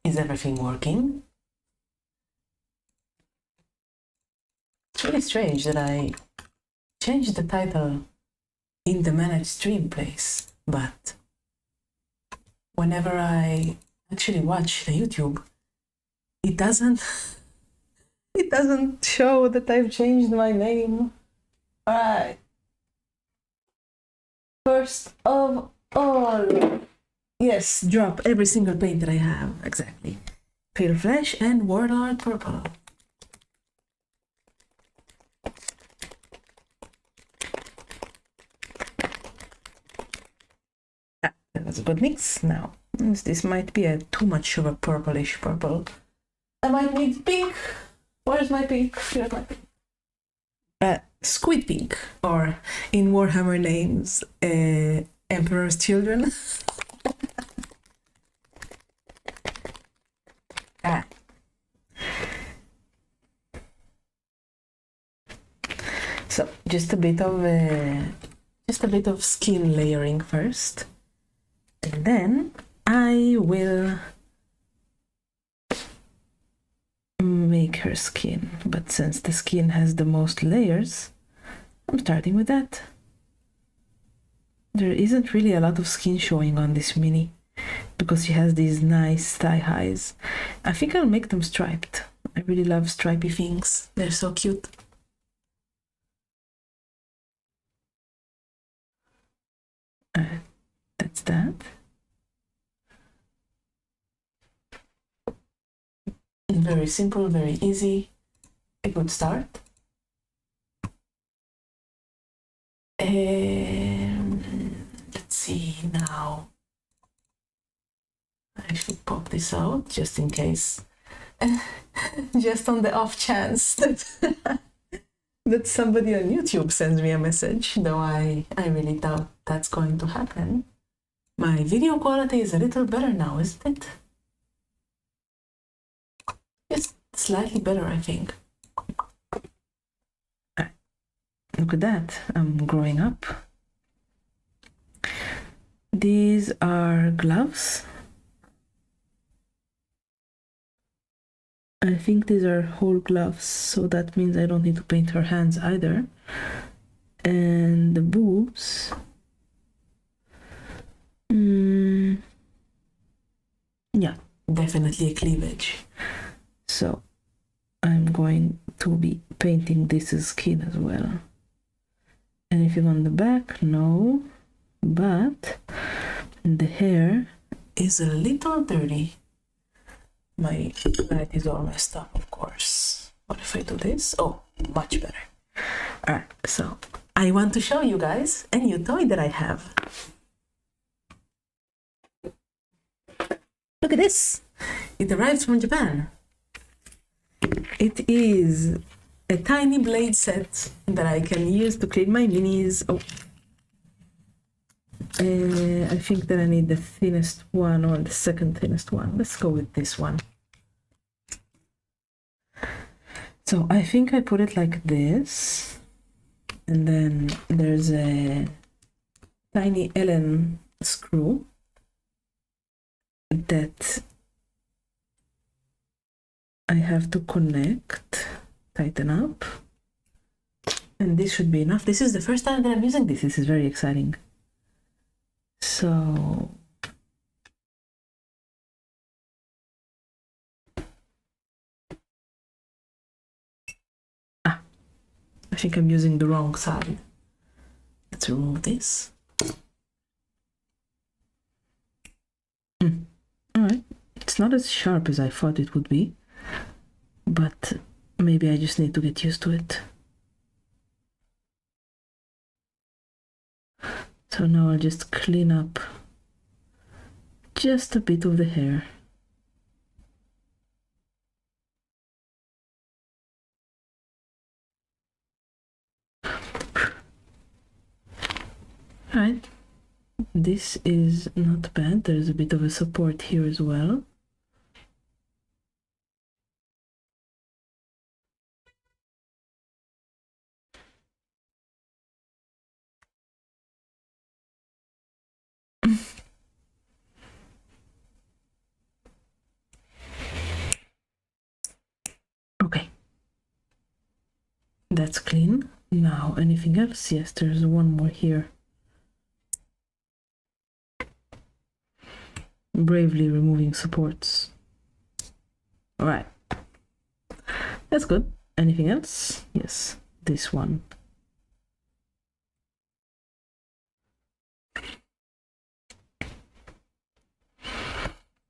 Is everything working? It's really strange that I changed the title in the manage stream place, but whenever I actually watch the YouTube, it doesn't show that I've changed my name. Alright. First of all, yes, drop every single paint that I have, exactly. Pale Flesh and Warlord Purple. That was a good mix. Now, this might be too much of a purplish purple. I might need pink. Where's my pink? Here's my pink. Squid pink, or in Warhammer names, Emperor's Children. So just a bit of skin layering first, and then I will make her skin. But since the skin has the most layers, I'm starting with that. There isn't really a lot of skin showing on this mini because she has these nice thigh highs. I think I'll make them striped. I really love stripy things. They're so cute. That's that. Very simple, very easy. A good start. Let's see now. I should pop this out just in case. Just on the off chance that that somebody on YouTube sends me a message, though I really doubt that's going to happen. My video quality is a little better now, isn't it? Just slightly better, I think. Look at that, I'm growing up. These are gloves. I think these are whole gloves, so that means I don't need to paint her hands either. And the boobs. Yeah, definitely a cleavage. So I'm going to be painting this skin as well. Anything on the back? No. But the hair is a little dirty. My light is all messed up, of course. What if I do this? Oh, much better. Alright, so I want to show you guys a new toy that I have. Look at this! It arrived from Japan. It is a tiny blade set that I can use to clean my minis. Oh. I think that I need the thinnest one or the second thinnest one. Let's go with this one. So I think I put it like this, and then there's a tiny Allen screw that I have to connect, tighten up, and this should be enough. This is the first time that I'm using this. This is very exciting. So I think I'm using the wrong side. Let's remove this. Alright, it's not as sharp as I thought it would be, but maybe I just need to get used to it. So now I'll just clean up just a bit of the hair. Alright, this is not bad. There's a bit of a support here as well. Okay. That's clean. Now, anything else? Yes, there's one more here. Bravely removing supports. All right. That's good. Anything else? Yes, this one.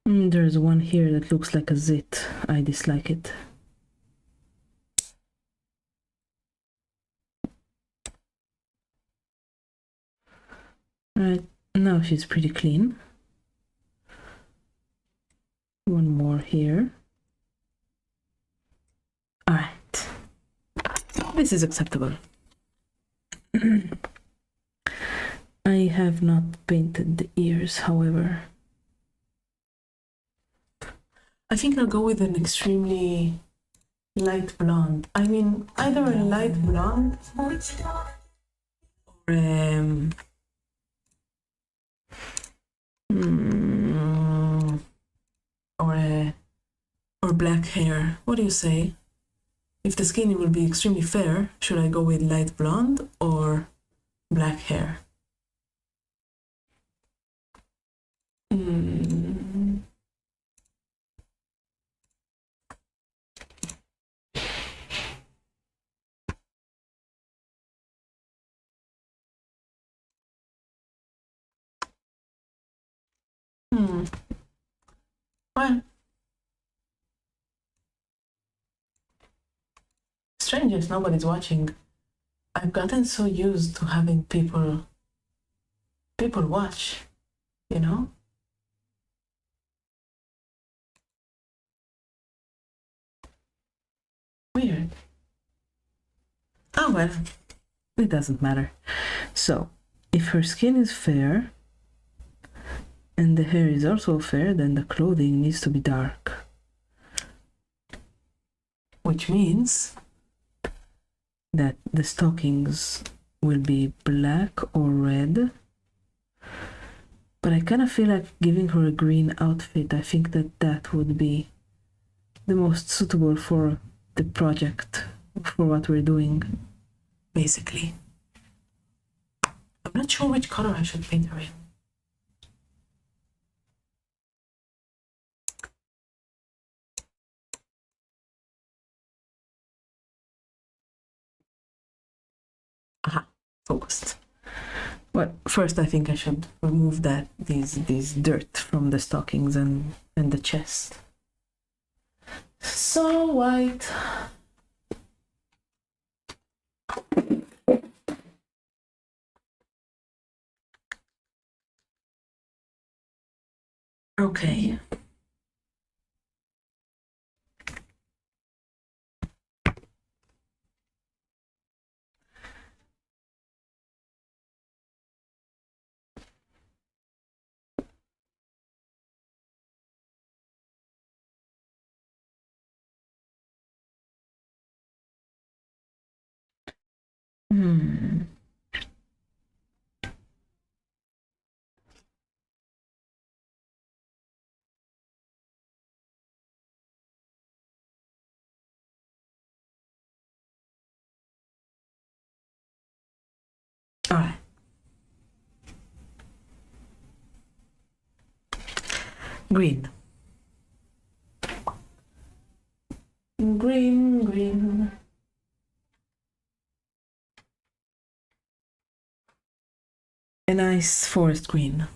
There's one here that looks like a zit. I dislike it. Right, now she's pretty clean. One more here. All right. This is acceptable. I have not painted the ears, however. I think I'll go with an extremely light blonde. I mean, either a light blonde or or black hair. What do you say? If the skin will be extremely fair, should I go with light blonde or black hair? Well, strange if nobody's watching. I've gotten so used to having people watch, you know? Weird. Oh well, it doesn't matter. So, if her skin is fair and the hair is also fair, then the clothing needs to be dark. Which means that the stockings will be black or red. But I kind of feel like giving her a green outfit. I think that would be the most suitable for the project, for what we're doing, basically. I'm not sure which color I should paint her in. Aha, focused. Well, first I think I should remove these dirt from the stockings and the chest. So white. Okay. All right. Green. Green. A nice forest green.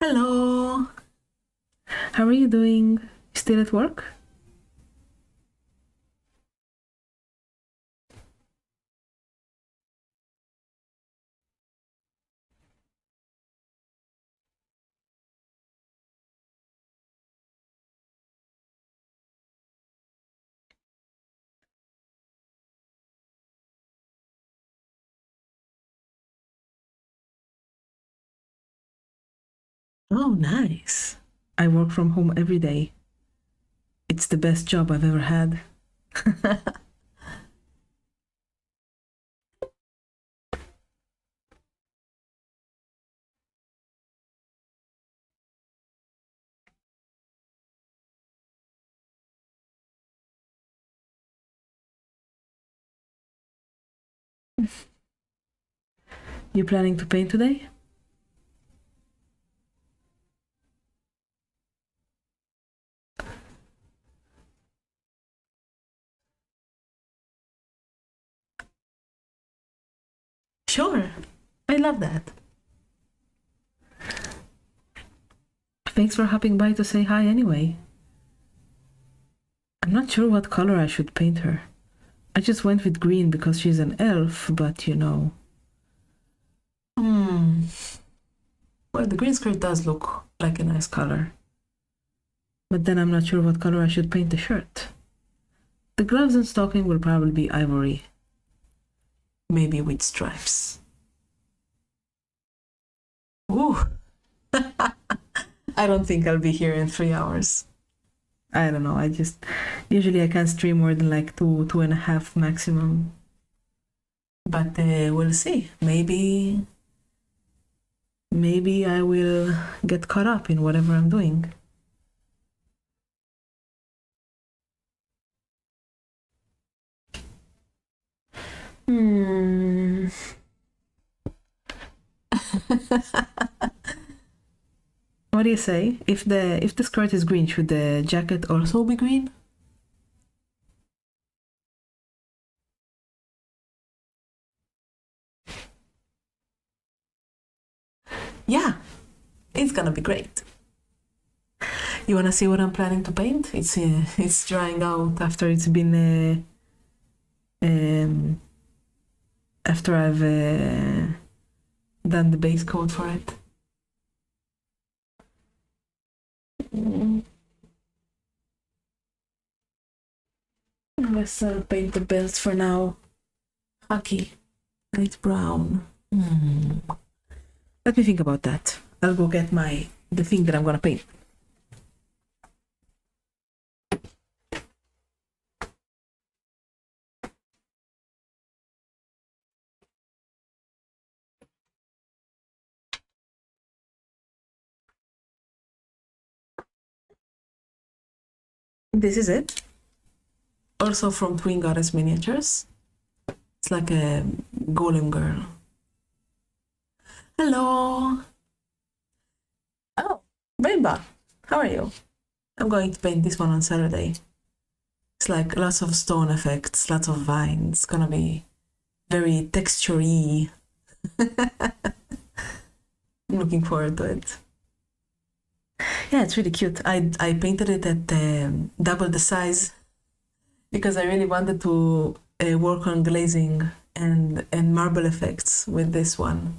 Hello. How are you doing? Still at work? Oh, nice. I work from home every day. It's the best job I've ever had. You planning to paint today? Sure. I love that. Thanks for hopping by to say hi anyway. I'm not sure what color I should paint her. I just went with green because she's an elf, but you know. Well, the green skirt does look like a nice color. But then I'm not sure what color I should paint the shirt. The gloves and stocking will probably be ivory. Maybe with stripes. Ooh. I don't think I'll be here in 3 hours. I don't know. Usually I can't stream more than like 2.5 maximum. But we'll see. Maybe I will get caught up in whatever I'm doing. What do you say? If the skirt is green, should the jacket also be green? Yeah, it's gonna be great. You wanna see what I'm planning to paint? It's drying out after it's been after I've done the base coat for it. Let's paint the belts for now. Khaki, light brown. Let me think about that. I'll go get the thing that I'm gonna paint. This is it. Also from Twin Goddess Miniatures. It's like a golem girl. Hello. Oh, Rainbow. How are you? I'm going to paint this one on Saturday. It's like lots of stone effects, lots of vines. It's gonna be very texture-y. I'm looking forward to it. Yeah, it's really cute. I painted it at double the size because I really wanted to work on glazing and marble effects with this one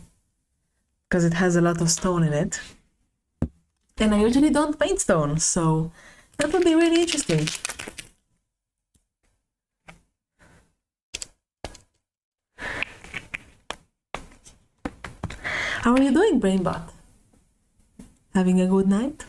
because it has a lot of stone in it. And I usually don't paint stone, so that will be really interesting. How are you doing, Brainbot? Having a good night?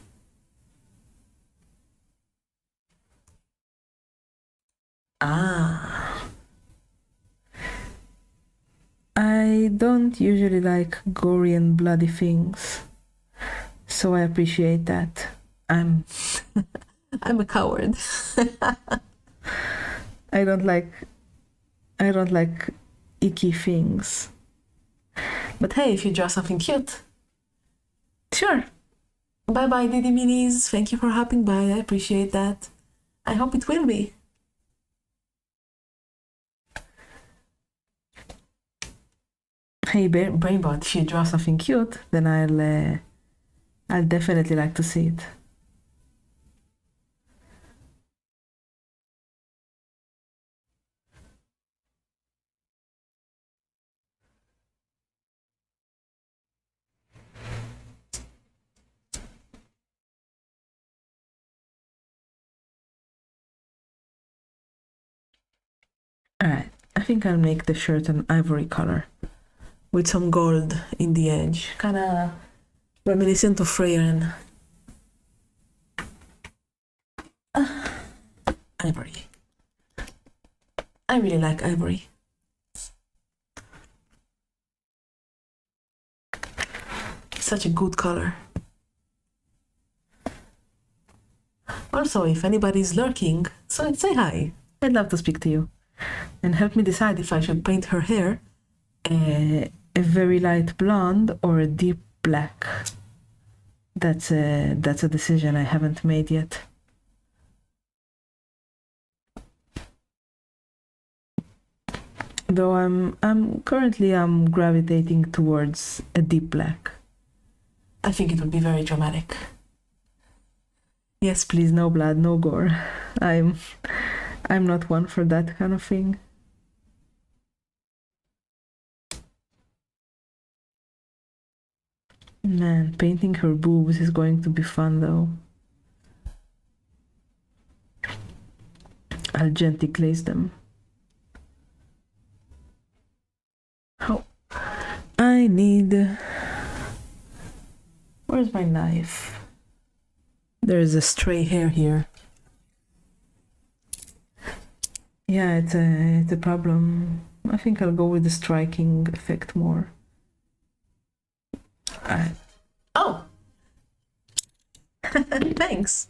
I don't usually like gory and bloody things, so I appreciate that. I'm a coward. I don't like icky things. But hey, if you draw something cute, sure. Bye bye, Didi Minis. Thank you for hopping by. I appreciate that. I hope it will be. Hey, Brainbot, if you draw something cute, then I'll definitely like to see it. Alright, I think I'll make the shirt an ivory color with some gold in the edge. Kinda reminiscent of Freyren. Ivory. I really like ivory. Such a good color. Also, if anybody's lurking, so say hi. I'd love to speak to you. And help me decide if I should paint her hair a very light blonde or a deep black. That's a decision I haven't made yet. Though I'm currently gravitating towards a deep black. I think it would be very dramatic. Yes, please, no blood, no gore. I'm not one for that kind of thing. Man, painting her boobs is going to be fun though. I'll gently glaze them. Oh, I need... Where's my knife? There's a stray hair here. Yeah, it's a problem. I think I'll go with the striking effect more. Oh! Thanks!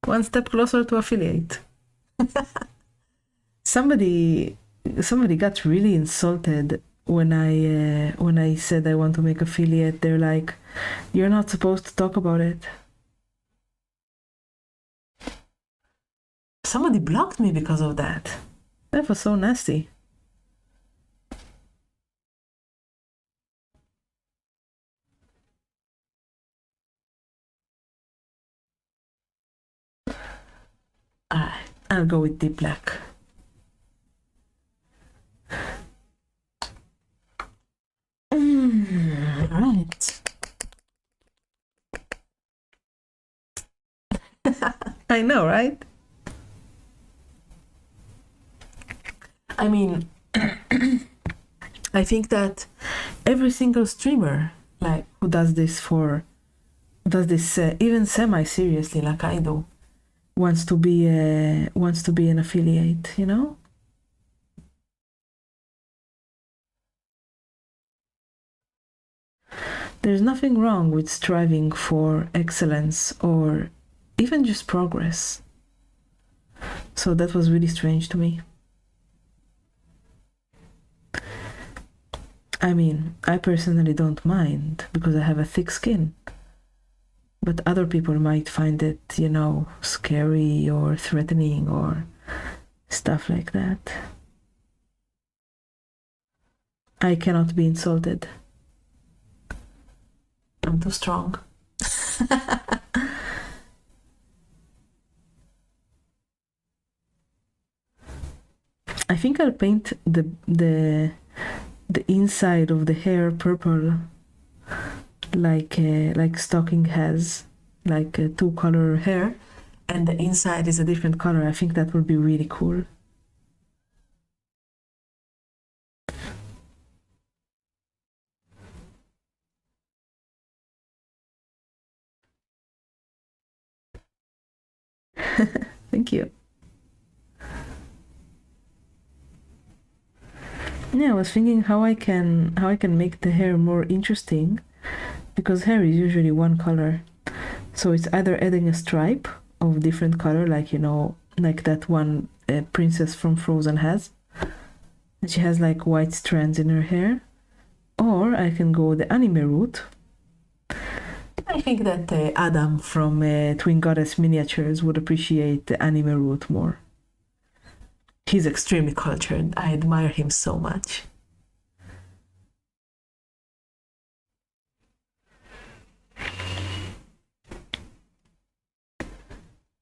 One step closer to affiliate. Somebody got really insulted when I said I want to make affiliate. They're like, you're not supposed to talk about it. Somebody blocked me because of that. That was so nasty. Alright, I'll go with deep black. Right. I know, right? I mean, I think that every single streamer, like, who does this even semi-seriously, like I do, wants to be an affiliate, you know? There's nothing wrong with striving for excellence or even just progress. So that was really strange to me. I mean, I personally don't mind because I have a thick skin. But other people might find it, you know, scary or threatening or stuff like that. I cannot be insulted. I'm too strong. I think I'll paint the inside of the hair purple, like Stocking has, like a two-color hair, and the inside is a different color. I think that would be really cool. Thank you. Yeah, I was thinking how I can make the hair more interesting, because hair is usually one color. So it's either adding a stripe of different color, like, you know, like that one princess from Frozen has. And she has like white strands in her hair. Or I can go the anime route. I think that Adam from Twin Goddess Miniatures would appreciate the anime route more. He's extremely cultured. I admire him so much.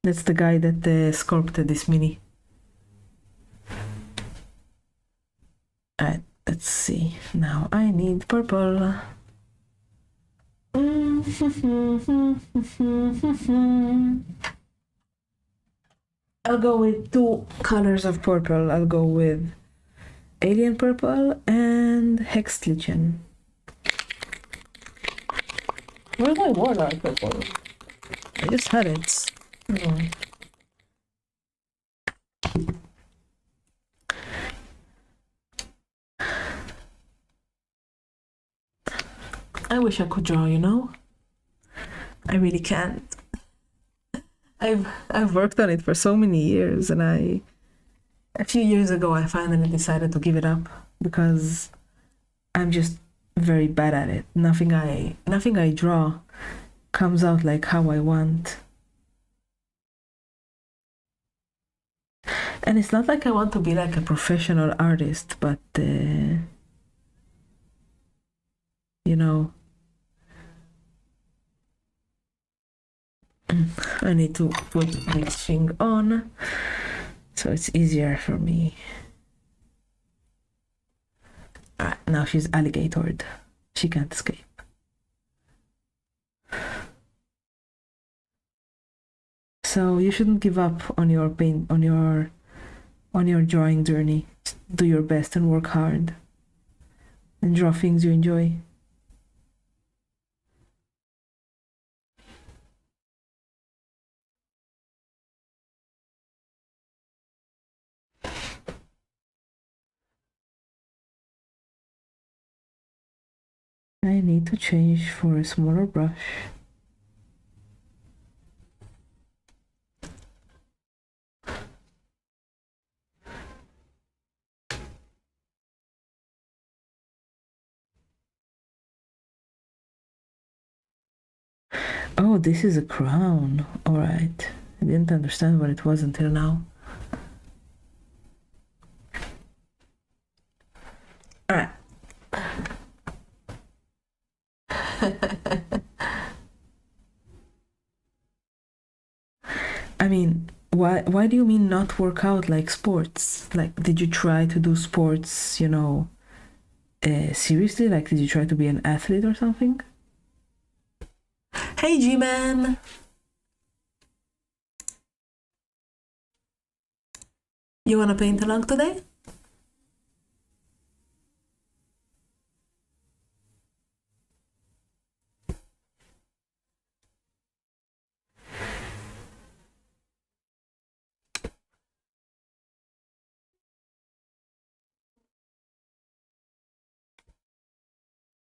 That's the guy that sculpted this mini. Alright, let's see. Now I need purple. I'll go with two colors of purple. I'll go with Alien Purple and Hextlichen. Where's my water alcohol? I just had it. No. I wish I could draw, you know? I really can't. I've worked on it for so many years, and a few years ago I finally decided to give it up because I'm just very bad at it. Nothing I draw comes out like how I want. And it's not like I want to be like a professional artist, but you know, I need to put this thing on so it's easier for me. Alright, now she's alligatored. She can't escape. So you shouldn't give up on your paint, on your drawing journey. Do your best and work hard and draw things you enjoy. I need to change for a smaller brush. Oh, this is a crown. All right. I didn't understand what it was until now. All right. I mean, why do you mean not work out like sports? Like, did you try to do sports, seriously? Like, did you try to be an athlete or something? Hey, G-Man! You wanna paint along today?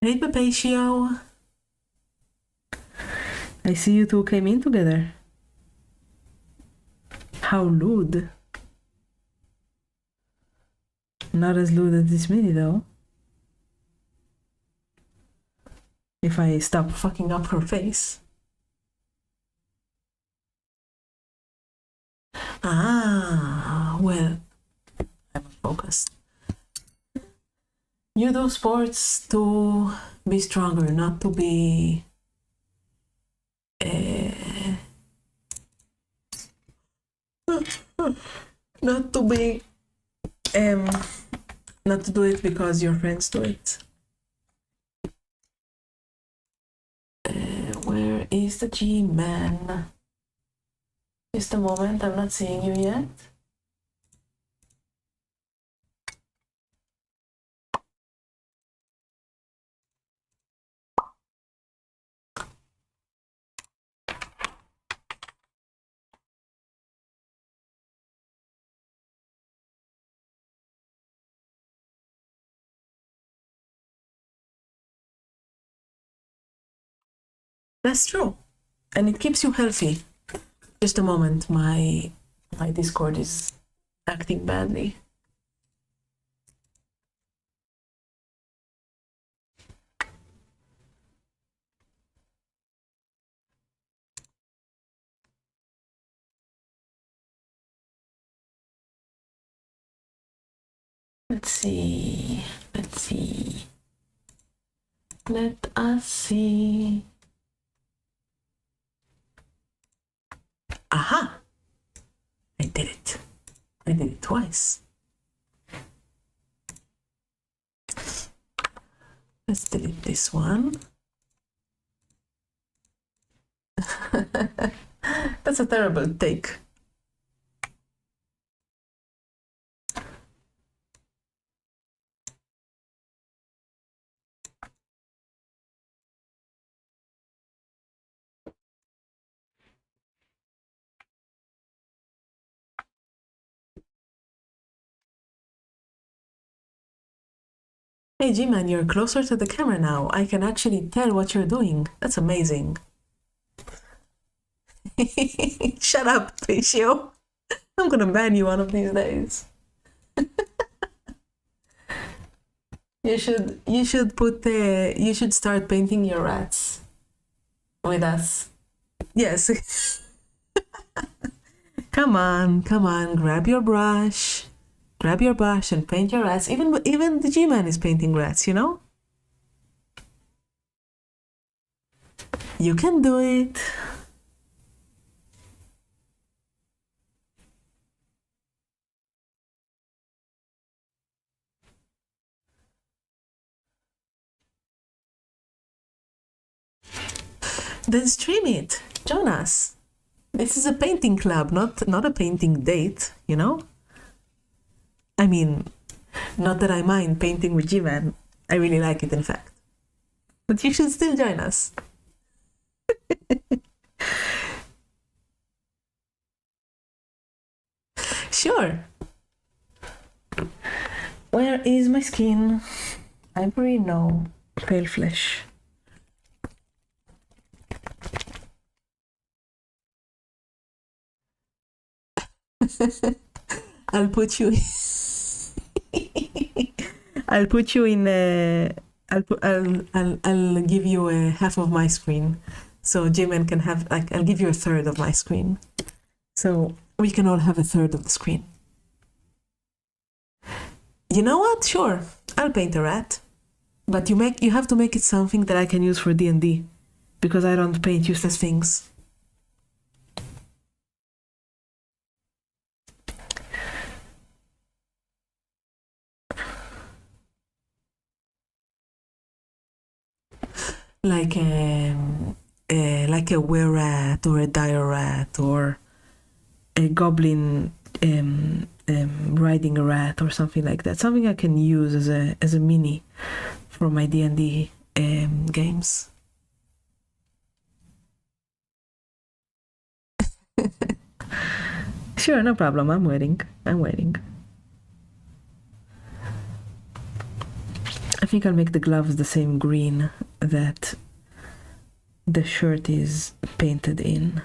Hey, Papatio! I see you two came in together. How lewd. Not as lewd as this mini, though. If I stop fucking up her face. Ah, well, I'm focused. You do sports to be stronger, not to be not to be not to do it because your friends do it. Where is the G-Man? Just a moment, I'm not seeing you yet. That's true. And it keeps you healthy. Just a moment, my Discord is acting badly. Let's see. Let us see. Aha! I did it. I did it twice. Let's delete this one. That's a terrible take. Hey G-Man, you're closer to the camera now. I can actually tell what you're doing. That's amazing. Shut up, Ratio. I'm gonna ban you one of these days. You should start painting your rats with us. Yes. Come on, grab your brush and paint your rats. Even the G-Man is painting rats, you know? You can do it. Then stream it. Join us. This is a painting club, not a painting date, you know? I mean, not that I mind painting with G-Man. I really like it, in fact. But you should still join us. Sure. Where is my skin? Ivory, no. Pale flesh. I'll put you. I'll put you in. I'll give you half of my screen, so J-Man can have. Like, I'll give you a third of my screen, so we can all have a third of the screen. You know what? Sure, I'll paint a rat, but you have to make it something that I can use for D&D, because I don't paint useless things. Like a were rat or a dire rat or a goblin riding a rat or something like that. Something I can use as a mini for my D&D games. Sure, no problem. I'm waiting. I think I'll make the gloves the same green that the shirt is painted in.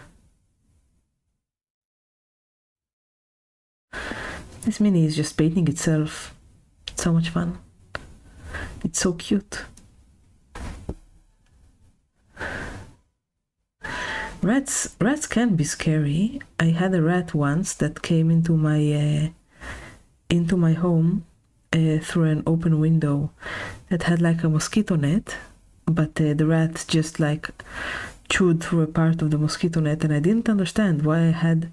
This mini is just painting itself. It's so much fun. It's so cute. Rats can be scary. I had a rat once that came into my home through an open window that had like a mosquito net, but the rat just like chewed through a part of the mosquito net, and I didn't understand why I had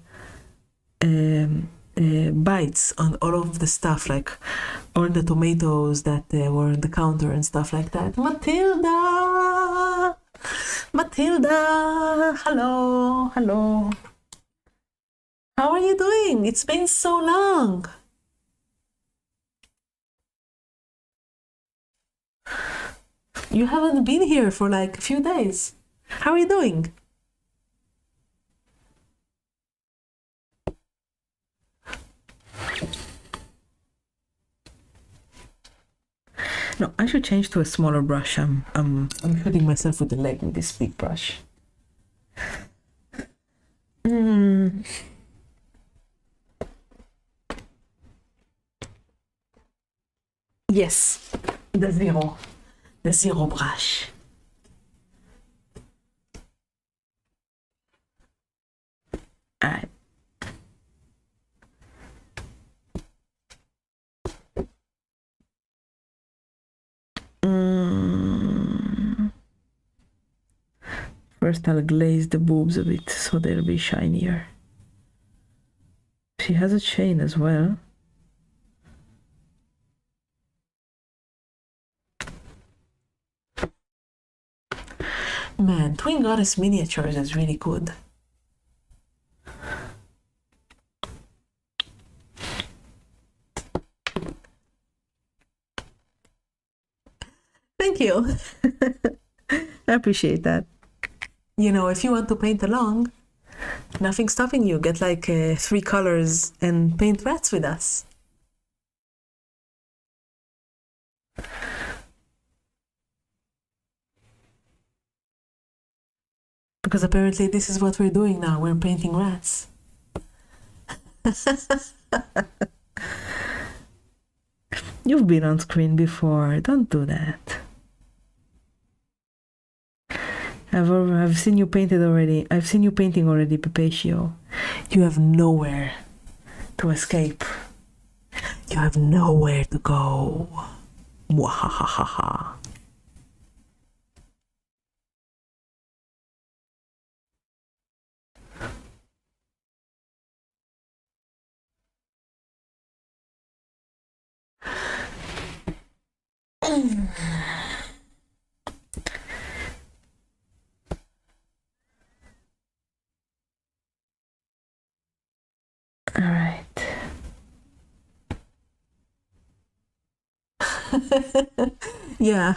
bites on all of the stuff, like all the tomatoes that were on the counter and stuff like that. Matilda, hello. How are you doing? It's been so long. You haven't been here for like a few days. How are you doing? No, I should change to a smaller brush. I'm shooting myself with the leg with this big brush. Yes, the zero brush. All right. First I'll glaze the boobs a bit so they'll be shinier. She has a chain as well. Man, Twin Goddess Miniatures is really good. Thank you. I appreciate that. You know, if you want to paint along, nothing's stopping you. Get like 3 colors and paint rats with us. Because apparently this is what we're doing now. We're painting rats. You've been on screen before. Don't do that. I've seen you painted already. I've seen you painting already, Pepatio. You have nowhere to escape. You have nowhere to go. Mwahahaha. All right. Yeah,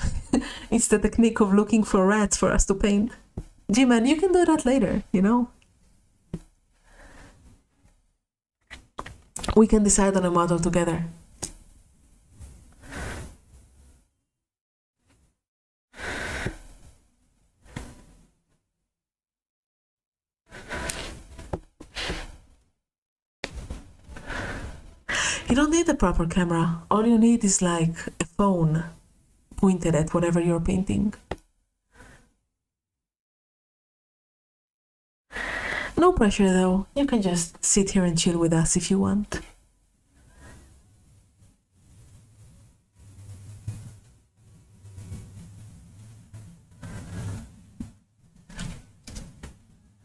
it's the technique of looking for rats for us to paint. G-Man, you can do that later, you know? We can decide on a model together. You don't need a proper camera. All you need is like a phone pointed at whatever you're painting. No pressure though. You can just sit here and chill with us if you want.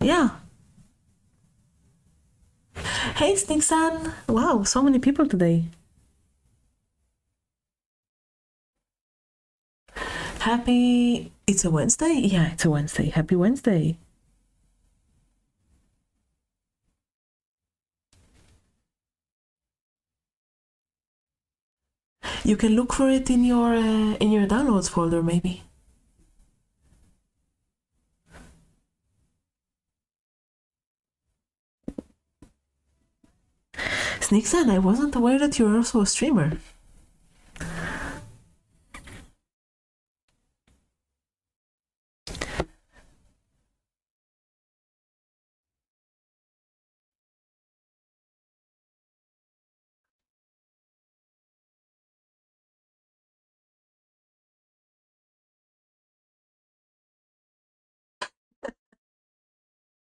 Yeah. Hey, Sneak-san. Wow, so many people today. Happy... It's a Wednesday? Yeah, it's a Wednesday. Happy Wednesday. You can look for it in your downloads folder, maybe. Sneak-san, I wasn't aware that you're also a streamer.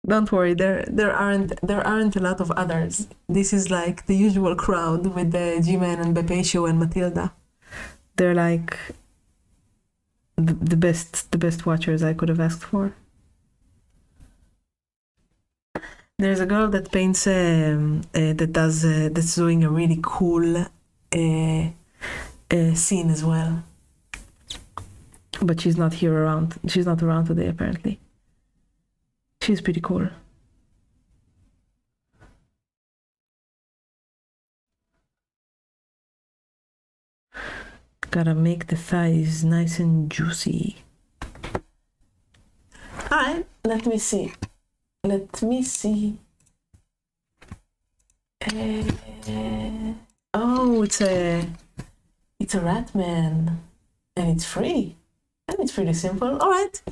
Don't worry, there aren't a lot of others. This is like the usual crowd with the G-Man and Bepecio and Matilda. They're like the best watchers I could have asked for. There's a girl that paints that's doing a really cool scene as well. But she's not here around. She's not around today apparently. She's pretty cool. Gotta make the thighs nice and juicy. Alright, let me see. Oh, it's a rat man. And it's free. And it's pretty simple. Alright.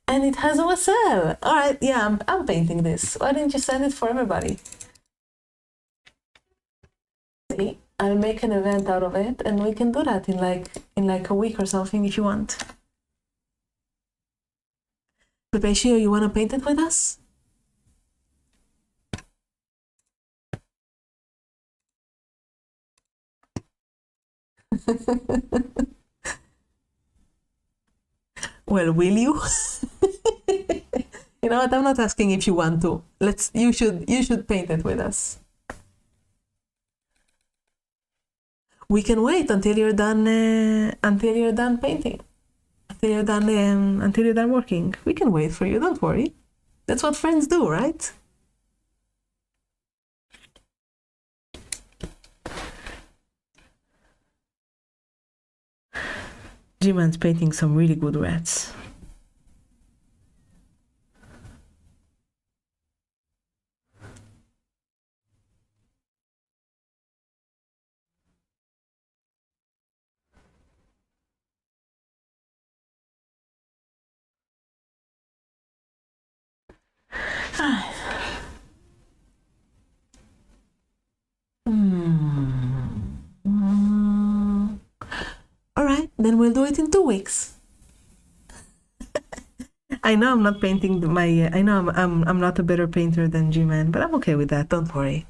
And it has a wassail. Alright, yeah, I'm painting this. Why didn't you send it for everybody? See, I'll make an event out of it and we can do that in like a week or something if you want. Pepatio, you wanna paint it with us? Well, will you? You know what? I'm not asking if you want to. You should paint it with us. We can wait until you're done painting. Until you're done working. We can wait for you, don't worry. That's what friends do, right? G-Man's painting some really good rats. All right, then we'll do it in 2 weeks. I know I'm not painting I know I'm not a better painter than G-Man, but I'm okay with that. Don't worry.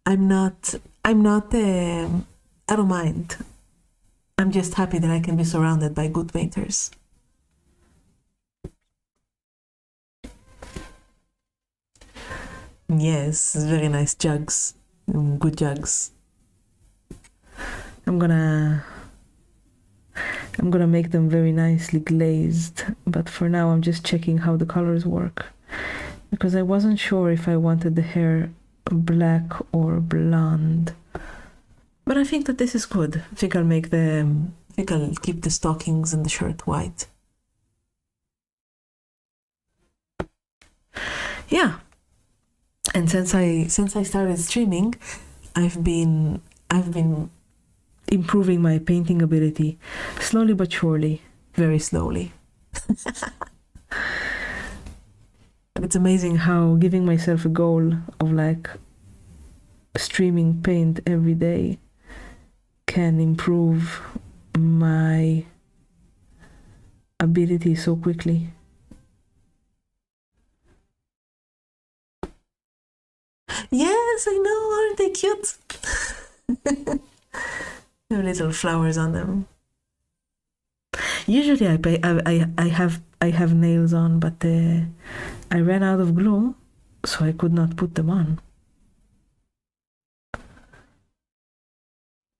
I'm not. I don't mind. I'm just happy that I can be surrounded by good painters. Yes, very nice jugs. Good jugs. I'm gonna make them very nicely glazed, but for now I'm just checking how the colors work, because I wasn't sure if I wanted the hair black or blonde. But I think that this is good. I think I'll keep the stockings and the shirt white. Yeah. And since I started streaming, I've been improving my painting ability, slowly but surely, very slowly. It's amazing how giving myself a goal of like streaming paint every day can improve my ability so quickly. Yes, I know, aren't they cute? There are little flowers on them. Usually I have nails on, but I ran out of glue, so I could not put them on.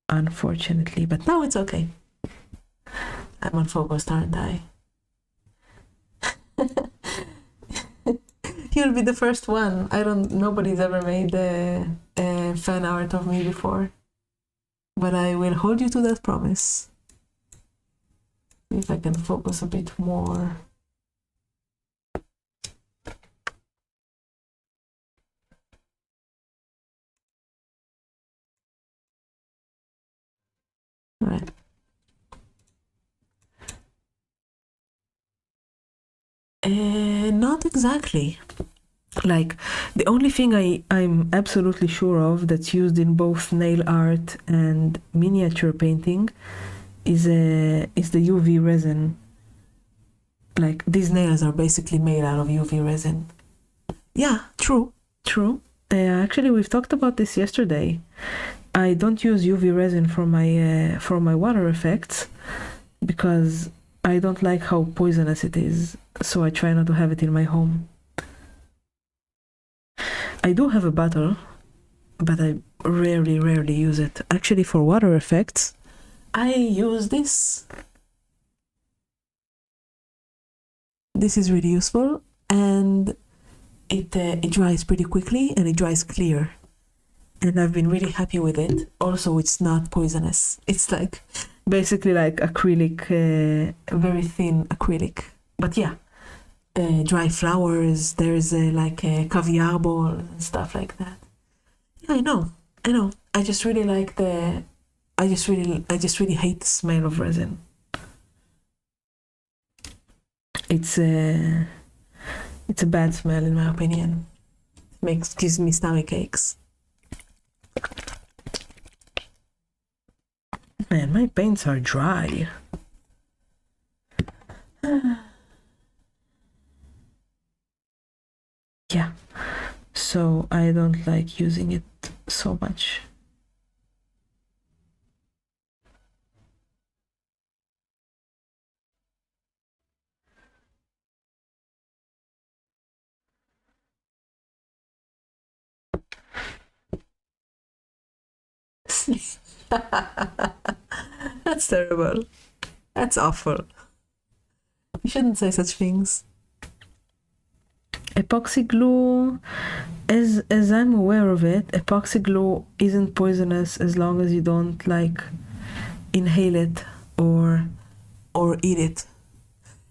Unfortunately, but now it's okay. I'm unfocused, aren't I? You'll be the first one. Nobody's ever made a fan art of me before. But I will hold you to that promise. If I can focus a bit more. All right. Not exactly. Like, the only thing I'm absolutely sure of that's used in both nail art and miniature painting is the UV resin. Like, these nails are basically made out of UV resin. Yeah, true. Actually, we've talked about this yesterday. I don't use UV resin for my water effects because I don't like how poisonous it is, so I try not to have it in my home. I do have a bottle, but I rarely use it. Actually, for water effects, I use this. This is really useful, and it dries pretty quickly, and it dries clear. And I've been really happy with it. Also, it's not poisonous. It's like basically like acrylic, very thin acrylic. But yeah, dry flowers. There's like a caviar ball and stuff like that. Yeah, I know. I just really like I just really hate the smell of resin. It's a bad smell in my opinion. Gives me stomach aches. Man, my paints are dry. Yeah, so I don't like using it so much. That's terrible. That's awful. You shouldn't say such things. Epoxy glue, as I'm aware of it, epoxy glue isn't poisonous as long as you don't like inhale it or eat it.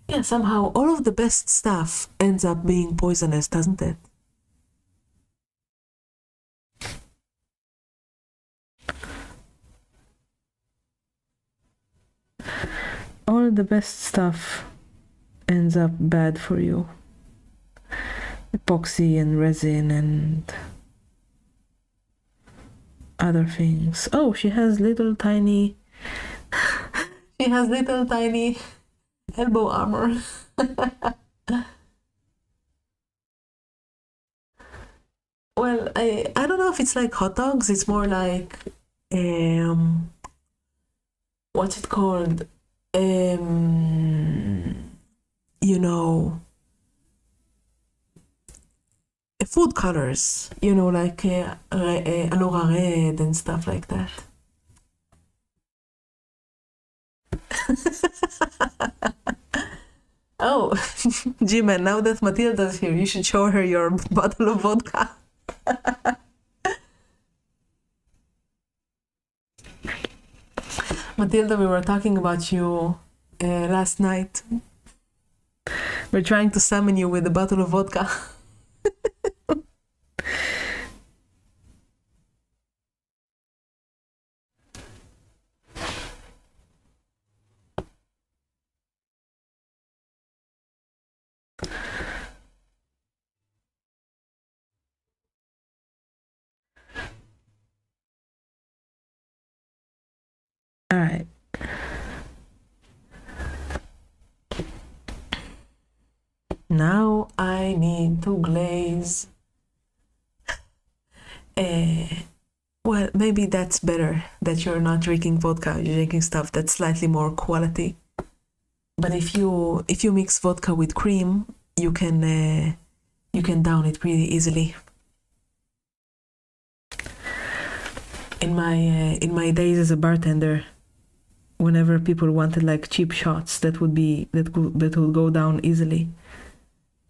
Yeah, somehow all of the best stuff ends up being poisonous, doesn't it? All the best stuff ends up bad for you. epoxy and resin and other things. Oh, she has little tiny elbow armor. Well, I don't know if it's like hot dogs. It's more like what's it called? You know, food colors. You know, like Alora red and stuff like that. Oh, G-Man, now that Matilda's here, you should show her your bottle of vodka. Matilda, we were talking about you last night. We're trying to summon you with a bottle of vodka. All right. Now I need to glaze. Well, maybe that's better that you're not drinking vodka, you're drinking stuff that's slightly more quality. But if you mix vodka with cream, you can down it pretty easily. In my days as a bartender, whenever people wanted like cheap shots that would go down easily,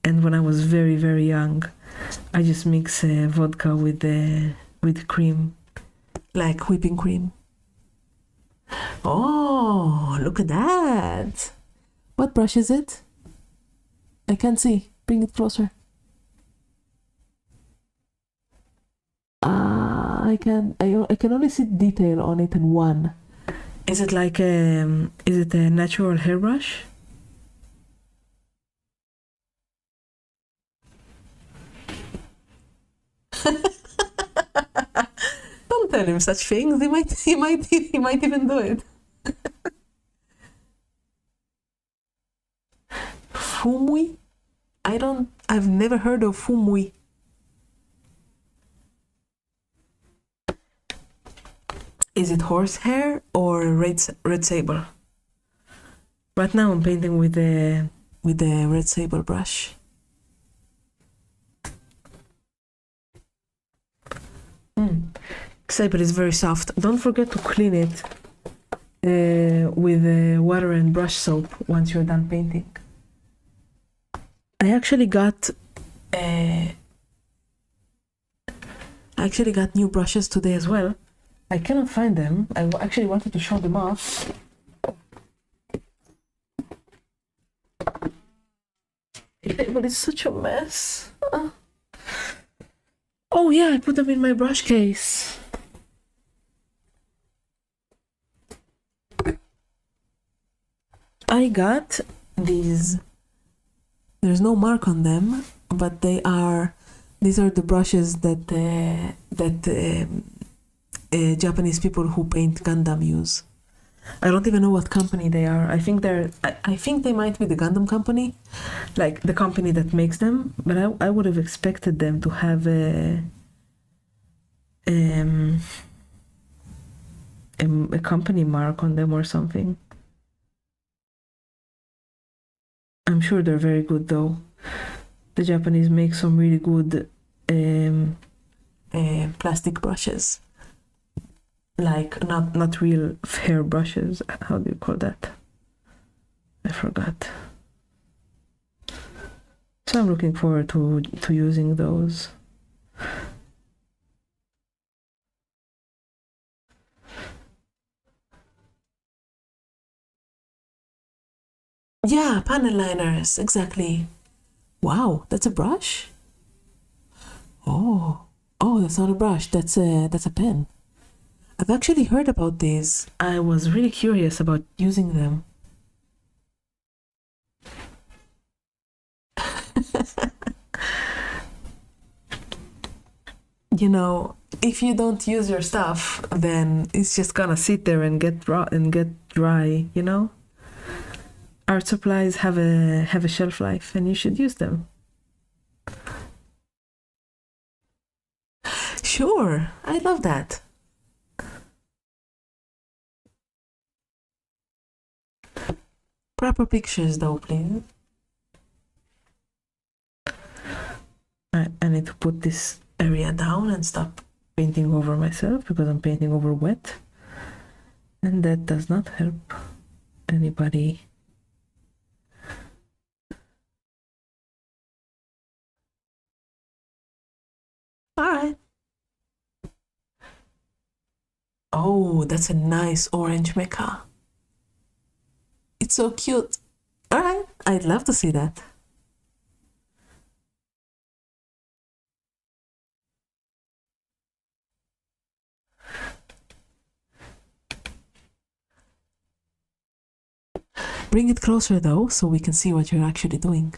and when I was very, very young, I just mix vodka with cream, like whipping cream. Oh, look at that! What brush is it? I can't see. Bring it closer. I can only see detail on it in one. Is it like is it a natural hairbrush? Don't tell him such things. He might even do it. Fumui? I've never heard of fumui. Is it horsehair or red sable? Right now I'm painting with the red sable brush. Sable is very soft. Don't forget to clean it with water and brush soap once you're done painting. I actually got new brushes today as well. I cannot find them. I actually wanted to show them off. But it's such a mess. Oh yeah, I put them in my brush case. I got these. There's no mark on them, but these are the brushes that Japanese people who paint Gundam use. I don't even know what company they are. I think they might be the Gundam company, like the company that makes them. But I would have expected them to have a company mark on them or something. I'm sure they're very good though. The Japanese make some really good plastic brushes. Like not real hair brushes. How do you call that? I forgot. So I'm looking forward to using those. Yeah, panel liners, exactly. Wow, that's a brush? Oh, that's not a brush. That's a pen. I've actually heard about these. I was really curious about using them. you know, if you don't use your stuff, then it's just gonna sit there and get dry, you know? Art supplies have a shelf life, and you should use them. Sure, I love that. Proper pictures though, please. I need to put this area down and stop painting over myself because I'm painting over wet. And that does not help anybody. All right. Oh, that's a nice orange mecha. It's so cute. All right, I'd love to see that. Bring it closer though, so we can see what you're actually doing.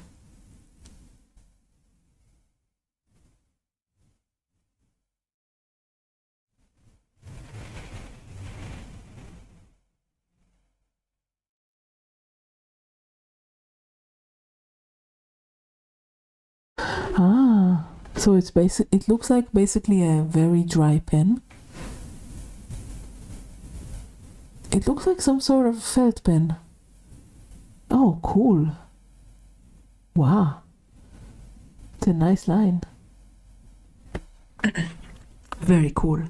Ah, so it's it looks like basically a very dry pen. It looks like some sort of felt pen. Oh, cool. Wow. It's a nice line. Very cool.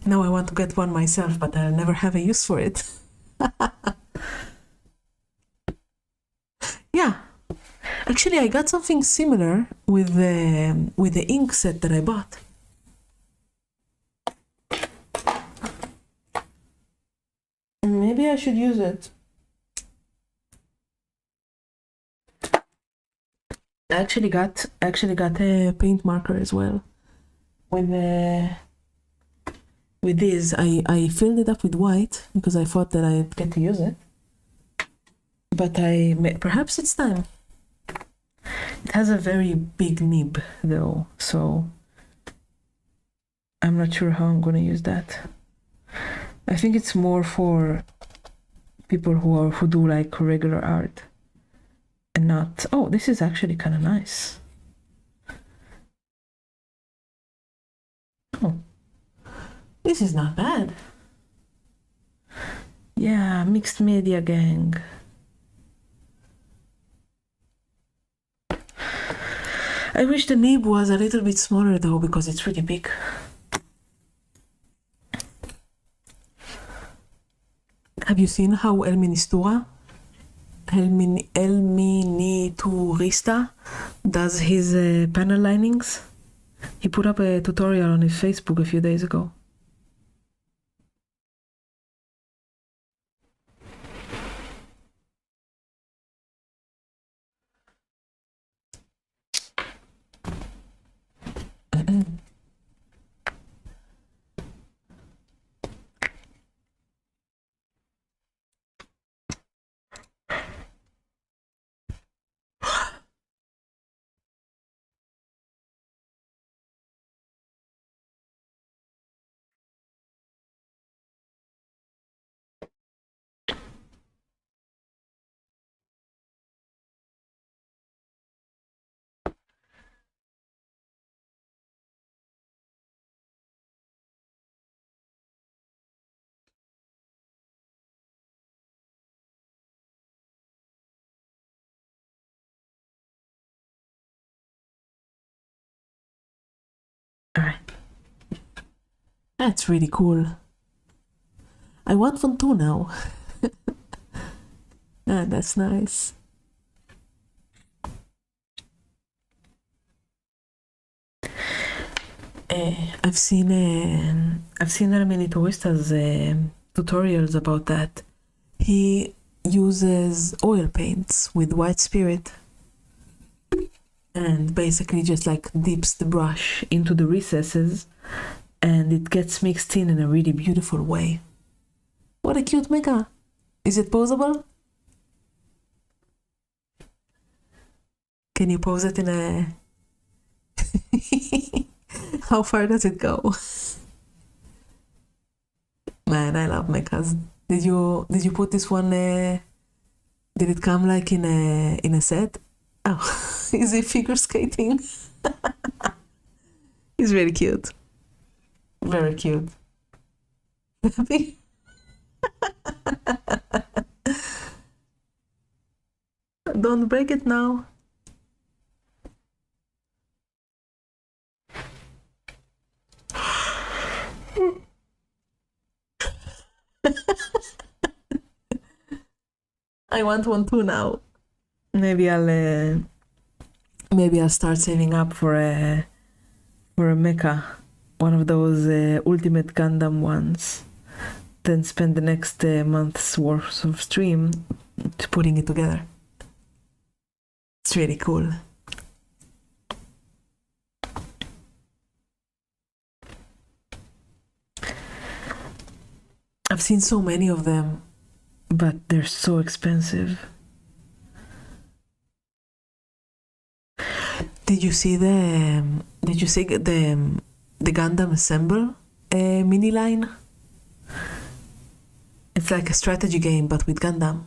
Now I want to get one myself, but I'll never have a use for it. Yeah. Actually, I got something similar with the ink set that I bought. Maybe I should use it. I actually got a paint marker as well. With this, I filled it up with white because I thought that I'd get to use it. But perhaps it's time. It has a very big nib though, so I'm not sure how I'm gonna use that. I think it's more for people who do like regular art and not. Oh, this is actually kind of nice. Oh, this is not bad. Yeah, mixed media gang. I wish the nib was a little bit smaller though, because it's really big. Have you seen how El Miniturista does his panel linings? He put up a tutorial on his Facebook a few days ago. All right. That's really cool. I want one too now. Ah, that's nice. I've seen many Tourista's tutorials about that. He uses oil paints with white spirit and basically just like dips the brush into the recesses and it gets mixed in a really beautiful way. What a cute mecha. Is it posable? Can you pose it in a How far does it go? Man, I love mechas. Did you put this one? Did it come like in a set? Oh, is it figure skating? He's very cute. Very cute. Don't break it now. I want one too now. Maybe I'll start saving up for a mecha, one of those Ultimate Gundam ones. Then spend the next month's worth of stream putting it together. It's really cool. I've seen so many of them, but they're so expensive. Did you see the Gundam Assemble mini line? It's like a strategy game, but with Gundam.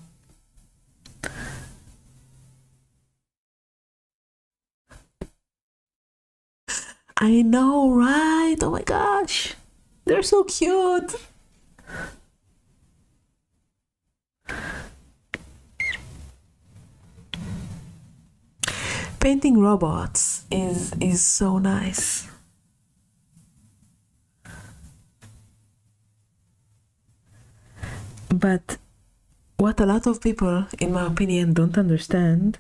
I know, right? Oh my gosh. They're so cute. Painting robots is so nice. But what a lot of people, in my opinion, don't understand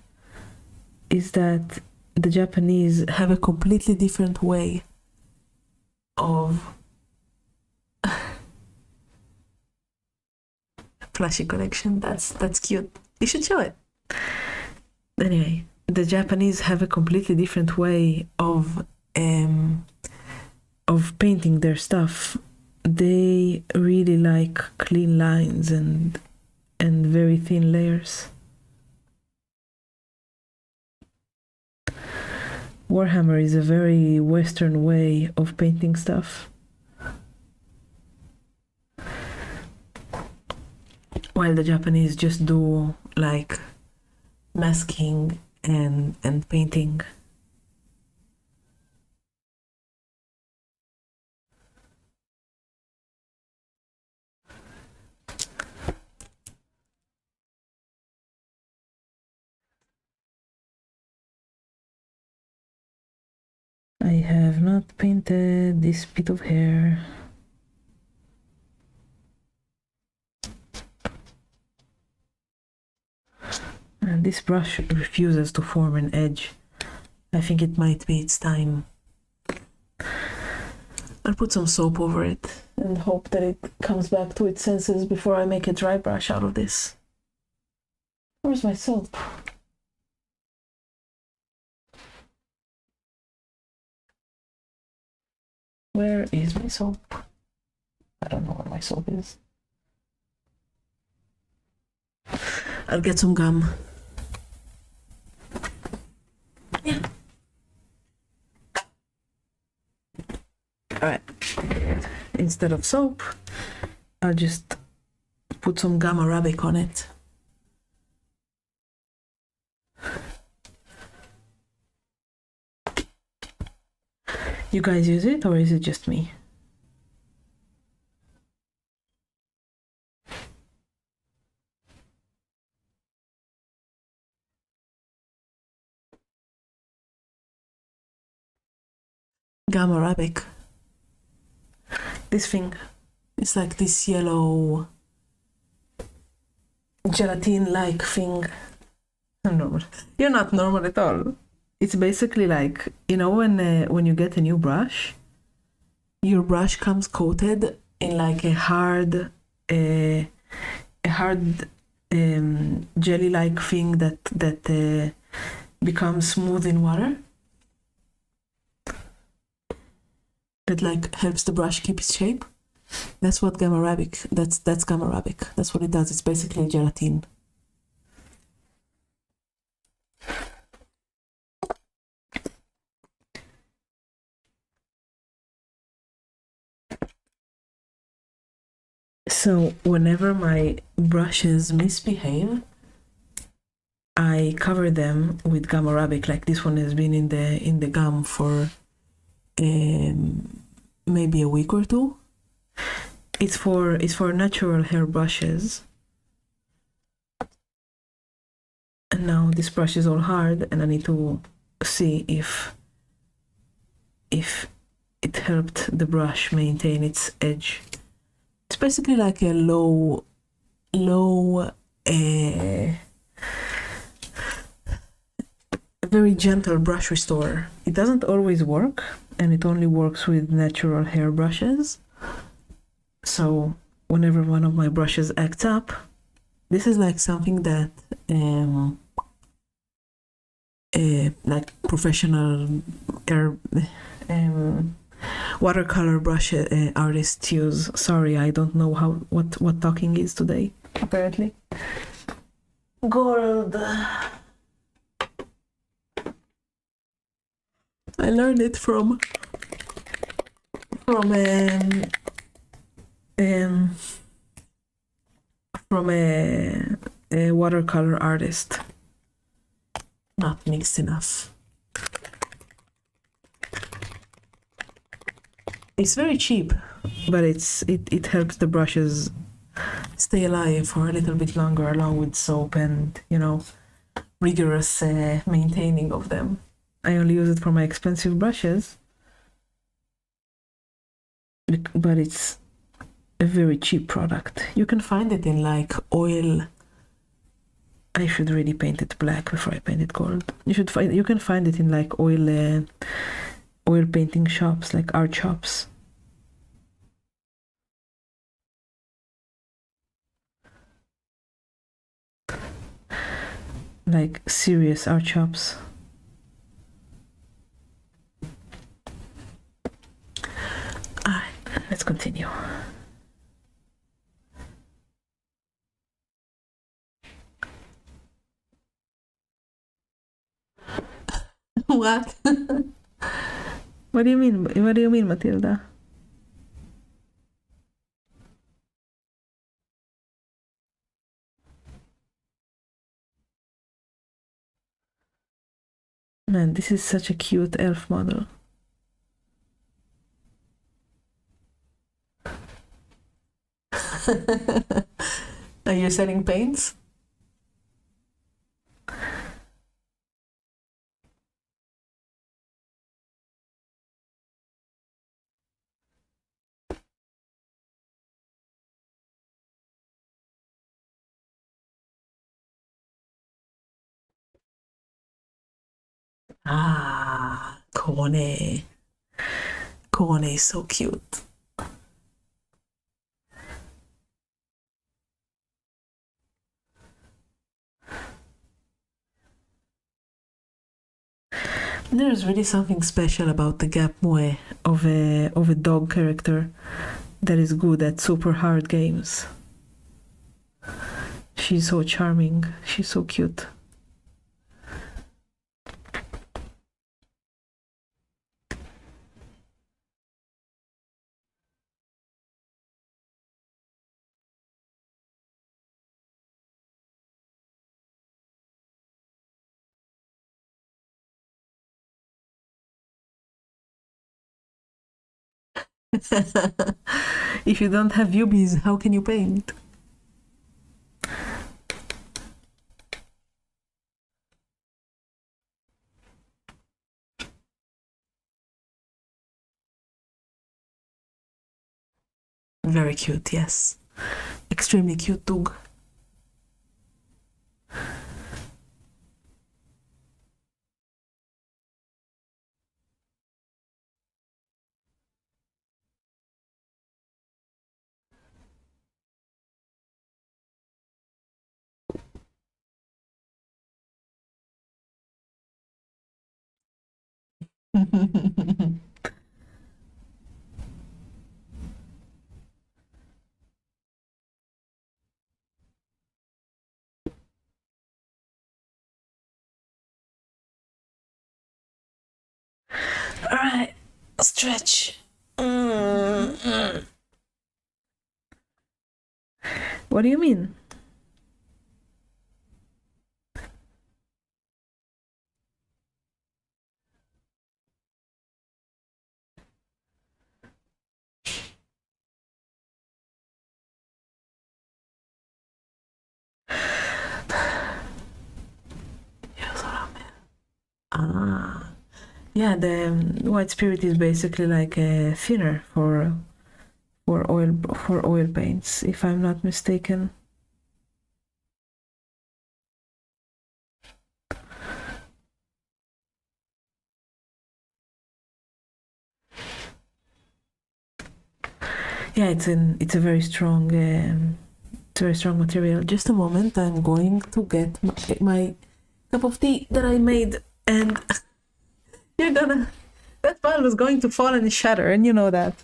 is that the Japanese have a completely different way of flashy collection. That's cute. You should show it. Anyway, the Japanese have a completely different way of painting their stuff. They really like clean lines and very thin layers. Warhammer is a very Western way of painting stuff. While the Japanese just do like masking and painting. I have not painted this bit of hair. And this brush refuses to form an edge. I think it might be its time. I'll put some soap over it and hope that it comes back to its senses before I make a dry brush out of this. Where's my soap? Where is my soap? I don't know where my soap is. I'll get some gum. Yeah. Alright. Instead of soap, I'll just put some gum arabic on it. You guys use it, or is it just me? Gum arabic. This thing. It's like this yellow gelatine-like thing. I'm normal. You're not normal at all. It's basically like, you know, when you get a new brush, your brush comes coated in like a hard jelly-like thing that becomes smooth in water. That like helps the brush keep its shape. That's what gum arabic. That's gum arabic. That's what it does. It's basically gelatin. So whenever my brushes misbehave, I cover them with gum arabic. Like this one has been in the gum for maybe a week or two. It's for natural hair brushes. And now this brush is all hard, and I need to see if it helped the brush maintain its edge. It's basically like a low very gentle brush restorer. It doesn't always work, and it only works with natural hair brushes. So whenever one of my brushes acts up, this is like something that like professional watercolor brush artists use. Sorry, I don't know what talking is today. Apparently, gold. I learned it from a watercolor artist. Not mixed enough. It's very cheap, but it helps the brushes stay alive for a little bit longer, along with soap and rigorous maintaining of them. I only use it for my expensive brushes, but it's a very cheap product. You can find it in like oil. I should really paint it black before I paint it gold. You can find it in like oil painting shops, like art shops. Like serious art shops. Alright, let's continue. What? What do you mean? What do you mean, Matilda? Man, this is such a cute elf model. Are you selling paints? Ah, Kone. Kone is so cute. There's really something special about the Gap Mue of a dog character that is good at super hard games. She's so charming. She's so cute. If you don't have UBs, how can you paint? Very cute, yes. Extremely cute dog. All right, stretch. What do you mean? Ah, yeah. The white spirit is basically like a thinner for oil paints, if I'm not mistaken. Yeah, it's a very strong material. Just a moment, I'm going to get my cup of tea that I made, and that bottle is going to fall and shatter, and you know that.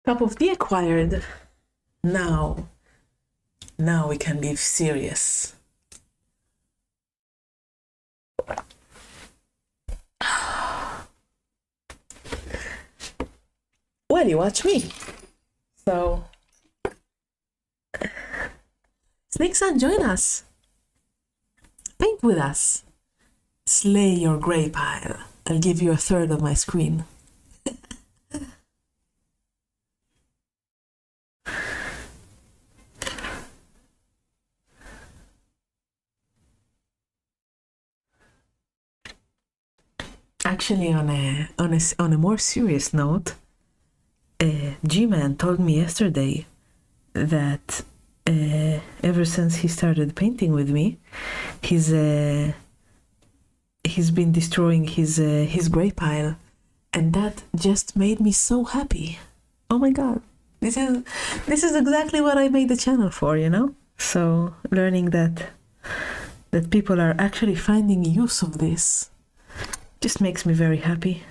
Cup of tea acquired. Now we can be serious. Well, you watch me. So, Snake Sun, join us. Paint with us. Slay your gray pile. I'll give you a third of my screen. Actually, on a more serious note, G-Man told me yesterday that ever since he started painting with me, he's been destroying his gray pile, and that just made me so happy. Oh my god, this is exactly what I made the channel for, you know. So learning that people are actually finding use of this just makes me very happy.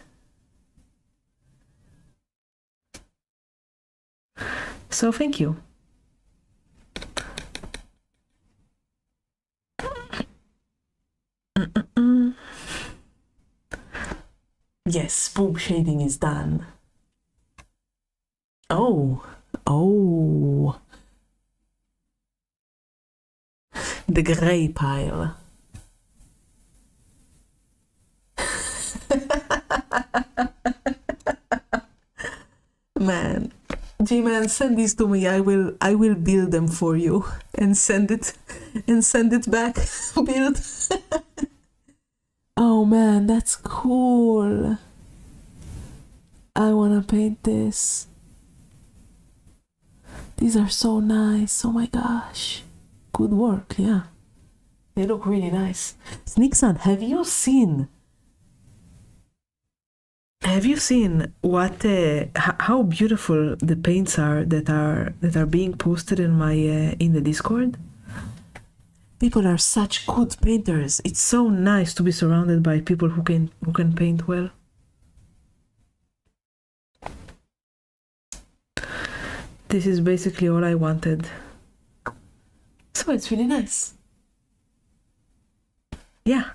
So thank you. Yes, boob shading is done. Oh. The gray pile. Man, G-Man, send these to me. I will build them for you and send it back build. Oh man, that's cool. I wanna paint this. These are so nice. Oh my gosh. Good work, yeah. They look really nice. Sneakson, have you seen what how beautiful the paints are that are being posted in my in the Discord? People are such good painters. It's so nice to be surrounded by people who can paint well. This is basically all I wanted. So it's really nice. Yeah.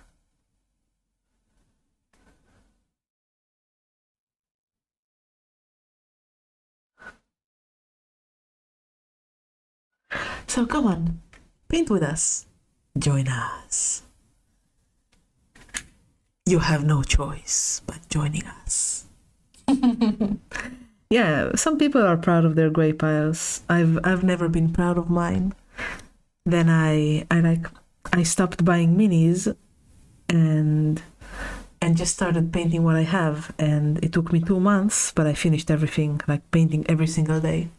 So come on, paint with us. Join us. You have no choice but joining us. Yeah, some people are proud of their gray piles. I've never been proud of mine. Then I stopped buying minis and just started painting what I have, and it took me 2 months, but I finished everything, like painting every single day.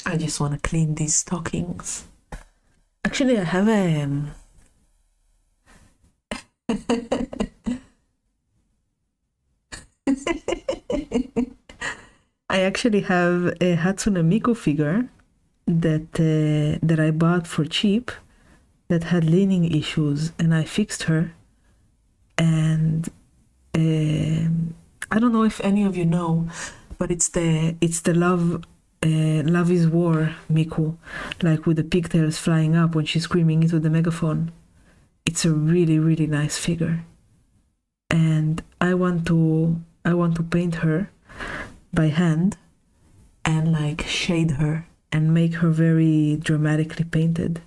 I just want to clean these stockings. Actually, I have a I actually have a Hatsune Miku figure that I bought for cheap that had leaning issues, and I fixed her. And I don't know if any of you know, but it's the Love is War Miku, like with the pigtails flying up when she's screaming into the megaphone. It's a really, really nice figure, and I want to paint her by hand and like shade her and make her very dramatically painted.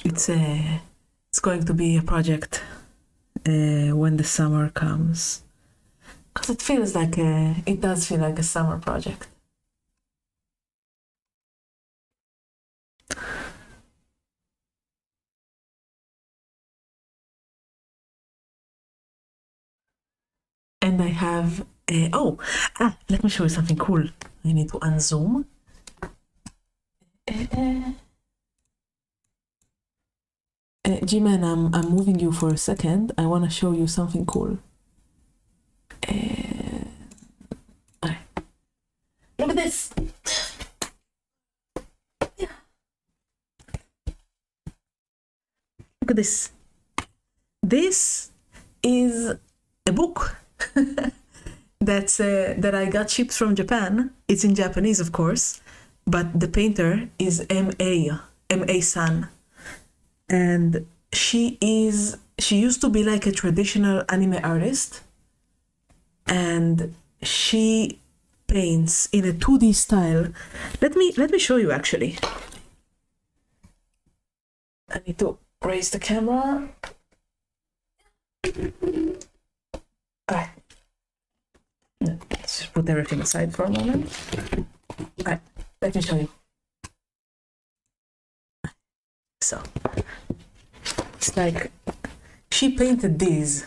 It's going to be a project when the summer comes, because it does feel like a summer project. And I have let me show you something cool. I need to unzoom. G-Man, I'm moving you for a second. I want to show you something cool. Right. Look at this. Look at this. This is a book that I got shipped from Japan. It's in Japanese, of course, but the painter is M.A. And she used to be like a traditional anime artist, and she paints in a 2D style. Let me show you actually. I need to raise the camera. Alright. Let's put everything aside for a moment. Alright, let me show you. So it's like she painted these,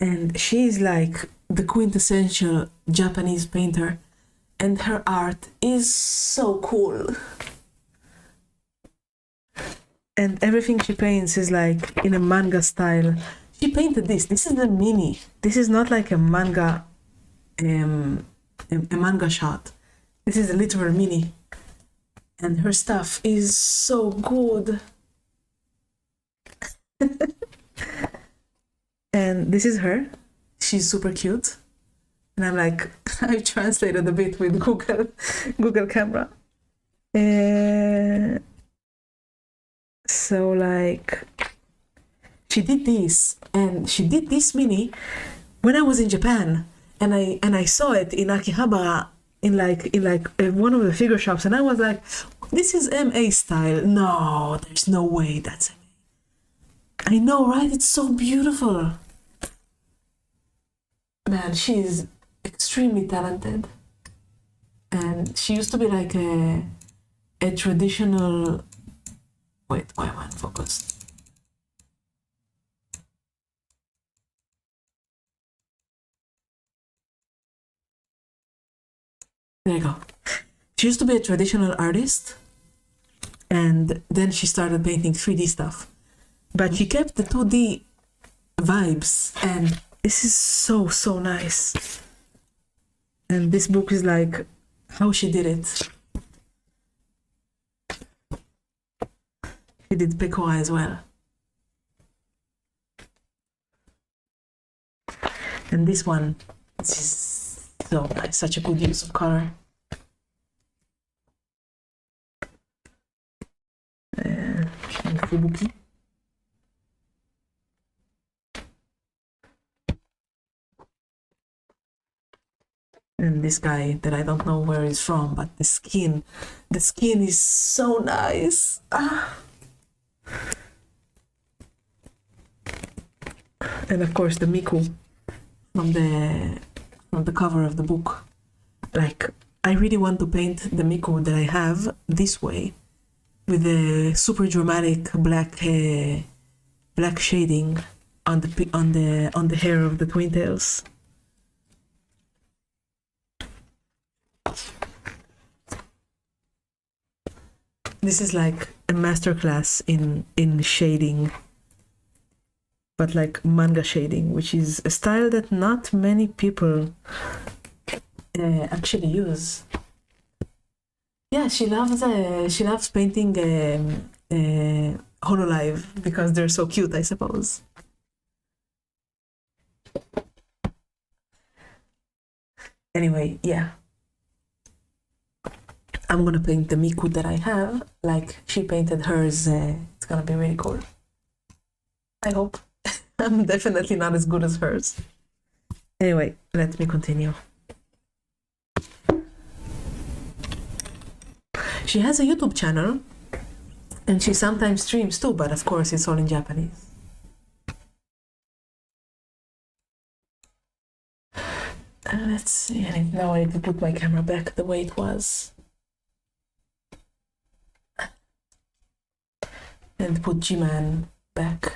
and she's like the quintessential Japanese painter, and her art is so cool. And everything she paints is like in a manga style. She painted this. This is a mini. This is not like a manga shot. This is a literal mini. And her stuff is so good. And this is her. She's super cute. And I'm like, I translated a bit with Google Camera. So like, she did this, and she did this mini when I was in Japan, and I saw it in Akihabara in one of the figure shops, and I was like, this is MA style. No, there's no way that's MA. I know, right? It's so beautiful. Man, she's extremely talented. And she used to be like a traditional... Wait, why am I unfocused? There you go. She used to be a traditional artist, and then she started painting 3D stuff. But she kept the 2D vibes, and this is so, so nice. And this book is like how she did it. She did Pekora as well. And this one, this is so nice, such a good use of color. And Fubuki. And this guy that I don't know where he's from, but the skin is so nice. And of course the Miku from the cover of the book. Like, I really want to paint the Miku that I have this way, with the super dramatic black shading on the hair of the twin tails. This is like a masterclass in shading but like manga shading, which is a style that not many people actually use. Yeah, she loves painting Hololive because they're so cute, I suppose. Anyway, yeah. I'm gonna paint the Miku that I have, like she painted hers. It's gonna be really cool. I hope. I'm definitely not as good as hers. Anyway, let me continue. She has a YouTube channel, and she sometimes streams too, but of course it's all in Japanese. Let's see, now I need to put my camera back the way it was. And put G-Man back.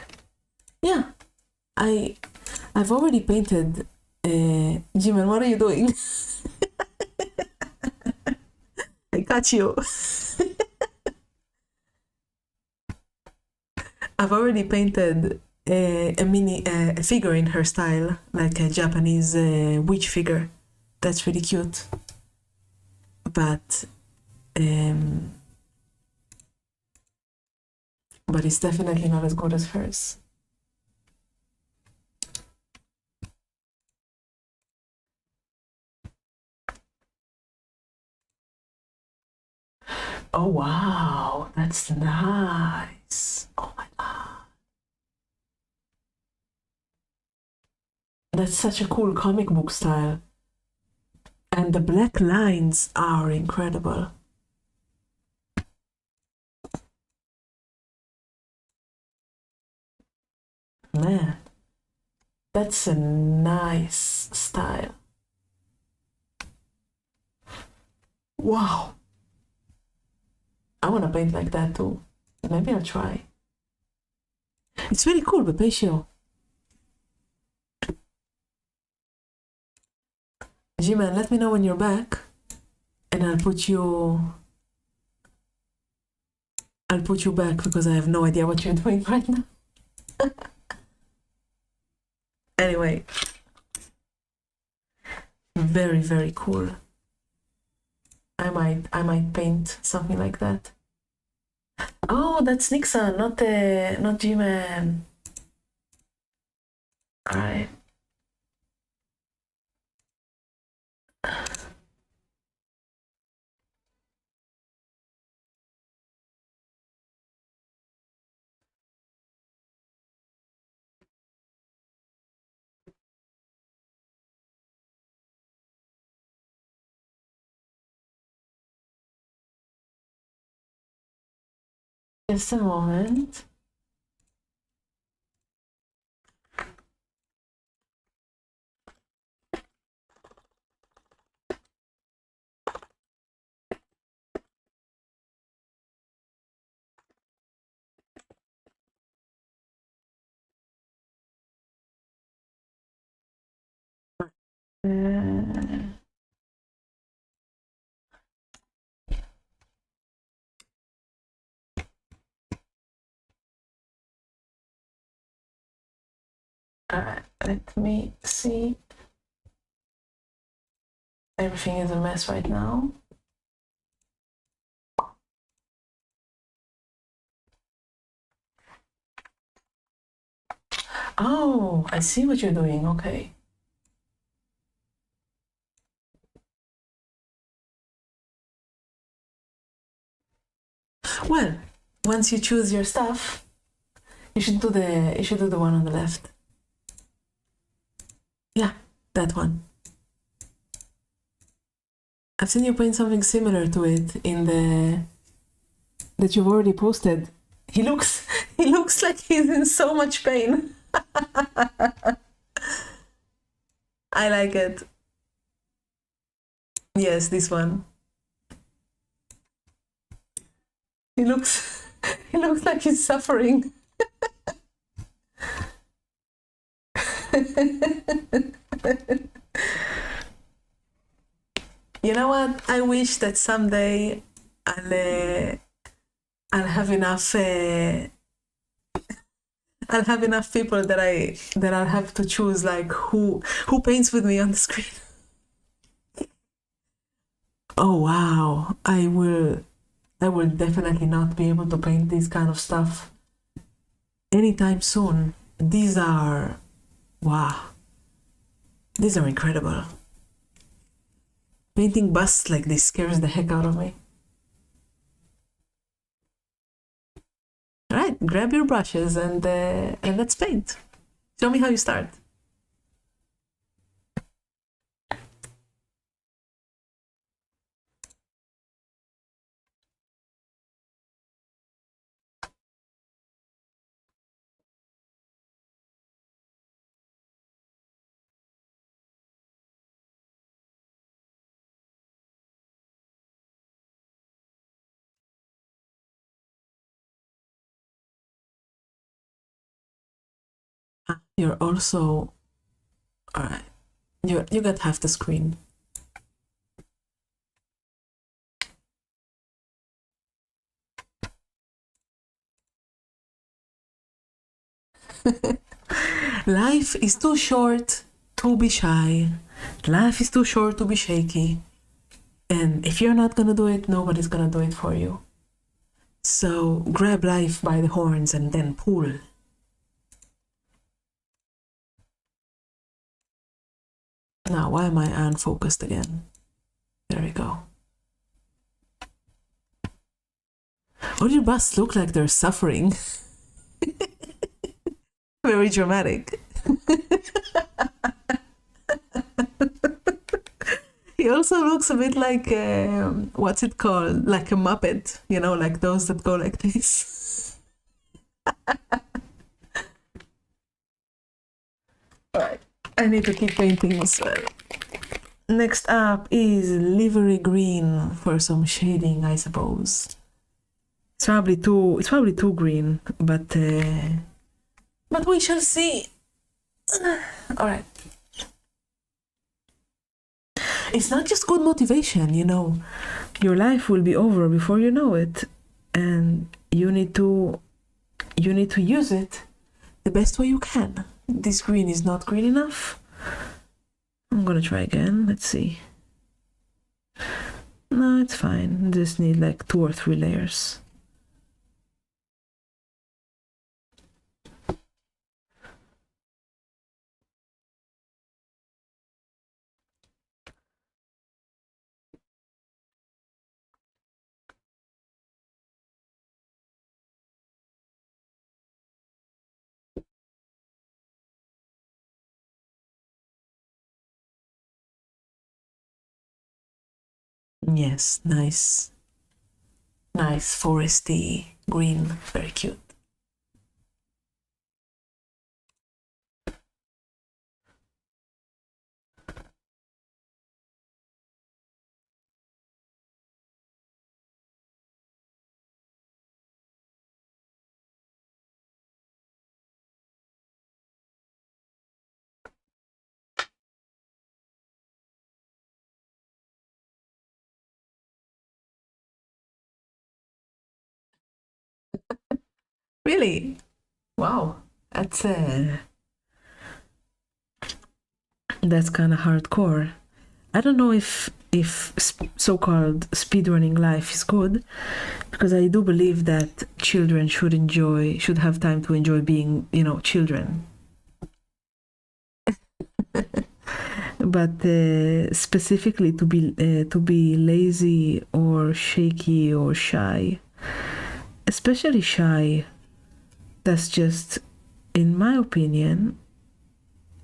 Yeah, I've already painted. G-Man, what are you doing? I got you. I've already painted a mini figure in her style, like a Japanese witch figure. That's really cute. But it's definitely not as good as hers. Oh wow, that's nice. Oh my god. That's such a cool comic book style. And the black lines are incredible. Man, that's a nice style. Wow. I want to paint like that too. Maybe I'll try. It's really cool, Bepatio. G-Man, let me know when you're back, and I'll put you back because I have no idea what you're doing right now. Anyway, very, very cool. I might paint something like that. Oh, that's Nixon, not G-Man. All right. Just a moment. Let me see. Everything is a mess right now. Oh, I see what you're doing. Okay. Well, once you choose your stuff, you should do the one on the left. Yeah, that one. I've seen you paint something similar to it in that you've already posted. He looks like he's in so much pain. I like it. Yes, this one. He looks like he's suffering. You know what? I wish that someday I'll have enough I'll have enough people that I'll have to choose like who paints with me on the screen. Oh wow, I will definitely not be able to paint this kind of stuff anytime soon. These are, wow, these are incredible. Painting busts like this scares the heck out of me. All right, grab your brushes and let's paint. Show me how you start. You're also, all right, you got half the screen. Life is too short to be shy. Life is too short to be shaky. And if you're not gonna do it, nobody's gonna do it for you. So grab life by the horns and then pull. Now, why am I unfocused again? There we go. All your busts look like they're suffering. Very dramatic. He also looks a bit like, what's it called? Like a Muppet, you know, like those that go like this. Alright, I need to keep painting as well. Next up is livery green for some shading, I suppose. It's probably too green, but we shall see. Alright. It's not just good motivation, you know. Your life will be over before you know it, and you need to use it the best way you can. This green is not green enough. I'm gonna try again. Let's see. No, it's fine. Just need like 2 or 3 layers. Yes, nice foresty green, very cute. Really? Wow, that's kind of hardcore. I don't know if so-called speedrunning life is good, because I do believe that children should have time to enjoy being, you know, children. But specifically to be lazy or shaky or shy, especially shy, that's just, in my opinion,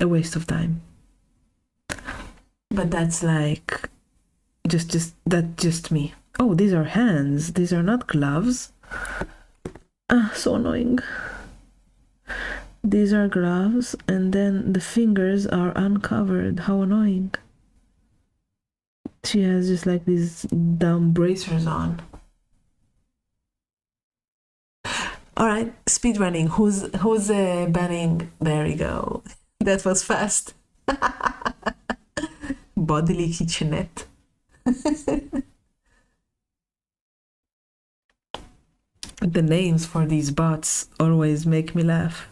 a waste of time. But that's like just me. Oh, these are hands. These are not gloves. Ah, so annoying. These are gloves, and then the fingers are uncovered. How annoying. She has just like these dumb bracers on. All right, speedrunning. Who's banning? There we go. That was fast. Bodily kitchenette. The names for these bots always make me laugh.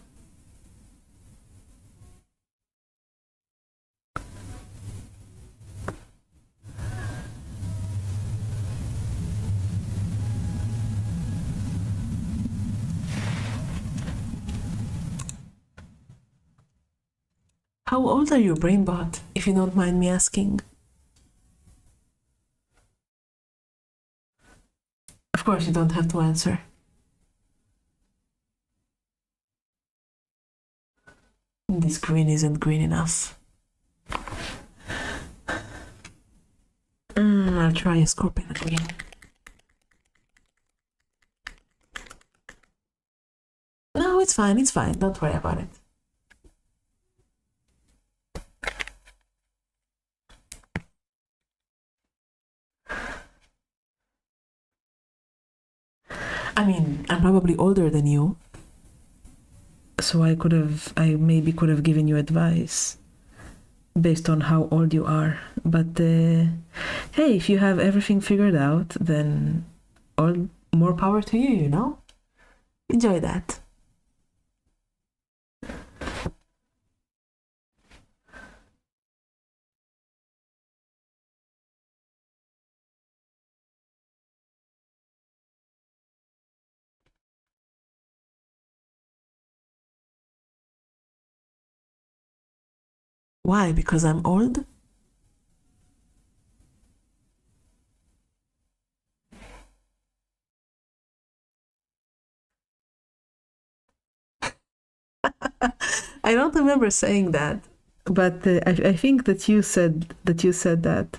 How old are you, Brainbot, if you don't mind me asking? Of course, you don't have to answer. This green isn't green enough. I'll try a scorpion green. No, it's fine, it's fine. Don't worry about it. I mean, I'm probably older than you. So I maybe could have given you advice based on how old you are. But hey, if you have everything figured out, then all more power to you, you know? Enjoy that. Why? Because I'm old? I don't remember saying that, but I think that you said that.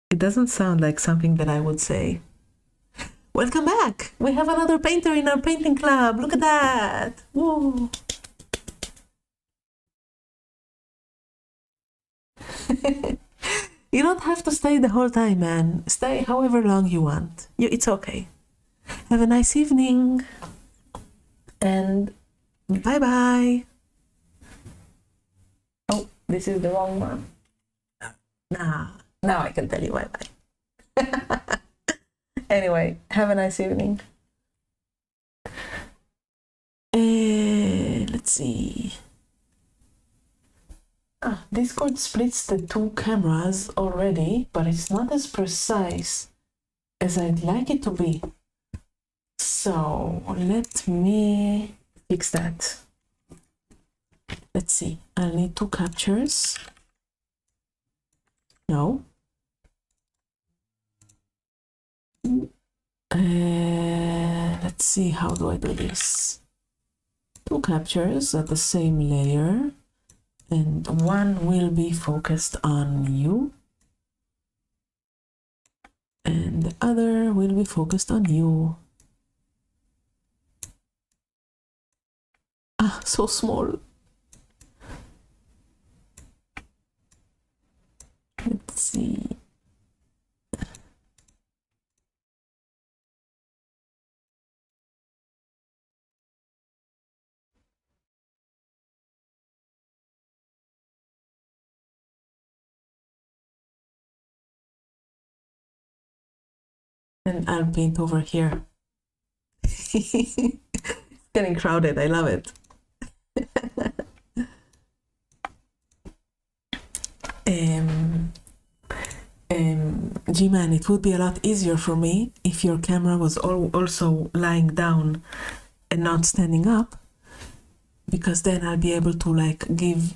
It doesn't sound like something that I would say. Welcome back! We have another painter in our painting club. Look at that! Woo! You don't have to stay the whole time, man. Stay however long you want. It's okay. Have a nice evening. And bye-bye. Oh, this is the wrong one. Nah, now I can tell you bye-bye. Anyway, have a nice evening. Let's see. Discord splits the two cameras already, but it's not as precise as I'd like it to be. So let me fix that. Let's see. I'll need two captures. No. Let's see, how do I do this? Two captures at the same layer, and one will be focused on you, and the other will be focused on you. Ah, so small. Let's see. And I'll paint over here. It's getting crowded. I love it. G-Man, it would be a lot easier for me if your camera was also lying down and not standing up, because then I'll be able to like give...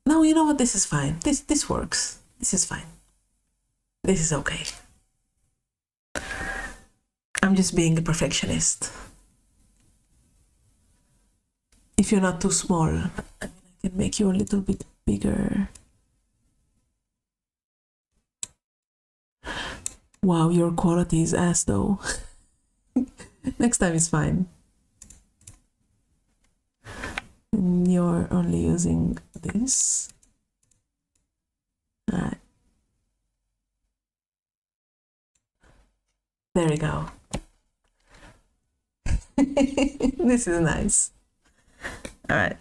No, you know what? This is fine. This works. This is fine. This is okay. I'm just being a perfectionist. If you're not too small, I can make you a little bit bigger. Wow, your quality is ass though. Next time is fine. And you're only using this. All right. There we go. This is nice. All right.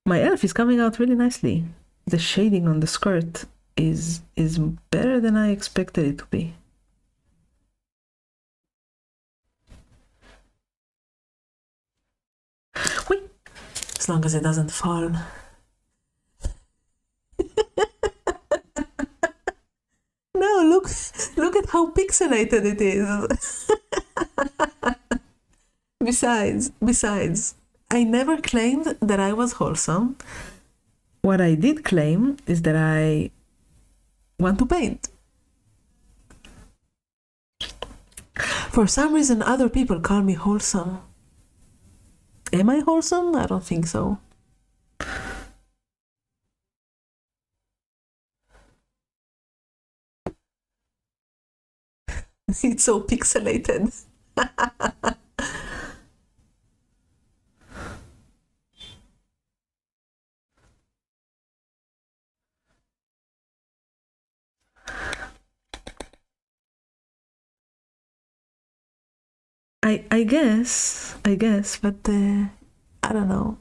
My elf is coming out really nicely. The shading on the skirt is better than I expected it to be. Wait, as long as it doesn't fall. No, look at how pixelated it is. Besides, I never claimed that I was wholesome. What I did claim is that I want to paint. For some reason, other people call me wholesome. Am I wholesome? I don't think so. It's so pixelated. I guess, but I don't know.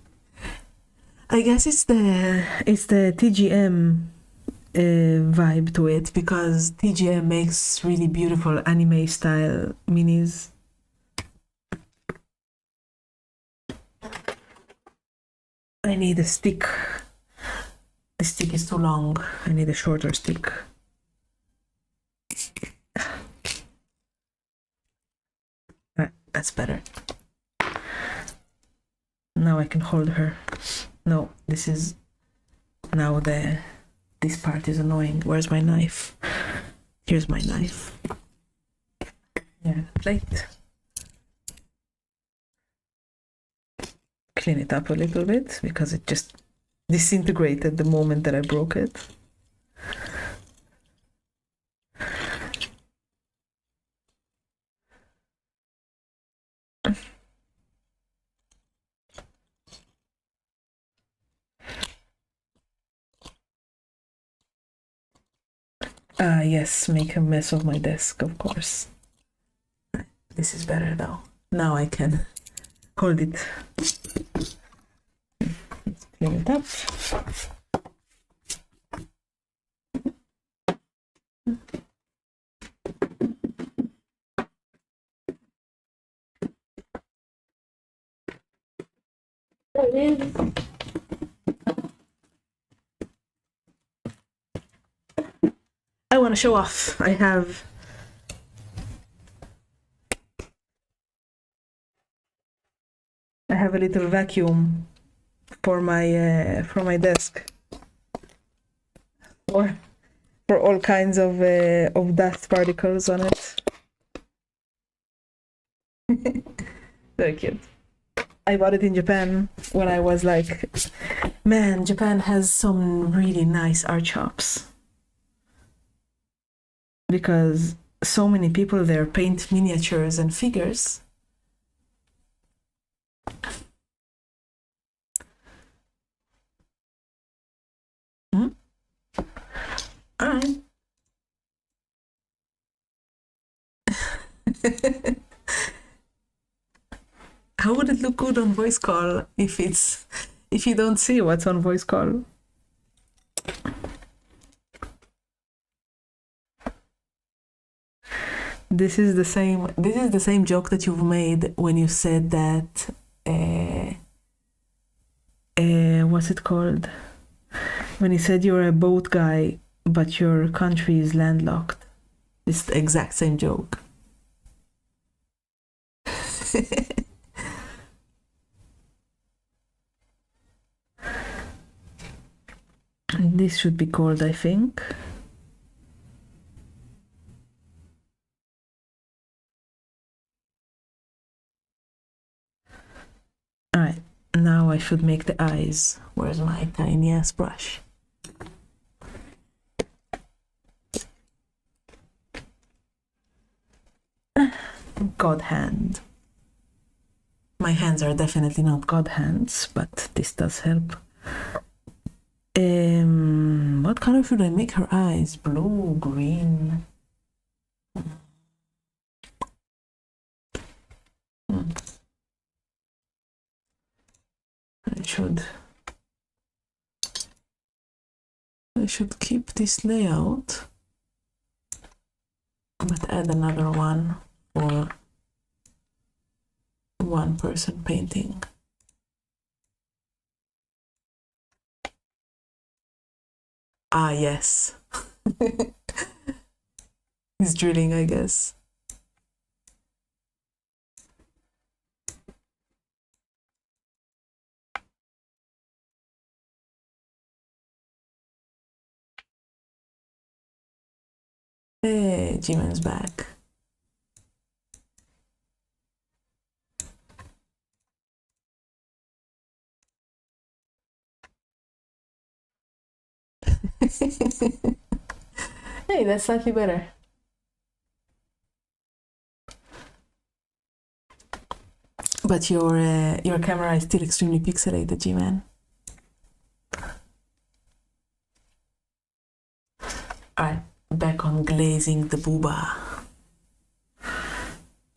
I guess it's the TGM vibe to it, because TGM makes really beautiful anime style minis. I need a stick. The stick is too long. I need a shorter stick. That's better. Now I can hold her. No, this is now this part is annoying. Where's my knife? Here's my knife. Yeah, plate. Clean it up a little bit because it just disintegrated the moment that I broke it. Yes, make a mess of my desk, of course. This is better though. Now I can hold it. Let's clean it up. There it is. I want to show off. I have a little vacuum for my desk, or for all kinds of dust particles on it. Very cute. I bought it in Japan when I was like, man, Japan has some really nice art shops, because so many people there paint miniatures and figures. All right. How would it look good on voice call if you don't see what's on voice call? This is the same joke that you've made when you said that what's it called? When you said you're a boat guy but your country is landlocked. It's the exact same joke. This should be called, I think. Alright, now I should make the eyes. Where's my tiny ass brush? God hand. My hands are definitely not God hands, but this does help. What color should I make her eyes? Blue, green. I should keep this layout, but add another one for one person painting. Ah, yes. He's drilling, I guess. Hey, G-Man's back. Hey, that's slightly better. But your camera is still extremely pixelated, G-Man. Alright, back on glazing the booba.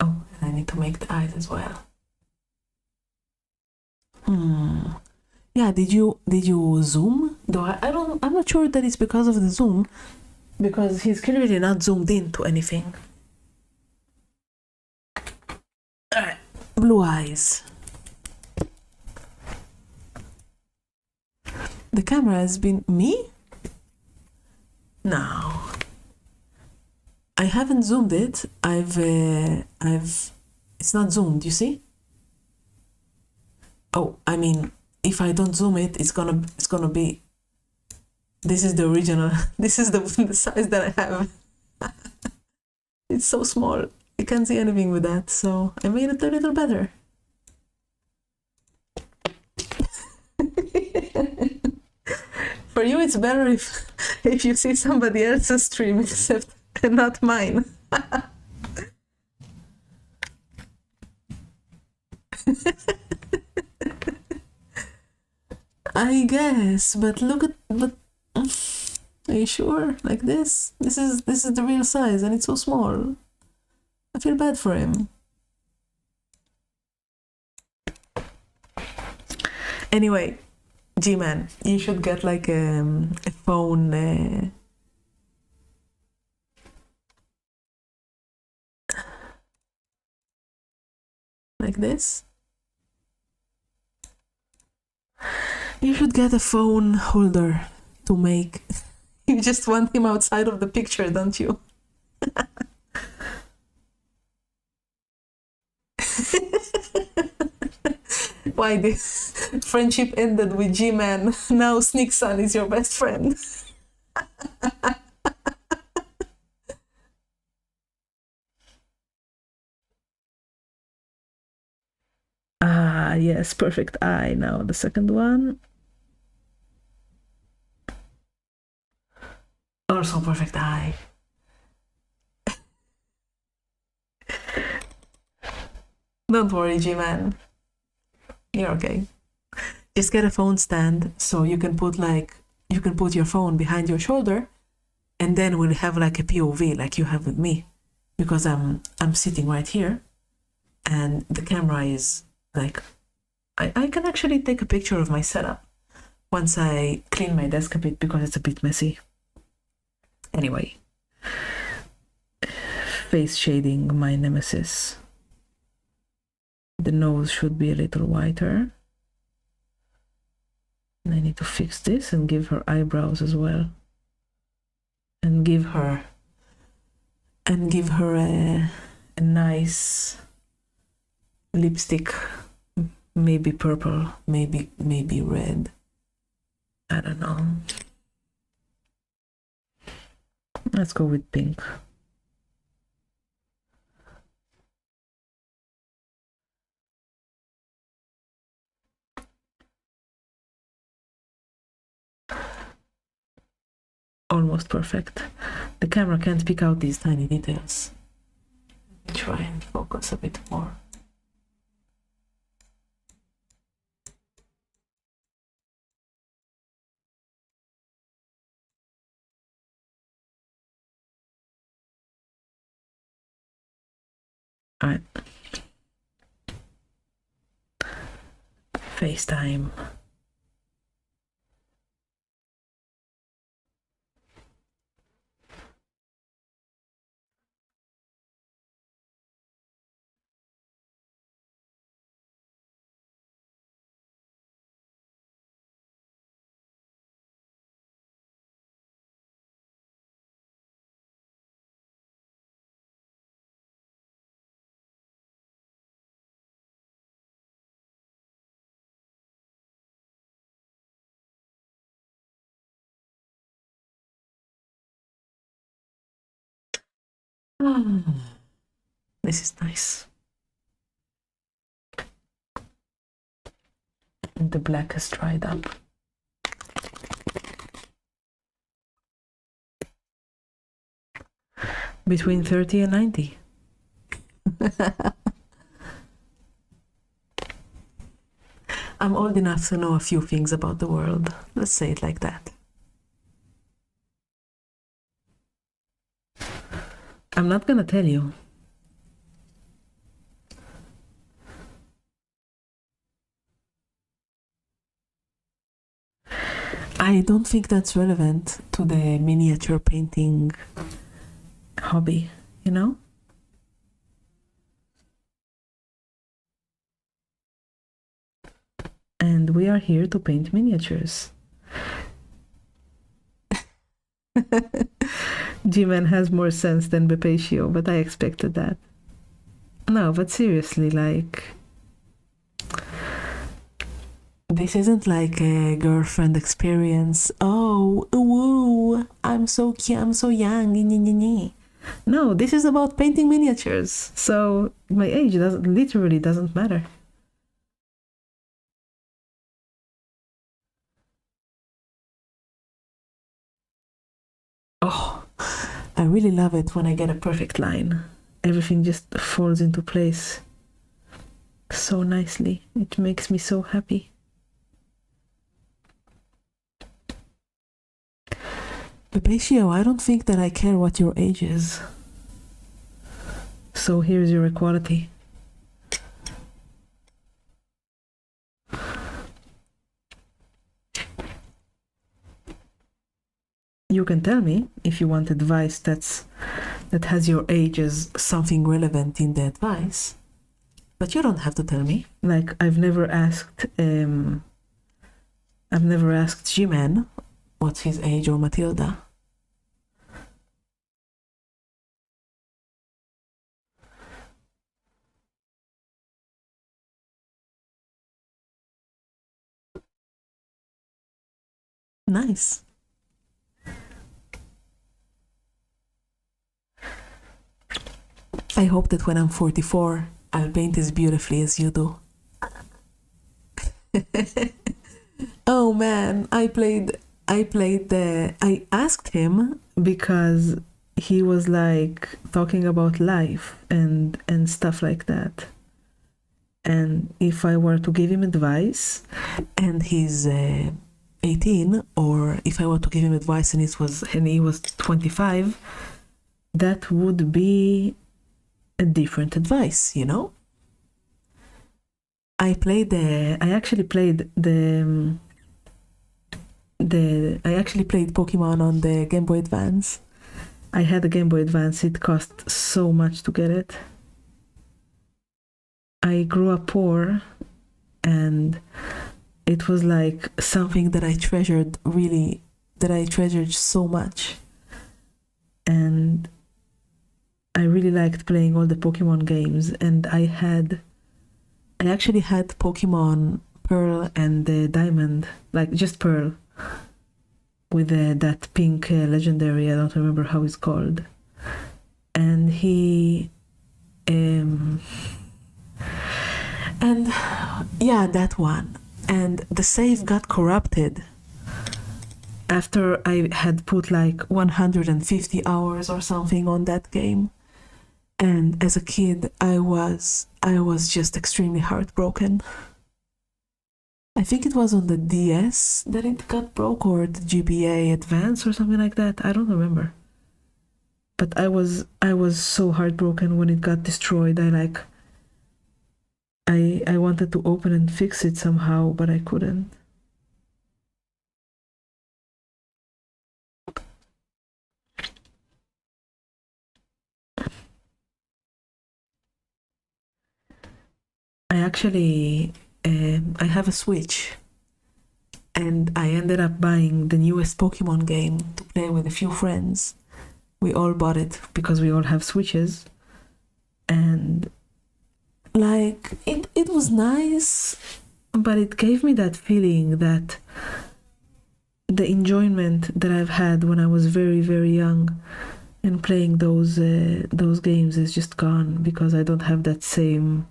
Oh, and I need to make the eyes as well. Yeah, did you zoom? Though I'm not sure that it's because of the zoom, because he's clearly not zoomed into anything. Alright, blue eyes. The camera has been me? No. I haven't zoomed it. It's not zoomed, you see? Oh, I mean, if I don't zoom it, it's gonna be, this is the original, this is the size that I have. It's so small, you can't see anything with that, so I made it a little better. For you, it's better if you see somebody else's stream except not mine. I guess, but are you sure? Like this? This is the real size and it's so small. I feel bad for him. Anyway, G-Man, you should get like a phone like this. You should get a phone holder to make. You just want him outside of the picture, don't you? Why this friendship ended with G-Man? Now Sneakson is your best friend. Ah, yes, perfect eye. Now the second one. Also perfect eye. Don't worry, G-Man. You're okay. Just get a phone stand so you can put your phone behind your shoulder, and then we'll have like a POV like you have with me, because I'm sitting right here, and the camera is like, I can actually take a picture of my setup once I clean my desk a bit because it's a bit messy. Anyway, face shading, my nemesis. The nose should be a little whiter. And I need to fix this and give her eyebrows as well. And give her a nice lipstick, maybe purple, maybe red. I don't know. Let's go with pink. Almost perfect. The camera can't pick out these tiny details. Let me try and focus a bit more. All right. FaceTime. This is nice. And the black has dried up. Between 30 and 90. I'm old enough to know a few things about the world. Let's say it like that. I'm not gonna tell you. I don't think that's relevant to the miniature painting hobby, you know? And we are here to paint miniatures. G-Man has more sense than Bepatio, but I expected that. No, but seriously, like, this isn't like a girlfriend experience. Oh, woo, I'm so cute, I'm so young. No, this is about painting miniatures. So my age literally doesn't matter. Oh, I really love it when I get a perfect line. Everything just falls into place so nicely. It makes me so happy. Bepatio, I don't think that I care what your age is. So here's your equality. You can tell me if you want advice that has your age as something relevant in the advice, but you don't have to tell me. Like, I've never asked G-Man what's his age, or Matilda. Nice. I hope that when I'm 44, I'll paint as beautifully as you do. Oh man, I asked him because he was like talking about life and stuff like that. And if I were to give him advice and he's 18, or if I were to give him advice and he was 25, that would be a different advice, you know? I actually played Pokemon on the Game Boy Advance. I had a Game Boy Advance. It cost so much to get it. I grew up poor, and it was like something that I treasured so much. And I really liked playing all the Pokemon games, and I actually had Pokemon Pearl and Diamond, like just Pearl, with that pink legendary, I don't remember how it's called. And that one. And the save got corrupted after I had put like 150 hours or something on that game. And as a kid, I was just extremely heartbroken. I think it was on the DS that it got broke, or the GBA Advance or something like that. I don't remember. But I was so heartbroken when it got destroyed. I wanted to open and fix it somehow, but I couldn't. I have a Switch, and I ended up buying the newest Pokemon game to play with a few friends. We all bought it because we all have Switches, and like it was nice, but it gave me that feeling that the enjoyment that I've had when I was very, very young And playing those games is just gone because I don't have that same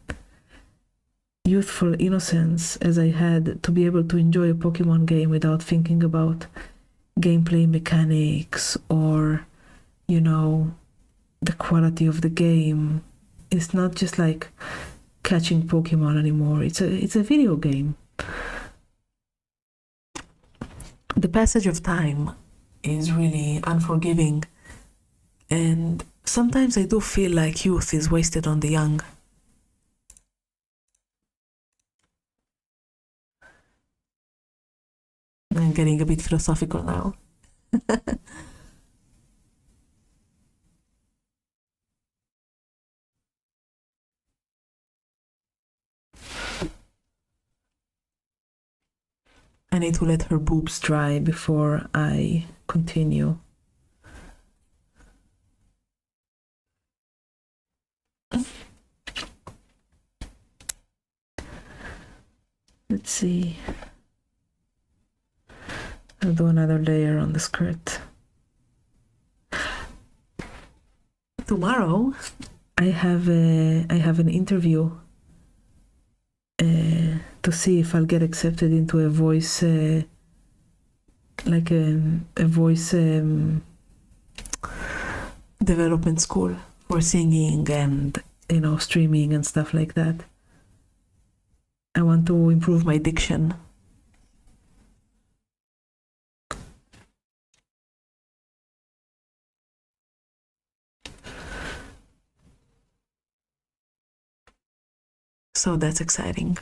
youthful innocence as I had to be able to enjoy a Pokemon game without thinking about gameplay mechanics or, you know, the quality of the game. It's not just like catching Pokemon anymore. It's a video game. The passage of time is really unforgiving, and sometimes I do feel like youth is wasted on the young. I'm getting a bit philosophical now. I need to let her boobs dry before I continue. Let's see. I'll do another layer on the skirt. Tomorrow, I have an interview to see if I'll get accepted into a voice, like a voice development school for singing and, you know, streaming and stuff like that. I want to improve my diction. So that's exciting.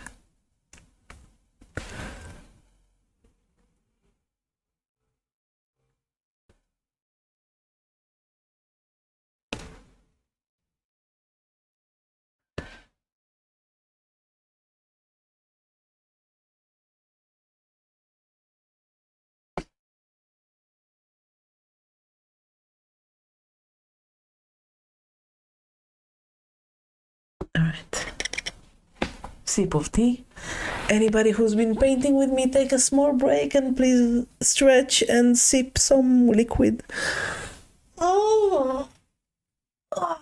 All right. Sip of tea. Anybody who's been painting with me, take a small break and please stretch and sip some liquid. Oh. Oh.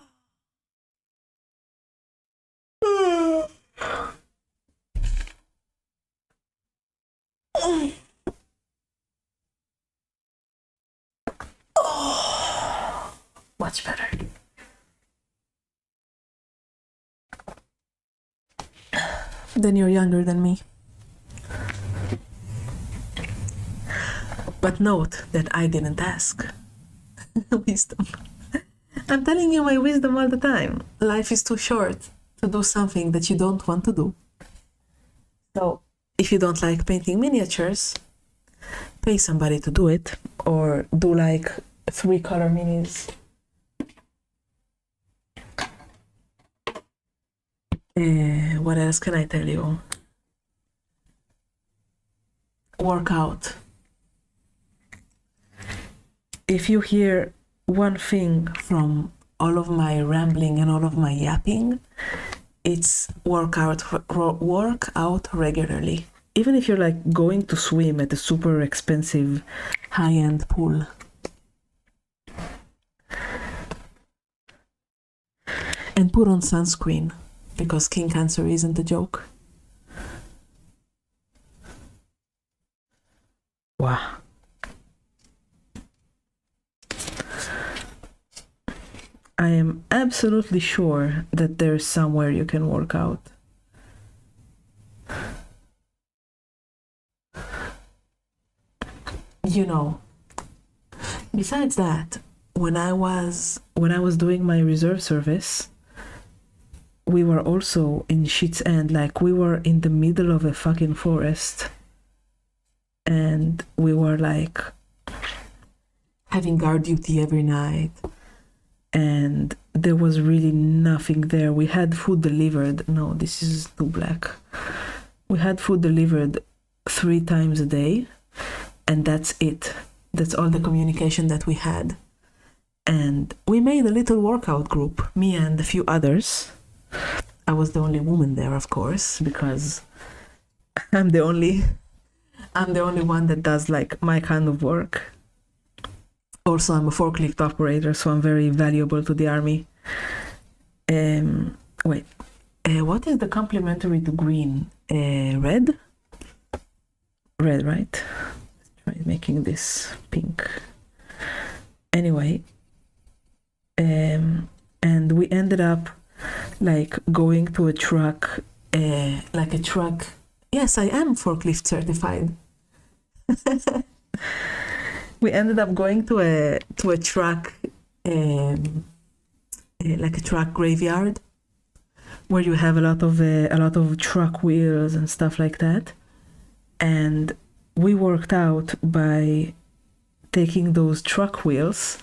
Oh. Much better. Then you're younger than me. But note that I didn't ask. Wisdom. I'm telling you my wisdom all the time. Life is too short to do something that you don't want to do. So, if you don't like painting miniatures, pay somebody to do it, or do like 3 color minis. What else can I tell you? Work out. If you hear one thing from all of my rambling and all of my yapping, it's work out regularly. Even if you're like going to swim at a super expensive high-end pool. And put on sunscreen, because skin cancer isn't a joke. Wow. I am absolutely sure that there's somewhere you can work out. You know, besides that, when I was doing my reserve service, we were also in shit's end. Like, we were in the middle of a fucking forest, and we were like having guard duty every night, and there was really nothing there. We had food delivered. No, this is too black. We had food delivered 3 times a day, and that's it. That's all the communication that we had. And we made a little workout group, me and a few others. I was the only woman there, of course, because I'm the only one that does like my kind of work. Also, I'm a forklift operator, so I'm very valuable to the army. Wait, what is the complementary to green? Red? Red, right? Let's try making this pink. Anyway, and we ended up like going to a truck, like a truck. Yes, I am forklift certified. We ended up going to a truck, like a truck graveyard, where you have a lot of truck wheels and stuff like that. And we worked out by taking those truck wheels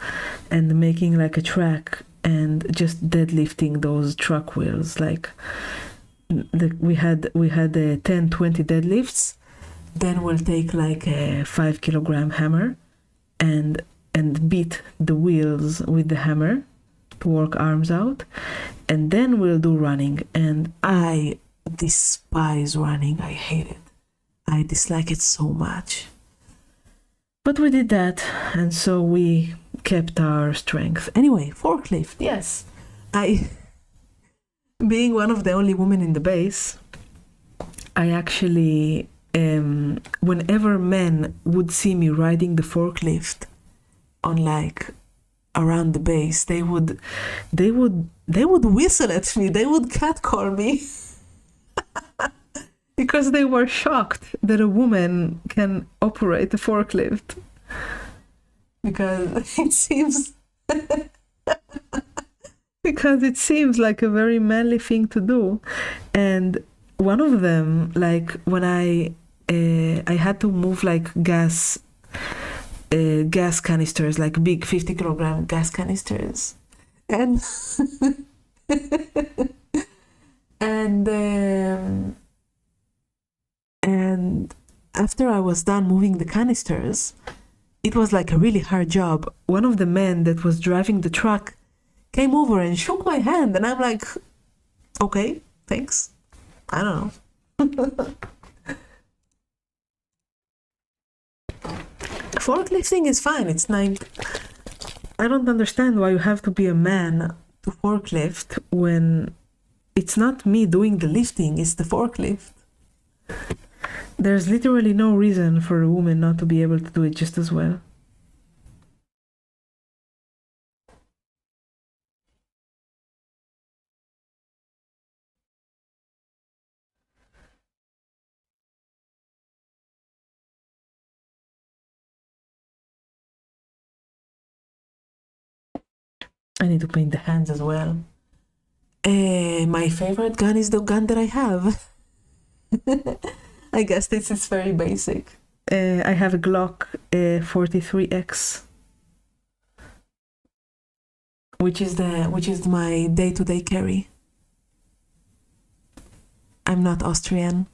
and making like a track and just deadlifting those truck wheels. Like we had 10-20 deadlifts. Then we'll take like a 5-kilogram hammer and beat the wheels with the hammer to work arms out, and then we'll do running. And I despise running. I hate it. I dislike it so much. But we did that, and so we kept our strength. Anyway, forklift, yes. Being one of the only women in the base, I actually, whenever men would see me riding the forklift on like around the base, they would whistle at me. They would catcall me. Because they were shocked that a woman can operate a forklift. Because it seems like a very manly thing to do. And one of them, like when I had to move like gas canisters, like big 50-kilogram gas canisters, and and after I was done moving the canisters, it was like a really hard job. One of the men that was driving the truck came over and shook my hand, and I'm like, okay, thanks. I don't know. Forklifting is fine. It's like, I don't understand why you have to be a man to forklift when it's not me doing the lifting, it's the forklift. There's literally no reason for a woman not to be able to do it just as well. I need to paint the hands as well. My favorite gun is the gun that I have. I guess this is very basic. I have a Glock 43X, which is my day-to-day carry. I'm not Austrian.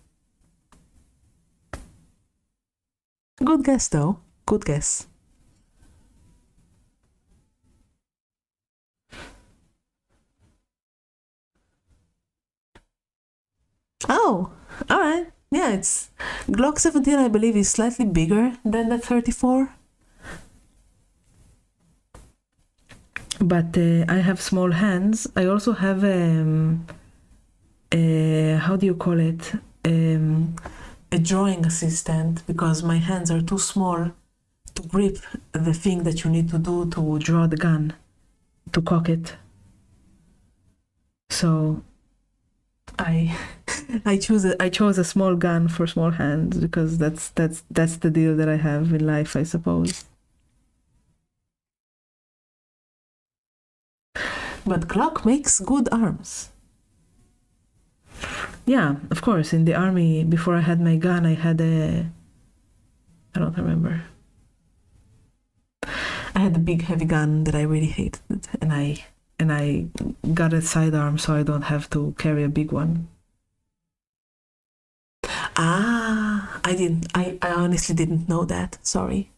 Good guess though. Good guess. Oh, all right. Yeah, it's Glock 17, I believe, is slightly bigger than the 34. But I have small hands. I also have how do you call it? A drawing assistant, because my hands are too small to grip the thing that you need to do to draw the gun, to cock it. So I chose a small gun for small hands, because that's the deal that I have in life, I suppose. But Glock makes good arms. Yeah, of course. In the army, before I had my gun, I had I don't remember. I had a big heavy gun that I really hated, and I got a sidearm so I don't have to carry a big one. Ah, I honestly didn't know that. Sorry.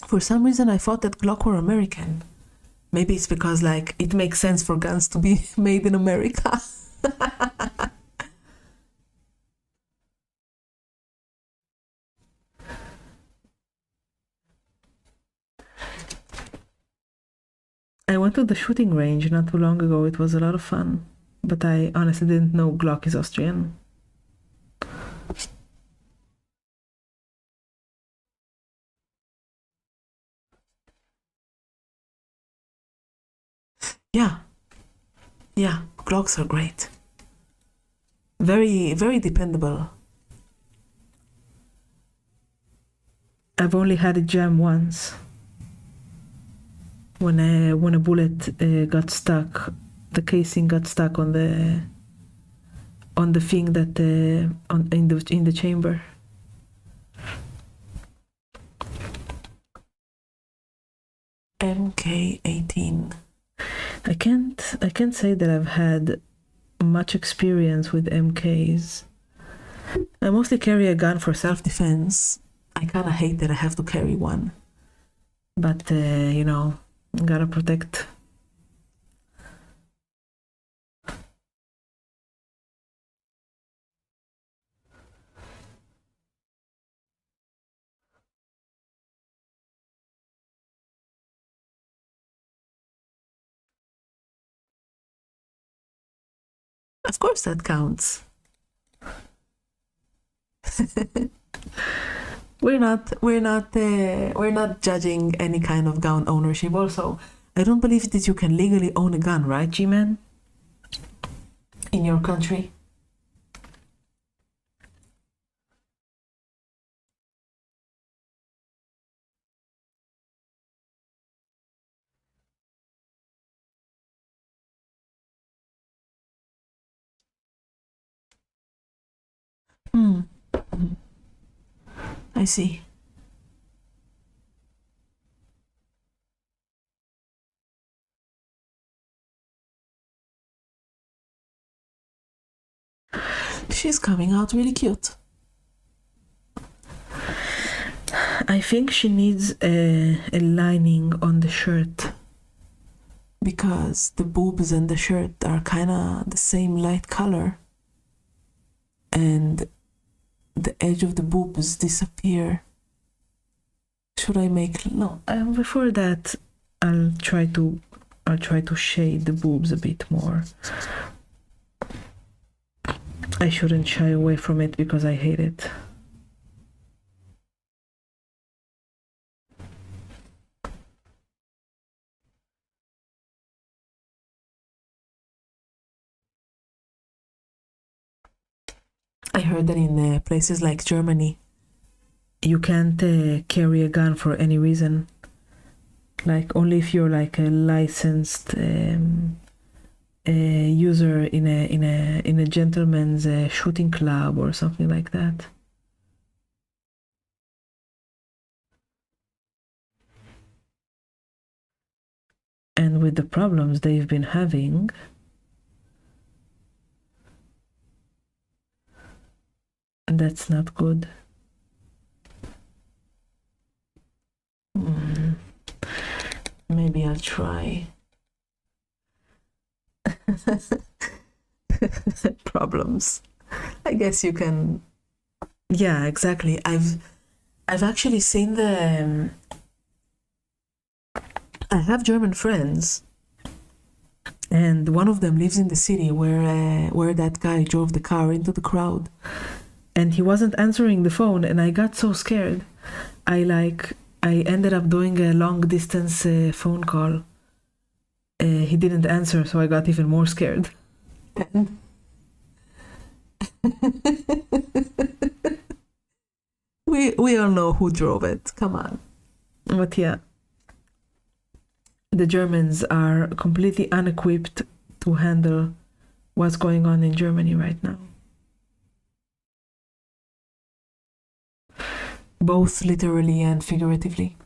For some reason I thought that Glock were American. Maybe it's because like it makes sense for guns to be made in America. went to the shooting range not too long ago. It was a lot of fun. But I honestly didn't know Glock is Austrian. Yeah. Yeah, Glocks are great. Very, very dependable. I've only had a jam once. When a bullet got stuck, the casing got stuck on the thing that in the chamber. MK18. I can't say that I've had much experience with MKs. I mostly carry a gun for self-defense. I kind of hate that I have to carry one. But, you know, gotta protect. Of course that counts. We're not judging any kind of gun ownership. Also, I don't believe that you can legally own a gun, right, G-Man? In your country? I see. She's coming out really cute. I think she needs a lining on the shirt because the boobs and the shirt are kind of the same light color and the edge of the boobs disappear. Should I make no? Before that, I'll try to shade the boobs a bit more. I shouldn't shy away from it because I hate it. I heard that in places like Germany, you can't carry a gun for any reason. Like only if you're like a licensed user in a gentleman's shooting club or something like that. And with the problems they've been having, that's not good. Maybe I'll try. Problems. I guess you can. Yeah, exactly. I've actually seen the. I have German friends, and one of them lives in the city where that guy drove the car into the crowd, and he wasn't answering the phone, and I got so scared. I ended up doing a long distance phone call. He didn't answer, so I got even more scared. we all know who drove it. Come on. But yeah, the Germans are completely unequipped to handle what's going on in Germany right now. Both literally and figuratively.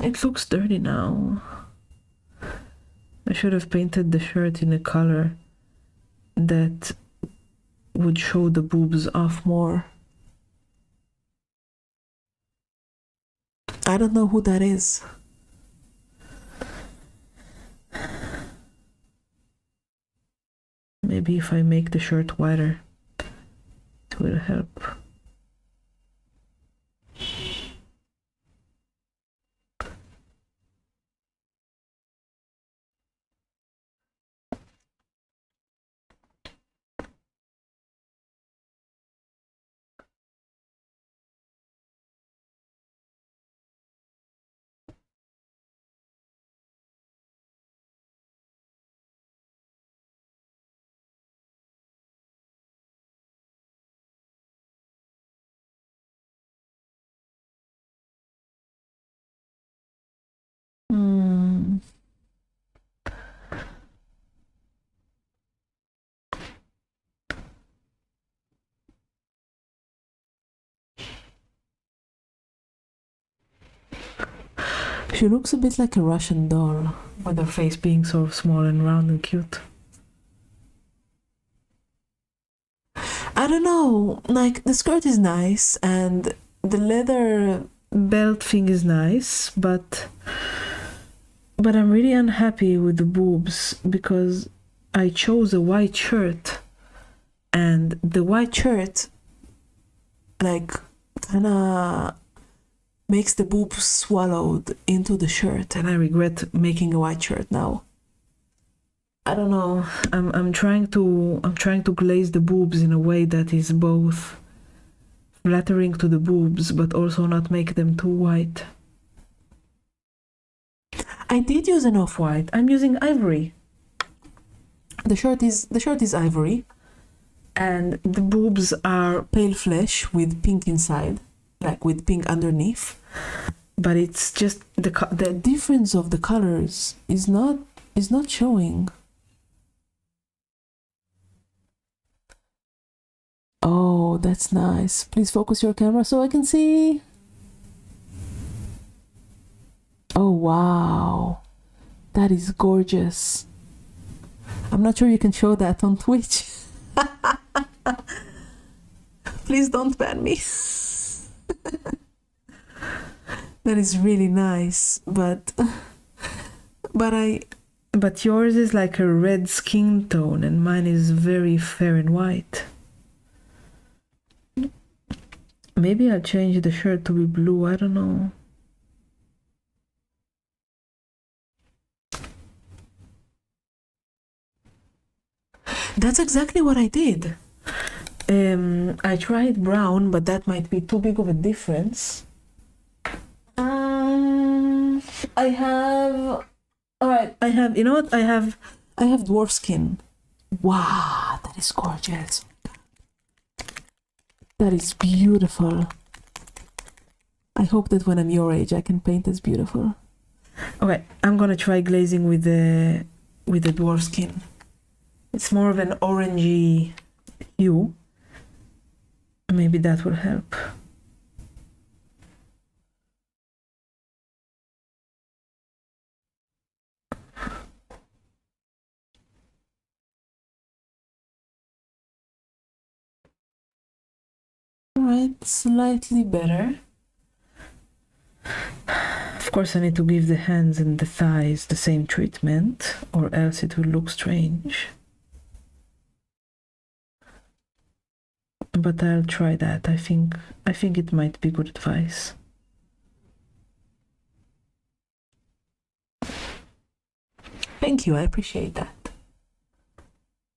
It looks dirty now. I should have painted the shirt in a color that would show the boobs off more. I don't know who that is. Maybe if I make the shirt wider, it will help. She looks a bit like a Russian doll, with her face being sort of small and round and cute. I don't know, like the skirt is nice and the leather belt thing is nice, but I'm really unhappy with the boobs because I chose a white shirt and the white shirt like kinda makes the boobs swallowed into the shirt, and I regret making a white shirt now. I don't know. I'm trying to glaze the boobs in a way that is both flattering to the boobs but also not make them too white. I did use an off-white. I'm using ivory. The shirt is ivory, and the boobs are pale flesh with pink inside, like with pink underneath. But it's just the difference of the colors is not showing. Oh, that's nice. Please focus your camera so I can see. Oh, wow. That is gorgeous. I'm not sure you can show that on Twitch. Please don't ban me. That is really nice, but yours is like a red skin tone and mine is very fair and white. Maybe I'll change the shirt to be blue, I don't know. That's exactly what I did. I tried brown, but that might be too big of a difference. I have, you know what? I have dwarf skin. Wow, that is gorgeous. That is beautiful. I hope that when I'm your age, I can paint as beautiful. Okay, I'm gonna try glazing with the dwarf skin. It's more of an orangey hue. Maybe that will help. Alright, slightly better. Of course, I need to give the hands and the thighs the same treatment, or else it will look strange. But I'll try that. I think it might be good advice. Thank you, I appreciate that.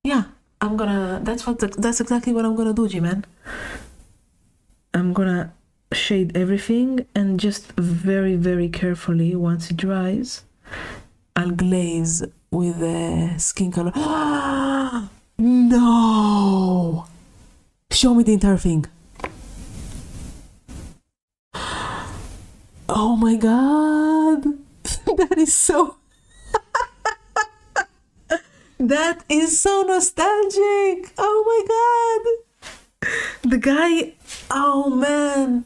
Yeah, that's exactly what I'm gonna do, G-Man. I'm gonna shade everything and just very, very carefully, once it dries, I'll glaze with the skin color. No! Show me the entire thing. Oh my god! That is so... That is so nostalgic! Oh my god! The guy... Oh man!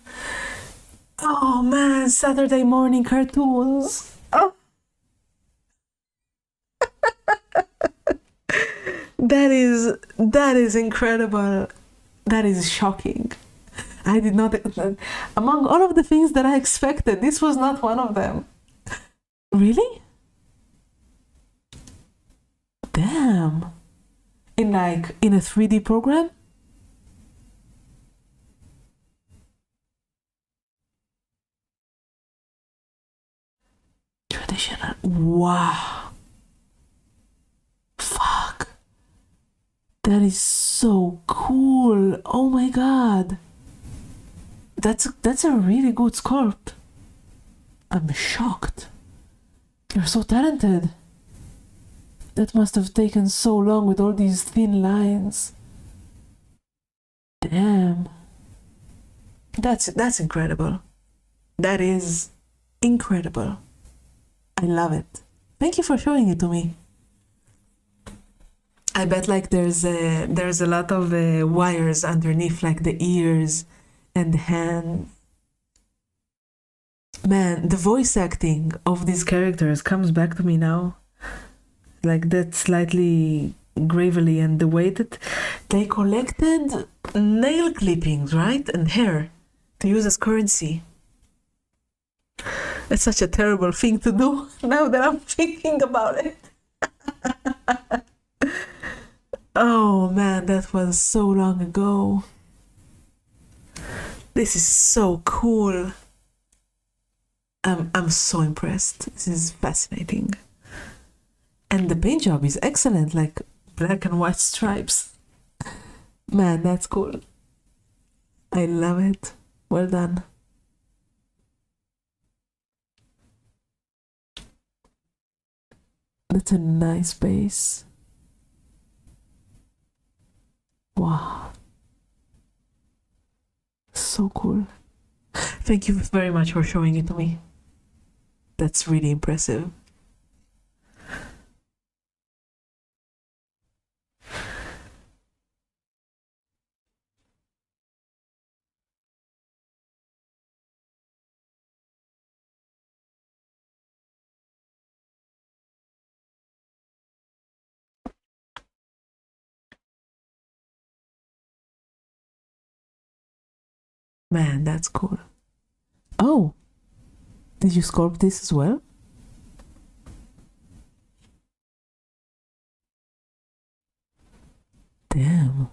Oh man, Saturday morning cartoons! Oh. That is incredible. That is shocking. I did not, among all of the things that I expected, this was not one of them. Really? Damn. In a 3D program? Traditional. Wow. Fuck. That is so cool. Oh my god. That's a really good sculpt. I'm shocked. You're so talented. That must have taken so long with all these thin lines. Damn. That's incredible. That is incredible. I love it. Thank you for showing it to me. I bet like there's a lot of wires underneath, like the ears and the hand. Man, the voice acting of these characters comes back to me now. Like that slightly gravely, and the way that they collected nail clippings, right? And hair to use as currency. It's such a terrible thing to do now that I'm thinking about it. Oh man, that was so long ago. This is so cool. I'm so impressed. This is fascinating. And the paint job is excellent, like black and white stripes. Man, that's cool. I love it. Well done. That's a nice base. Wow. So cool. Thank you very much for showing it to me. That's really impressive. Man, that's cool. Oh, did you sculpt this as well? Damn.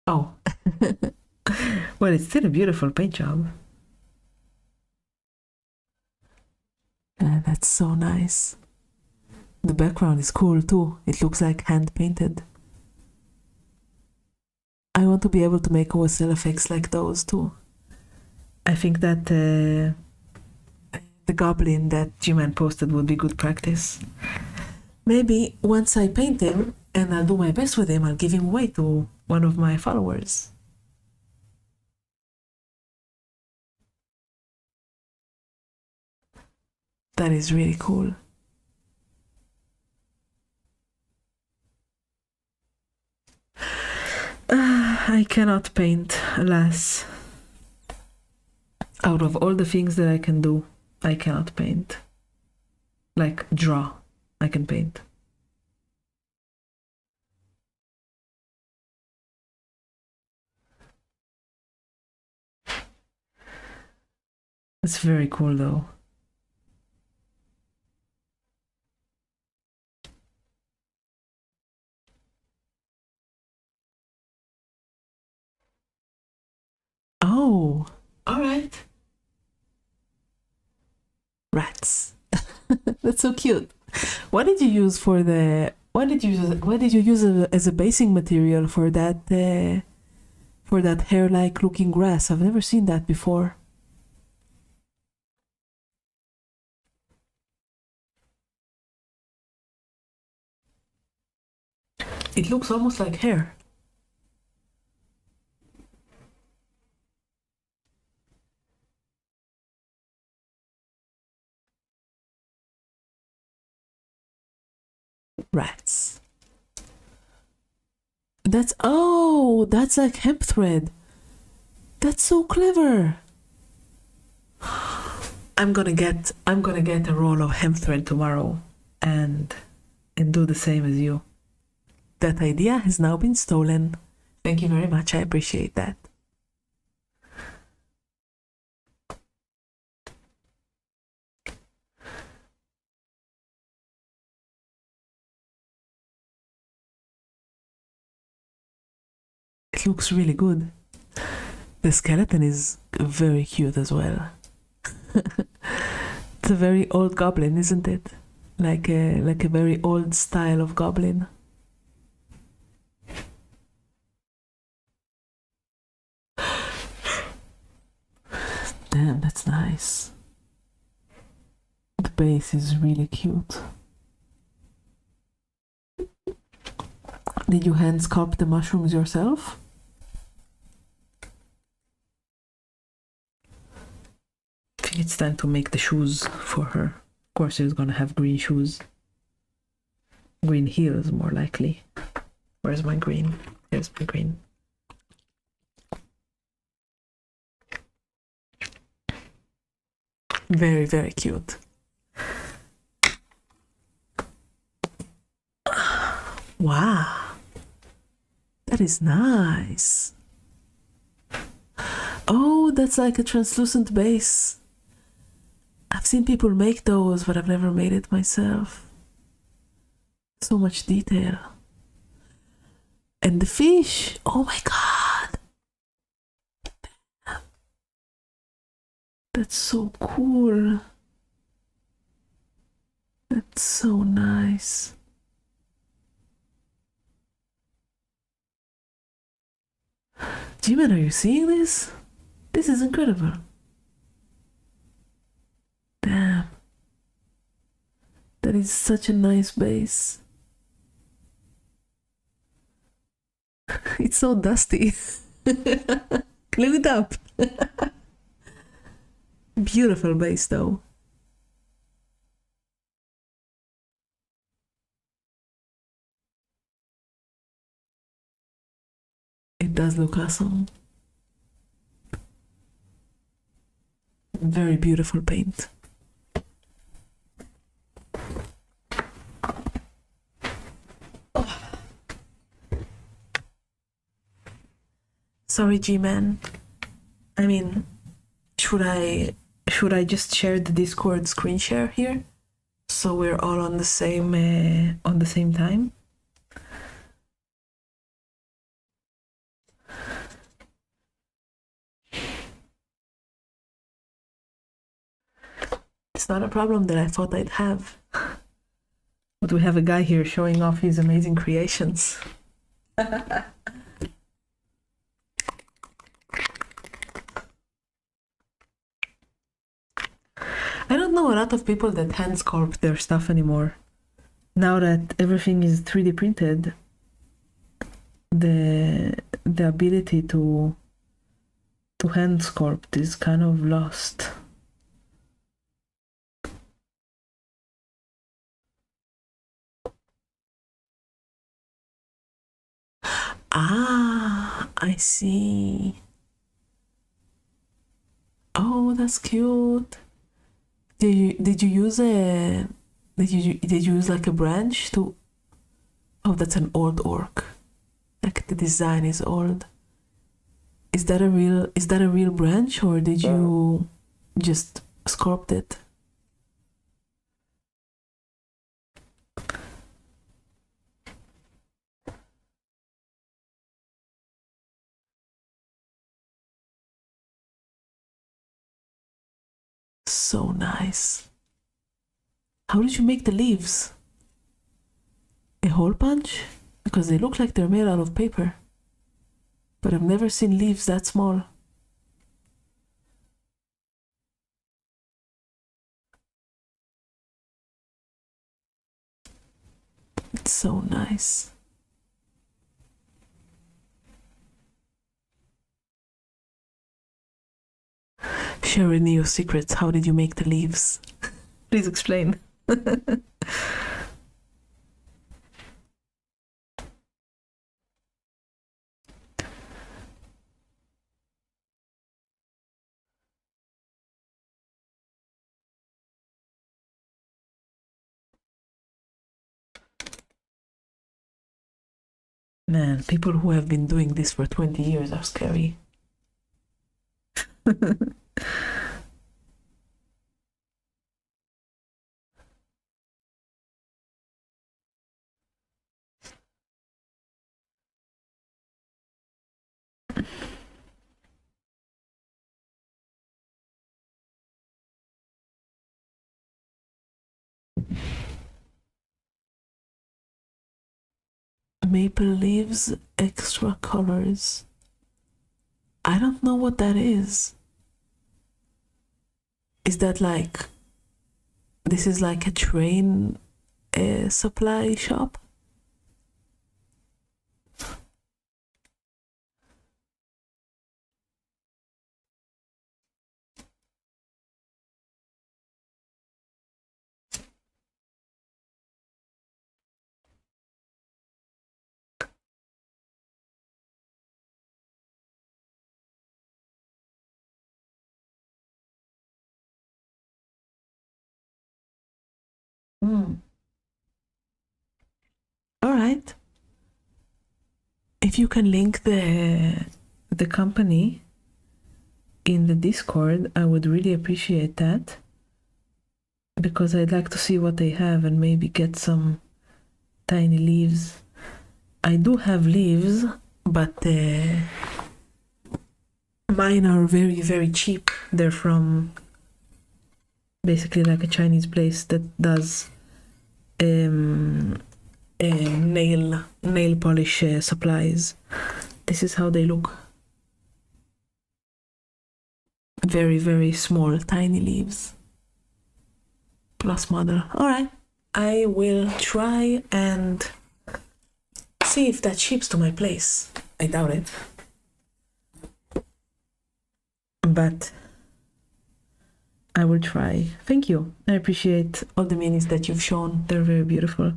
Oh. Well, it's still a beautiful paint job. That's so nice. The background is cool too. It looks like hand painted. I want to be able to make OSL effects like those too. I think that the goblin that G-Man posted would be good practice. Maybe once I paint him and I'll do my best with him, I'll give him away to one of my followers. That is really cool. I cannot paint, alas. Out of all the things that I can do, I cannot paint. Like draw, I can paint. It's very cool though. Oh, all right. Rats. That's so cute. What did you use for the? What did you use as a basing material for that hair-like looking grass? I've never seen that before. It looks almost like hair. Rats. That's like hemp thread. That's so clever. I'm gonna get a roll of hemp thread tomorrow and and do the same as you. That idea has now been stolen. Thank you very much. I appreciate that. It looks really good. The skeleton is very cute as well. It's a very old goblin, isn't it? Like a very old style of goblin. Damn, that's nice. The base is really cute. Did you hand sculpt the mushrooms yourself? I think it's time to make the shoes for her. Of course, she's gonna have green shoes. Green heels, more likely. Where's my green? Here's my green. Very, very cute. Wow. That is nice. Oh, that's like a translucent base. I've seen people make those, but I've never made it myself. So much detail. And the fish. Oh my god. That's so cool. That's so nice. Jimin, are you seeing this? This is incredible. Damn. That is such a nice base. It's so dusty. Clean it up. Beautiful base though. It does look awesome. Very beautiful paint. Sorry, G-Man. I mean, should I just share the Discord screen share here, so we're all on the same time? It's not a problem that I thought I'd have. But we have a guy here showing off his amazing creations. I don't know a lot of people that hand sculpt their stuff anymore. Now that everything is 3D printed, the ability to hand sculpt is kind of lost. Ah, I see. Oh, that's cute. Did you use like a branch to? Oh, that's an old orc. Like the design is old. Is that a real branch, or did you just sculpt it? So nice. How did you make the leaves? A hole punch? Because they look like they're made out of paper. But I've never seen leaves that small. It's so nice. Share any your secrets. How did you make the leaves? Please explain. Man, people who have been doing this for 20 years are scary. Maple leaves, extra colors. I don't know what that is. Is that like, this is like a train supply shop? Hmm. All right. If you can link the company in the Discord, I would really appreciate that, because I'd like to see what they have and maybe get some tiny leaves. I do have leaves, but mine are very, very cheap. They're from basically like a Chinese place that does nail polish supplies. This is how they look. Very, very small, tiny leaves. Plus model. All right. I will try and see if that ships to my place. I doubt it. But I will try. Thank you. I appreciate all the minis that you've shown. They're very beautiful.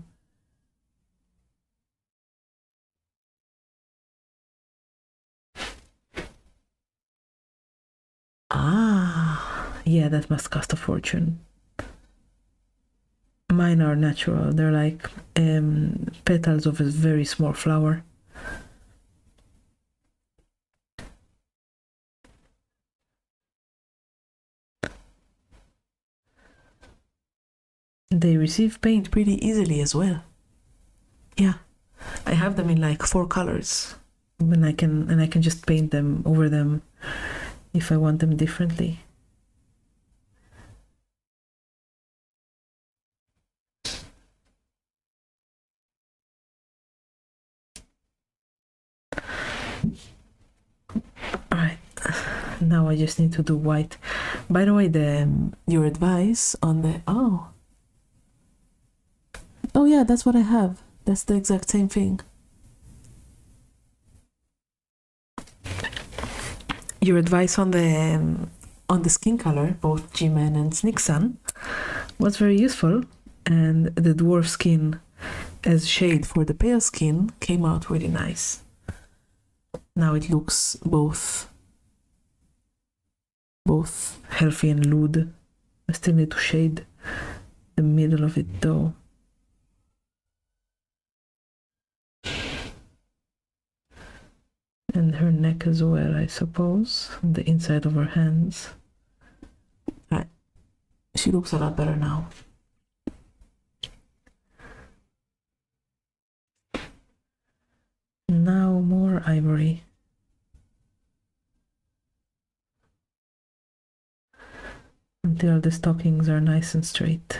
Ah, yeah, that must cost a fortune. Mine are natural. They're like petals of a very small flower. They receive paint pretty easily as well. Yeah, I have them in like 4 colors, and I can just paint them over them if I want them differently. All right, now I just need to do white. By the way, your advice on the oh yeah, that's what I have. That's the exact same thing. Your advice on the skin color, both G-Man and Snixan, was very useful, and the dwarf skin as shade for the pale skin came out really nice. Now it looks both healthy and lewd. I still need to shade the middle of it though. And her neck as well, I suppose. The inside of her hands. Right. She looks a lot better now. Now more ivory. Until the stockings are nice and straight.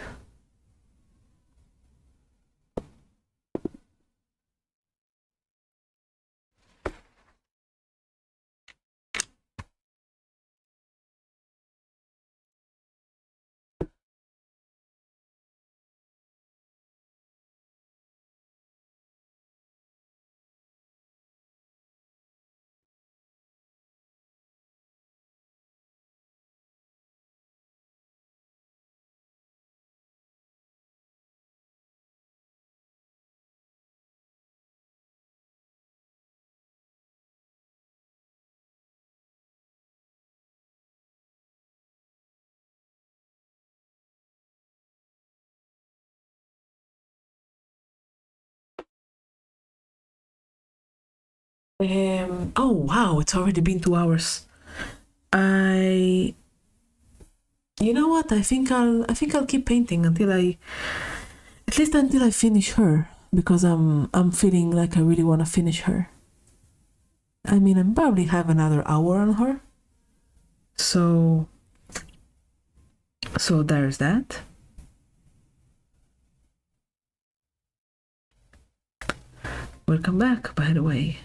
Oh wow, it's already been 2 hours. You know what? I think I'll keep painting until at least until I finish her, because I'm feeling like I really want to finish her. I mean, I probably have another hour on her. So there's that. Welcome back, by the way.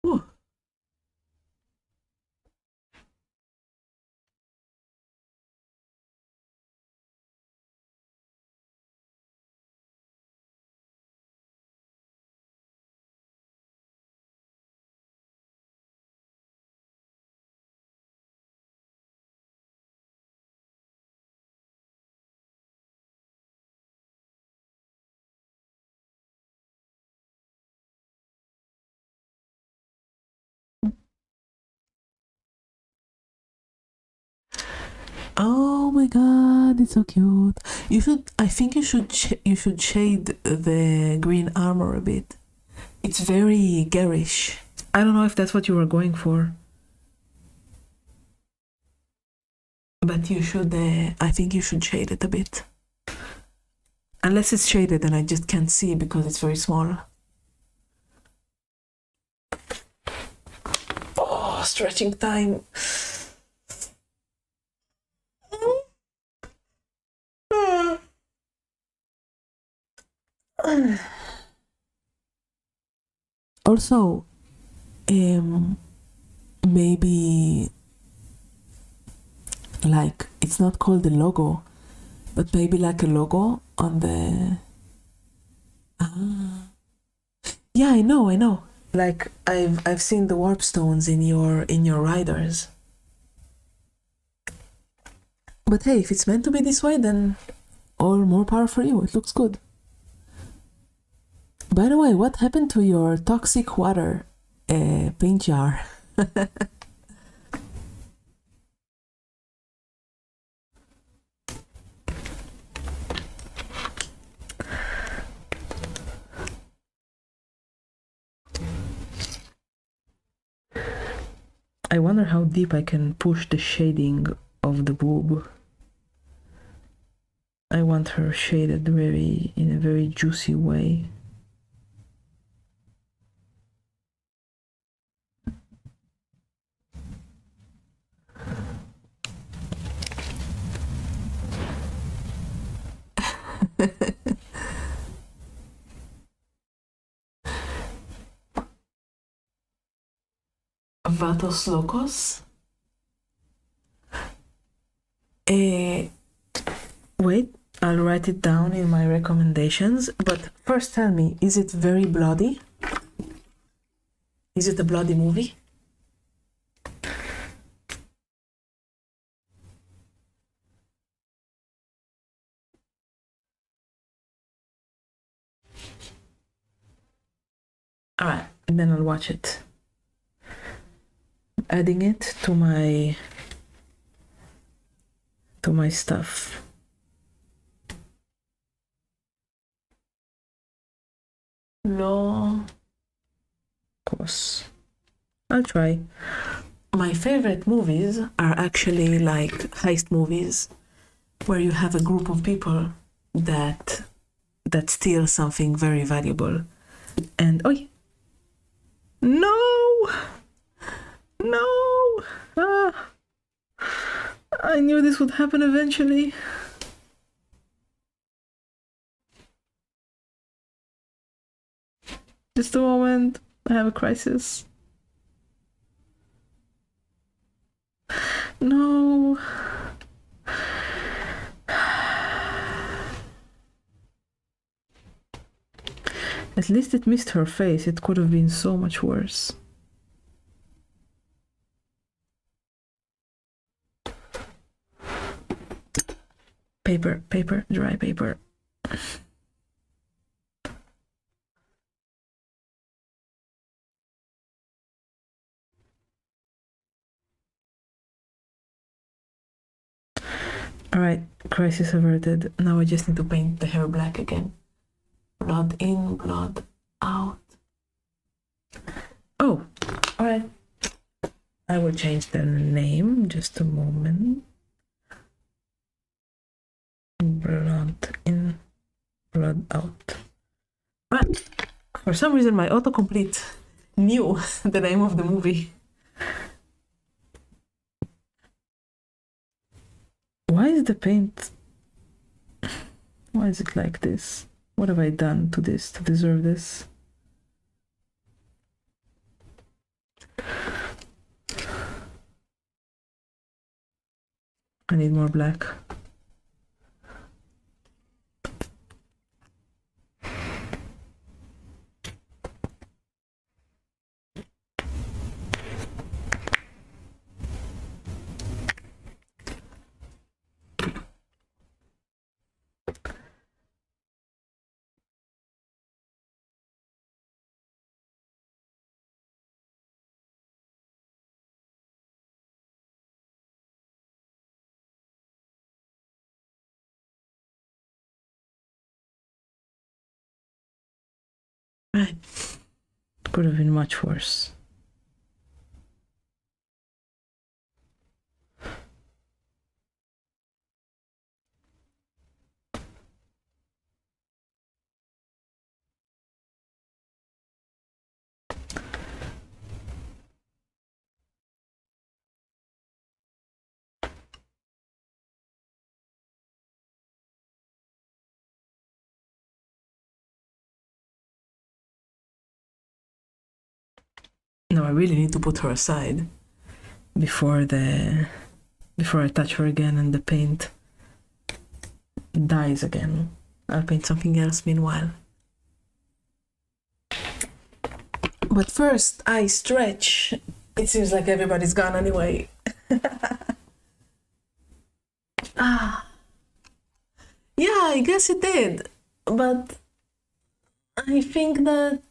Ooh. Oh my god, it's so cute. I think you should shade the green armor a bit. It's very garish. I don't know if that's what you were going for, but you should. I think you should shade it a bit. Unless it's shaded and I just can't see because it's very small. Oh, stretching time. Also, maybe like it's not called a logo, but maybe like a logo on the. Yeah, I know. Like I've seen the warp stones in your riders. But hey, if it's meant to be this way, then all more power for you. It looks good. By the way, what happened to your toxic water paint jar? I wonder how deep I can push the shading of the boob. I want her shaded in a very juicy way. Vatos locos. Wait, I'll write it down in my recommendations. But first, tell me, is it very bloody? Is it a bloody movie? Alright, and then I'll watch it. Adding it to my stuff. No, of course. I'll try. My favorite movies are actually like heist movies, where you have a group of people that steal something very valuable. And oh, no, no, I knew this would happen eventually. Just a moment, I have a crisis. No. At least it missed her face. It could have been so much worse. Paper, paper, dry paper. Alright, crisis averted. Now I just need to paint the hair black again. Blood in, blood out. Oh, alright. I will change the name, just a moment. Blood in, blood out. But for some reason my autocomplete knew the name of the movie. Why is the paint... Why is it like this? What have I done to this to deserve this? I need more black. Right. Could have been much worse. No, I really need to put her aside before I touch her again and the paint dies again. I'll paint something else meanwhile. But first, I stretch. It seems like everybody's gone anyway. Yeah, I guess it did. But I think that...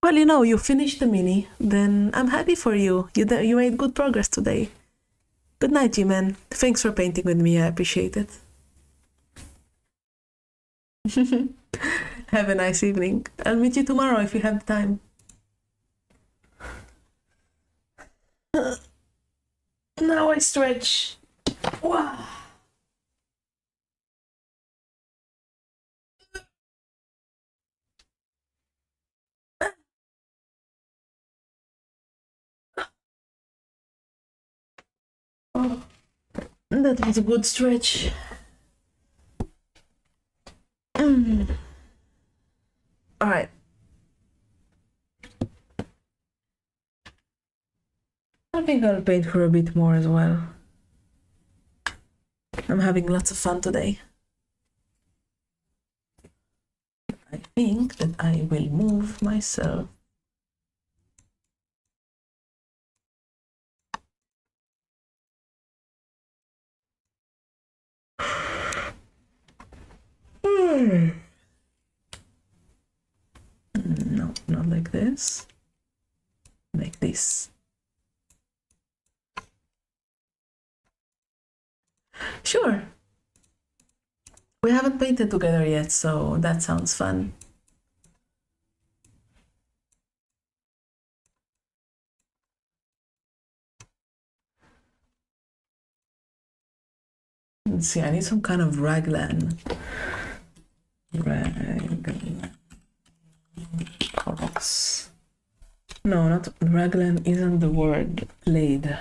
Well, you know, you finished the mini, then I'm happy for you. You made good progress today. Good night, G-Man. Thanks for painting with me, I appreciate it. Have a nice evening. I'll meet you tomorrow if you have time. Now I stretch. Wow. Oh, that was a good stretch. All right. I think I'll paint her a bit more as well. I'm having lots of fun today. I think that I will move myself. No, not like this. Like this. Sure. We haven't painted together yet, so that sounds fun. Let's see, I need some kind of raglan. Raglan cross. No, not raglan isn't the word. Blade.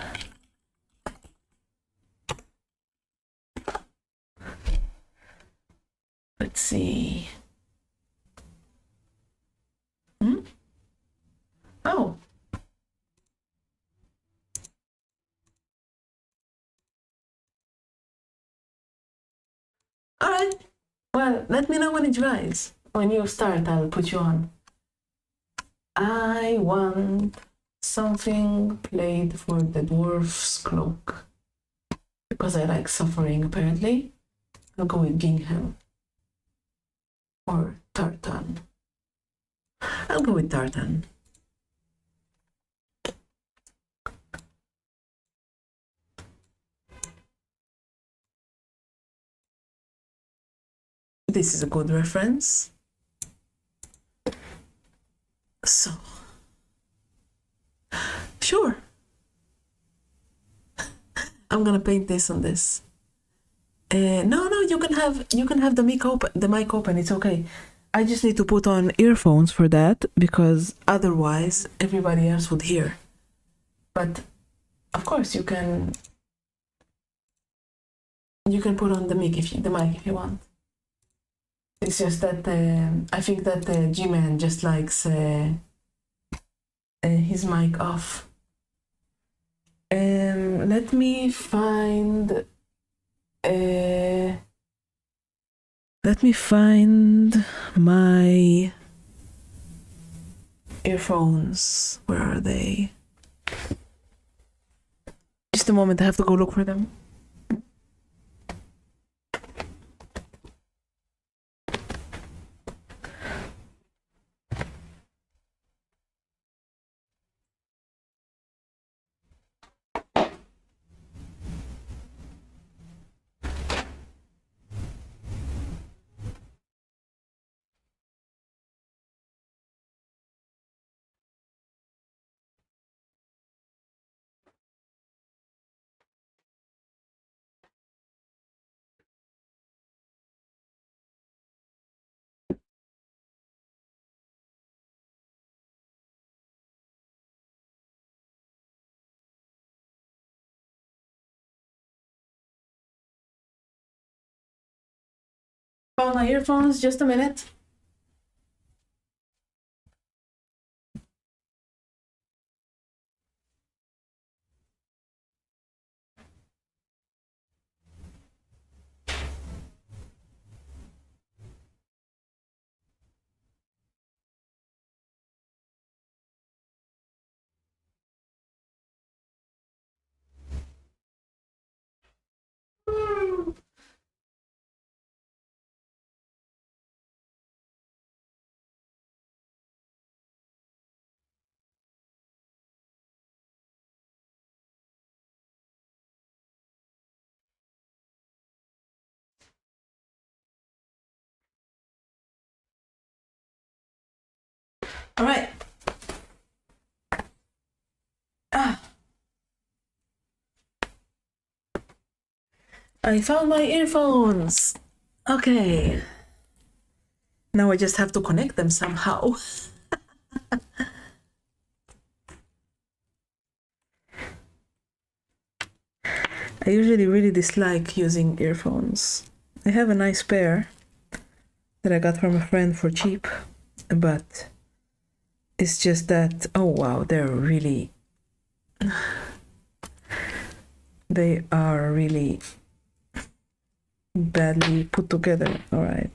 Let's see. Oh. All right. Well, let me know when it dries. When you start, I'll put you on. I want something played for the dwarf's cloak. Because I like suffering, apparently. I'll go with Gingham. Or Tartan. I'll go with Tartan. This is a good reference. So, sure. I'm gonna paint this on this. No, you can have the mic open. It's okay. I just need to put on earphones for that because otherwise everybody else would hear. But of course you can put on the mic if you want. It's just that I think that G-Man just likes his mic off. Let me find my earphones. Where are they? Just a moment, I have to go look for them. Found my earphones, just a minute. All right. I found my earphones. Okay. Now I just have to connect them somehow. I usually really dislike using earphones. I have a nice pair that I got from a friend for cheap, but it's just that, oh wow, they are really badly put together. All right.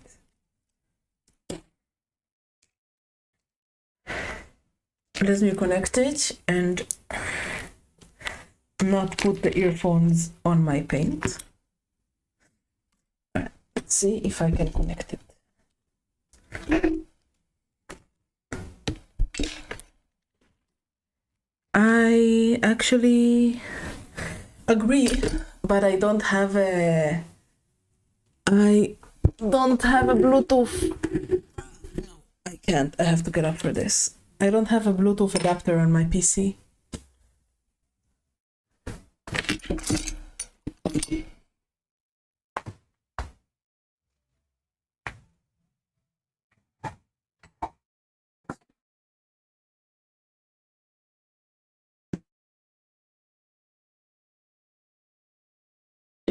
Let me connect it and not put the earphones on my paint. All right. Let's see if I can connect it. I actually agree, but I don't have a Bluetooth. No, I can't. I have to get up for this. I don't have a Bluetooth adapter on my PC.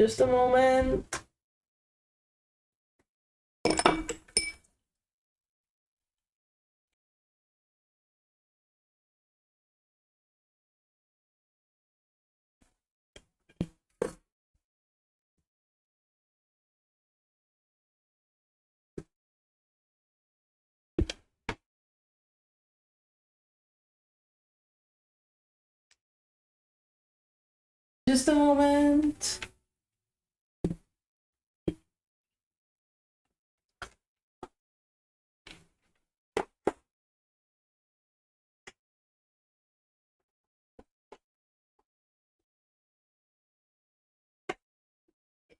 Just a moment. Just a moment.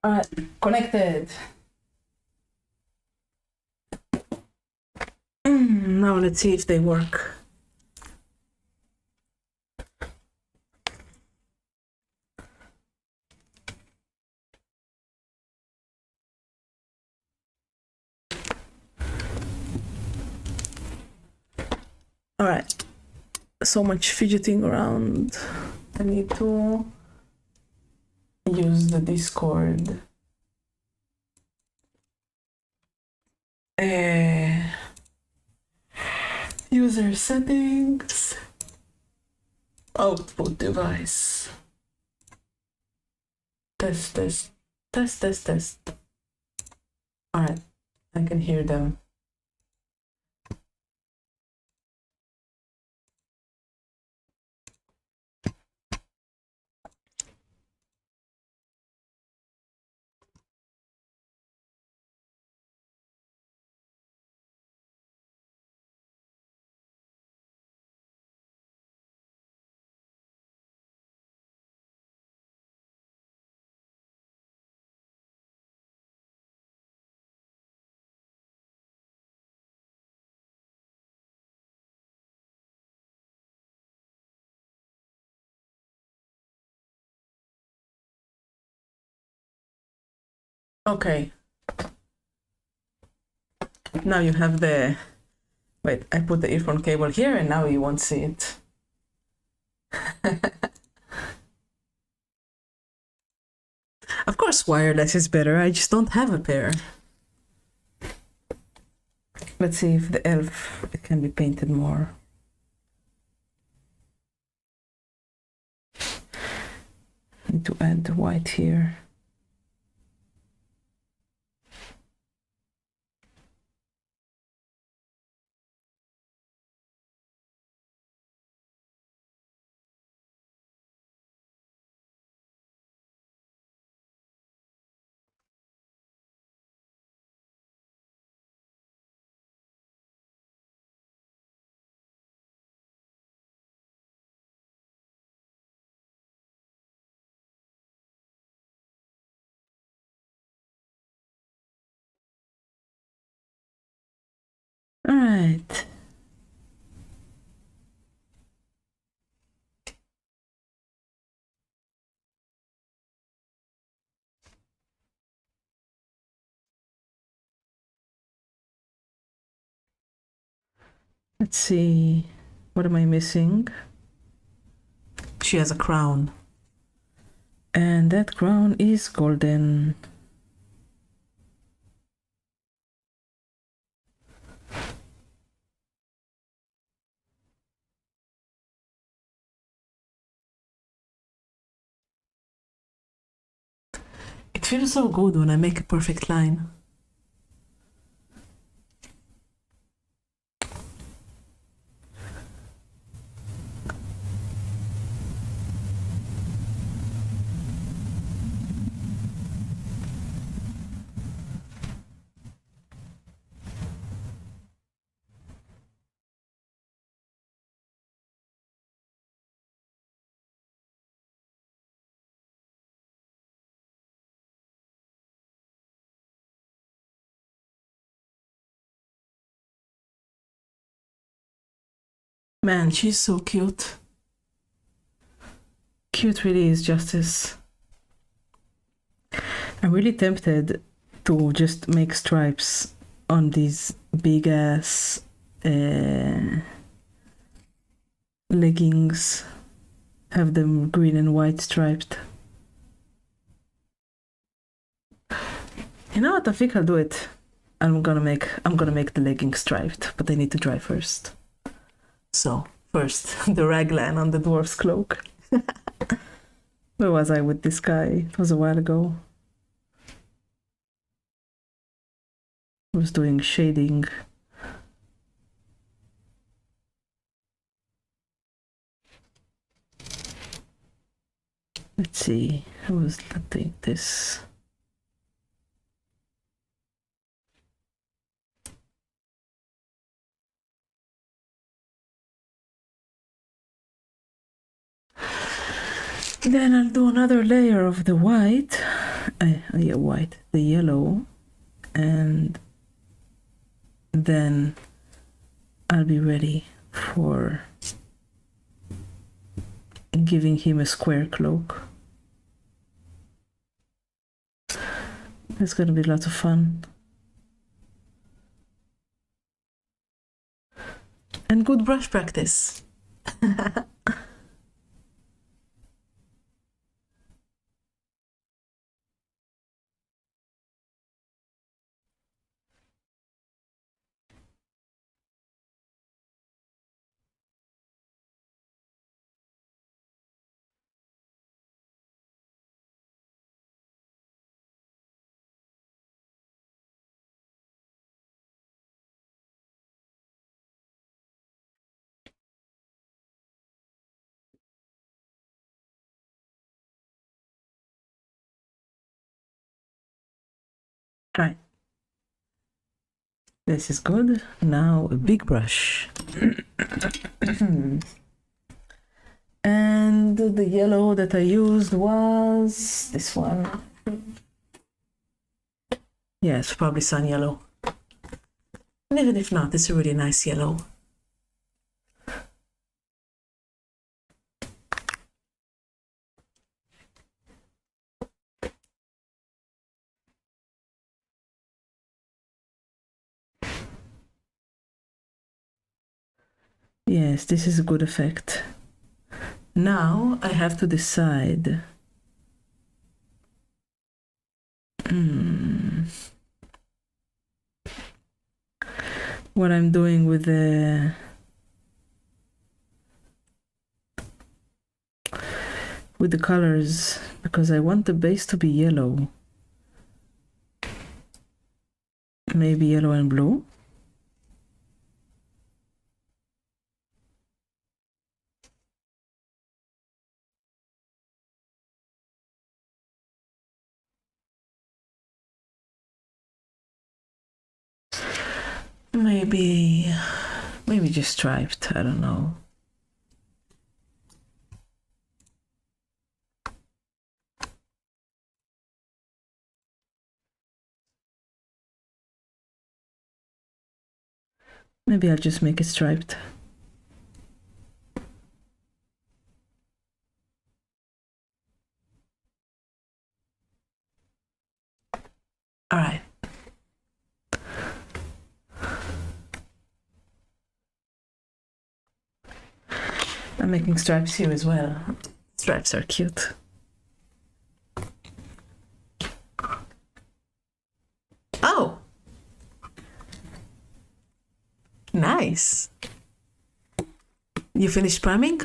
All right, connected. Now let's see if they work. All right, so much fidgeting around. I need to use the Discord. User settings, output device. Test, test, test, test, test. All right, I can hear them. Okay. Now you have the, wait, I put the earphone cable here and now you won't see it. Of course, wireless is better. I just don't have a pair. Let's see if the elf can be painted more. Need to add the white here. All right. Let's see. What am I missing? She has a crown. And that crown is golden. It feels so good when I make a perfect line. Man, she's so cute. Cute really is justice. I'm really tempted to just make stripes on these big ass leggings. Have them green and white striped. You know what? I think I'll do it. I'm gonna make the legging striped, but I need to dry first. So first, the raglan on the dwarf's cloak. Where was I with this guy? It was a while ago. I was doing shading. Let's see. I was doing this. Then I'll do another layer of the white, the yellow, and then I'll be ready for giving him a square cloak. It's gonna be lots of fun. And good brush practice. Right. This is good. Now a big brush. And the yellow that I used was this one. Yeah, it's probably sun yellow. And even if not, it's a really nice yellow. Yes, this is a good effect. Now I have to decide. What I'm doing with the colors, because I want the base to be yellow. Maybe yellow and blue. Maybe just striped, I don't know. Maybe I'll just make it striped. All right. I'm making stripes here as well. Stripes are cute. Oh! Nice! You finished priming?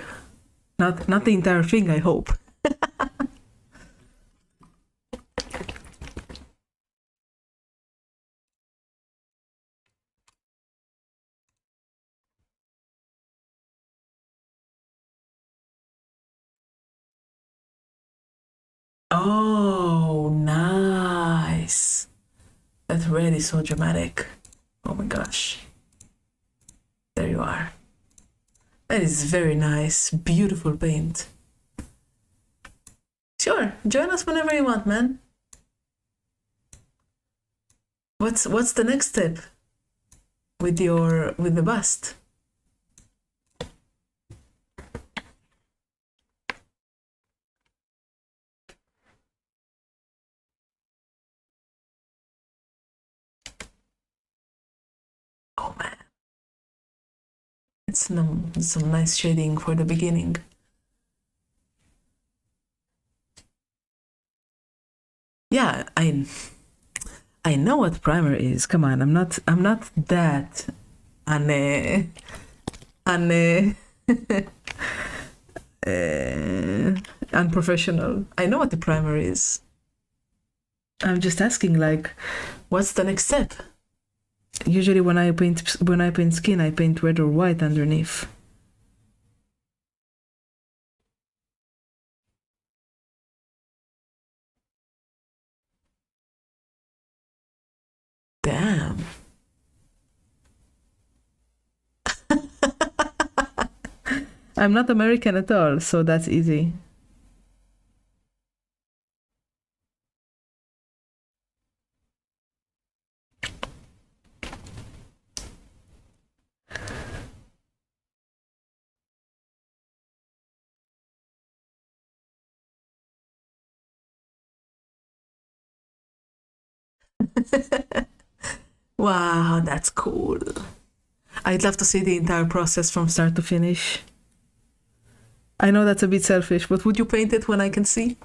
Not the entire thing, I hope. Oh, nice. That red is so dramatic. Oh my gosh. There you are. That is very nice. Beautiful paint. Sure, join us whenever you want, man. What's the next step with the bust? Oh man. It's some nice shading for the beginning. Yeah, I I know what primer is. Come on, I'm not that unprofessional. I know what the primer is. I'm just asking, like, what's the next step? Usually when I paint skin, I paint red or white underneath. Damn. I'm not American at all, so that's easy. Wow, that's cool. I'd love to see the entire process from start to finish. I know that's a bit selfish, but would you paint it when I can see?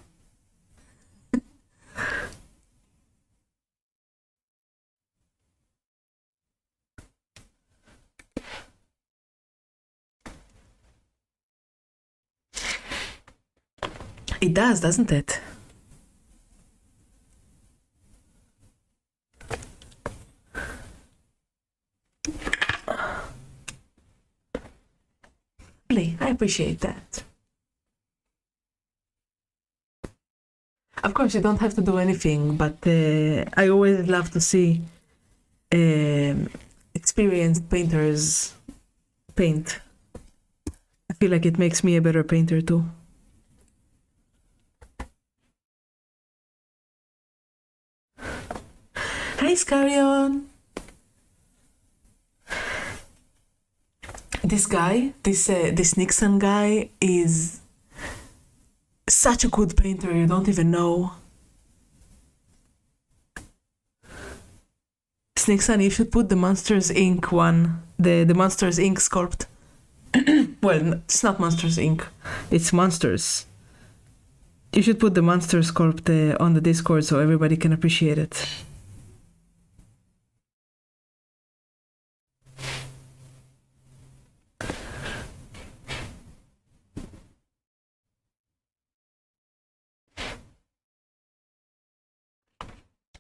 It does, doesn't it? I appreciate that. Of course, you don't have to do anything, but I always love to see experienced painters paint. I feel like it makes me a better painter too. Hi, Scarion. This guy, this Nixon guy, is such a good painter, you don't even know. Nixon, you should put the Monsters Inc. one, the Monsters Inc. sculpt. Well, it's not Monsters Inc. It's Monsters. You should put the Monster sculpt on the Discord so everybody can appreciate it.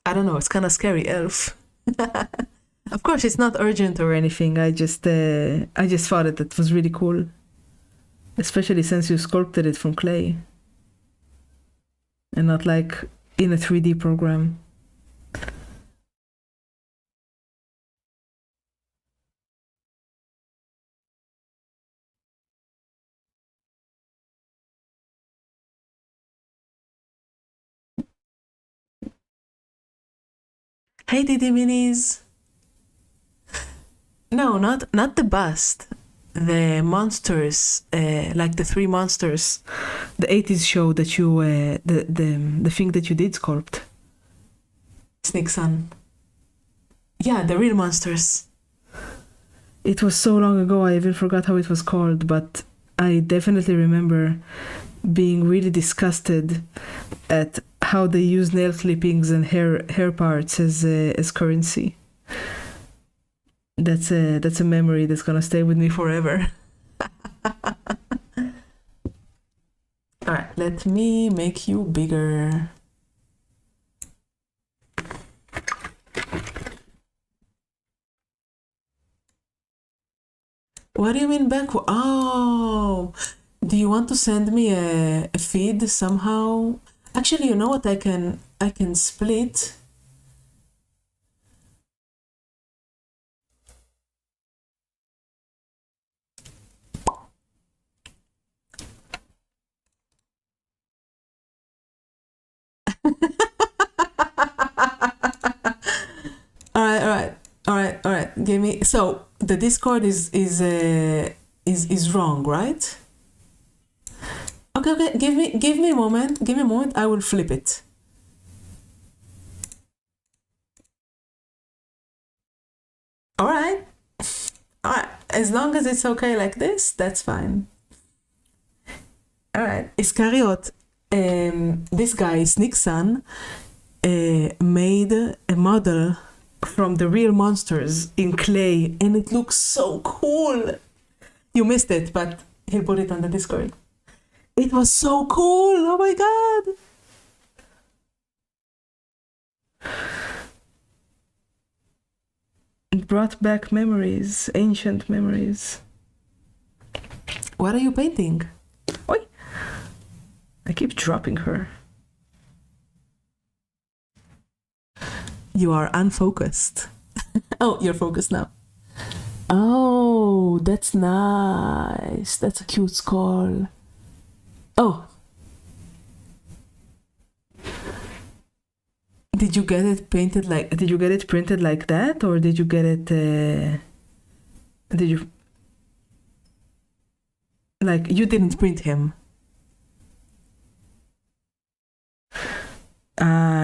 I don't know, it's kind of scary, Elf. Of course, it's not urgent or anything. I just thought it was really cool, especially since you sculpted it from clay and not like in a 3D program. Hey, Didi Minis. No, not the bust. The monsters, like the 3 monsters, the 80s show that you, the thing that you did sculpt. Snake Sun. Yeah, the real monsters. It was so long ago, I even forgot how it was called, but I definitely remember being really disgusted at how they use nail clippings and hair parts as currency. That's a memory that's gonna stay with me forever. Alright, let me make you bigger. What do you mean backward? Oh, do you want to send me a feed somehow? Actually, you know what? I can split. All right. Give me. So the Discord is wrong, right? Okay. Give me a moment. Give me a moment. I will flip it. All right. As long as it's okay like this, that's fine. All right. Iscariot. This guy is Nixon. made a model from the real monsters in clay, and it looks so cool. You missed it, but he'll put it on the Discord. It was so cool. Oh my god. It brought back memories, ancient memories. What are you painting? Oi! I keep dropping her. You are unfocused. Oh, you're focused now. Oh, that's nice. That's a cute skull. Oh. Did you get it painted like, did you get it printed like that, or did you get it, did you, like, you didn't print him?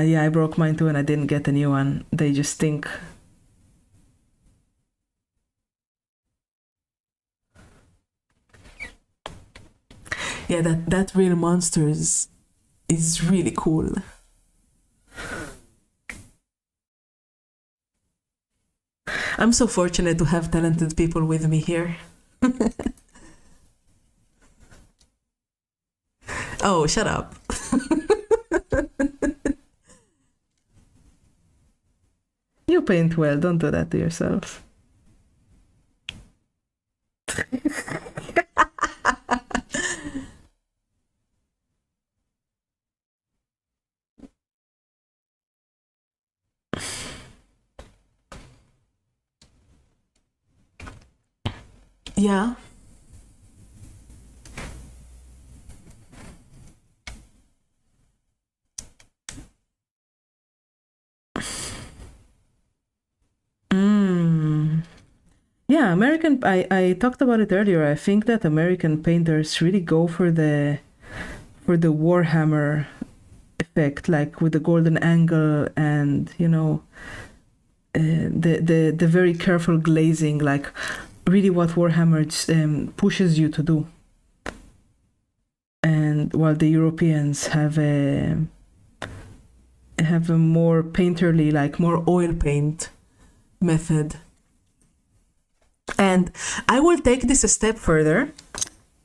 Yeah, I broke mine too and I didn't get a new one. They just stink. Yeah, that real monsters is really cool. I'm so fortunate to have talented people with me here. Oh, shut up. You paint well, don't do that to yourself. Yeah. Yeah, American, I talked about it earlier. I think that American painters really go for the Warhammer effect, like with the golden angle and, you know, the very careful glazing, like really what Warhammer pushes you to do. And while the Europeans have a more painterly, like more oil paint method. And I will take this a step further.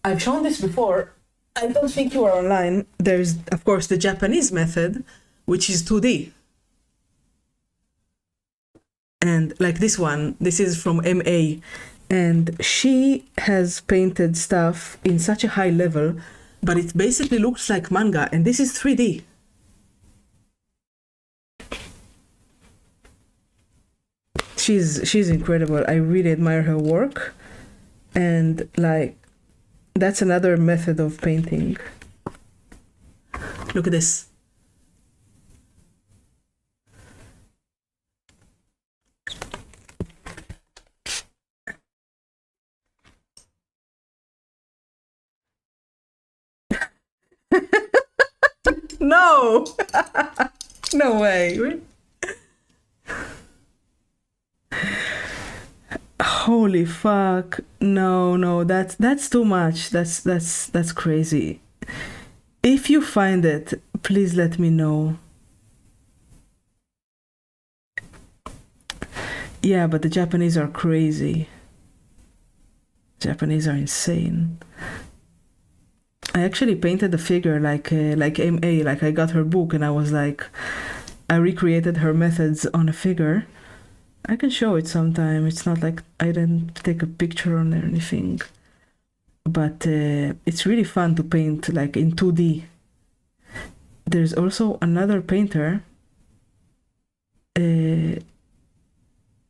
I've shown this before. I don't think you are online. There's, of course, the Japanese method, which is 2D. And like this one, this is from MA. And she has painted stuff in such a high level, but it basically looks like manga. And this is 3D. She's incredible. I really admire her work, and like that's another method of painting. Look at this. No. No way. Holy fuck. No, that's too much. That's crazy. If you find it, please let me know. Yeah, but the Japanese are crazy. Japanese are insane. I actually painted the figure like MA, like I got her book and I was like, I recreated her methods on a figure. I can show it sometime. It's not like I didn't take a picture on or anything. But it's really fun to paint like in 2D. There's also another painter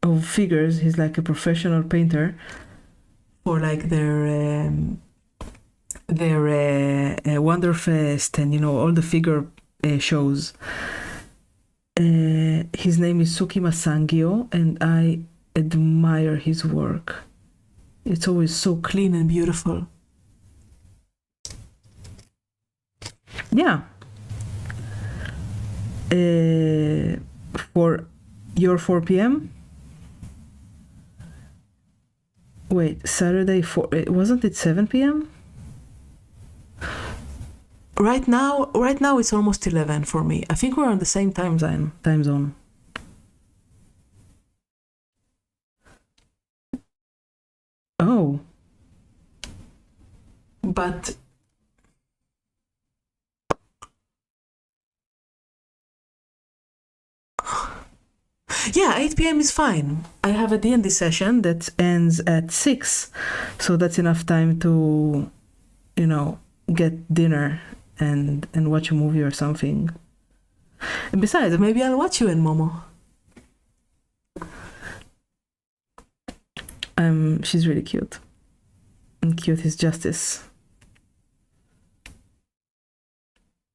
of figures. He's like a professional painter for like their Wonderfest and, you know, all the figure shows. His name is Sukima Sangyo, and I admire his work. It's always so clean and beautiful. Yeah. For your 4 p.m. Wait, Saturday 4. Wasn't it 7 p.m.? Right now it's almost 11 for me. I think we're on the same time zone. Oh. But yeah, 8 p.m. is fine. I have a D&D session that ends at 6. So that's enough time to, get dinner and watch a movie or something. And besides, maybe I'll watch you and Momo. She's really cute. And cute is justice.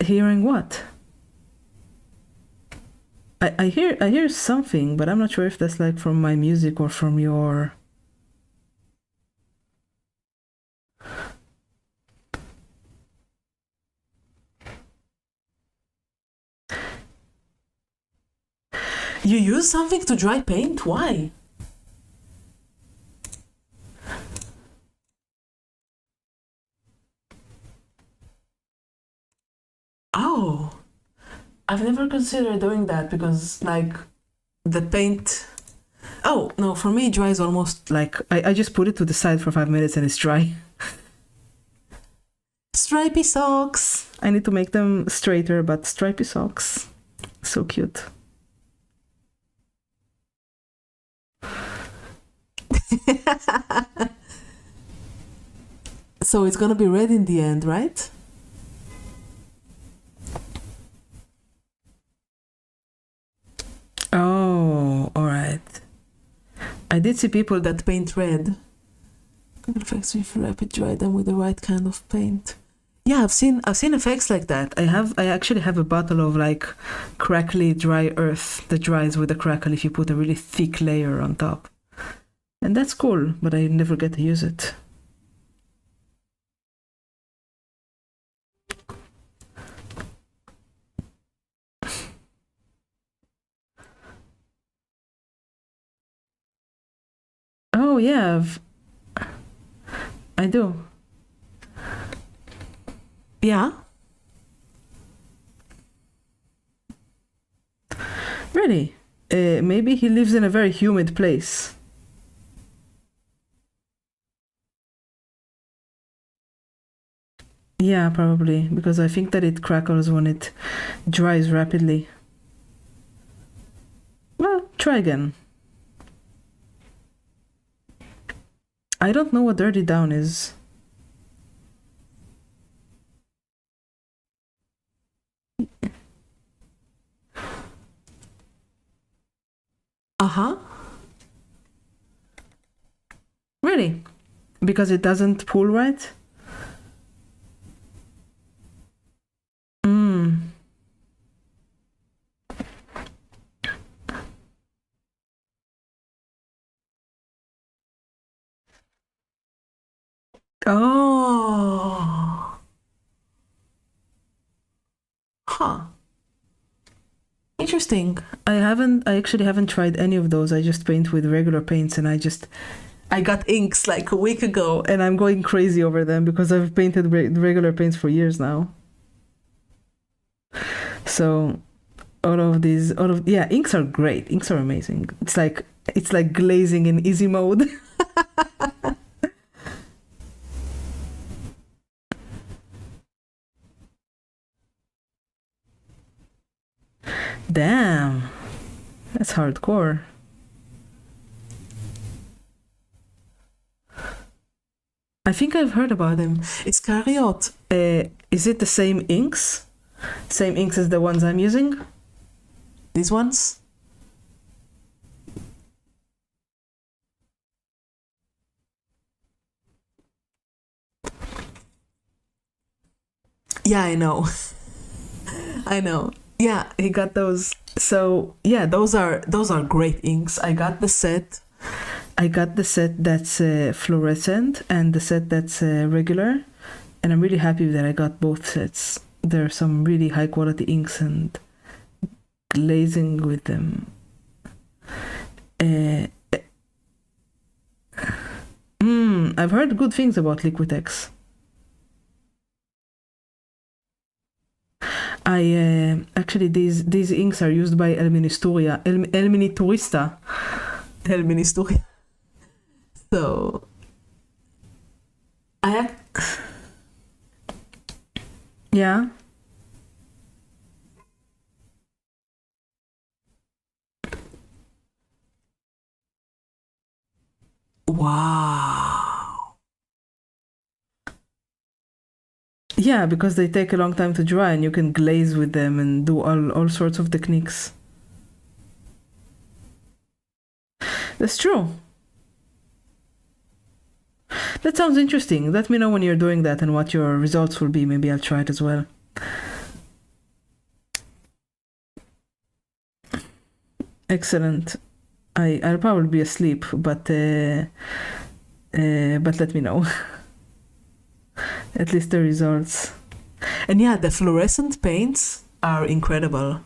Hearing what? I hear something, but I'm not sure if that's like from my music or from your. You use something to dry paint? Why? Oh, I've never considered doing that because, like, the paint. Oh, no, for me, it dries almost like I just put it to the side for 5 minutes and it's dry. Stripy socks! I need to make them straighter, but stripy socks. So cute. So it's gonna be red in the end, right? Oh, alright. I did see people that paint red. Effects with rapid dry them with the right kind of paint. Yeah, I've seen effects like that. I actually have a bottle of like crackly dry earth that dries with a crackle if you put a really thick layer on top. And that's cool, but I never get to use it. Oh yeah, I do. Yeah. Really? Maybe he lives in a very humid place. Yeah, probably, because I think that it crackles when it dries rapidly. Well, try again. I don't know what dirty down is. Uh-huh. Really? Because it doesn't pull right? Oh. Huh. Interesting. I actually haven't tried any of those. I just paint with regular paints and I got inks like a week ago and I'm going crazy over them because I've painted regular paints for years now. So yeah, inks are great. Inks are amazing. It's like glazing in easy mode. Damn. That's hardcore. I think I've heard about them. It's Cariot. Is it the same inks? Same inks as the ones I'm using? These ones? Yeah, I know. I know. Yeah, he got those. So yeah, those are great inks. I got the set that's fluorescent and the set that's regular, and I'm really happy that I got both sets. There are some really high quality inks and glazing with them. I've heard good things about Liquitex. I actually these inks are used by El Ministurista. El Ministurista. So yeah. Wow. Yeah, because they take a long time to dry and you can glaze with them and do all sorts of techniques. That's true. That sounds interesting. Let me know when you're doing that and what your results will be. Maybe I'll try it as well. Excellent. I'll probably be asleep, but let me know. At least the results. And yeah, the fluorescent paints are incredible.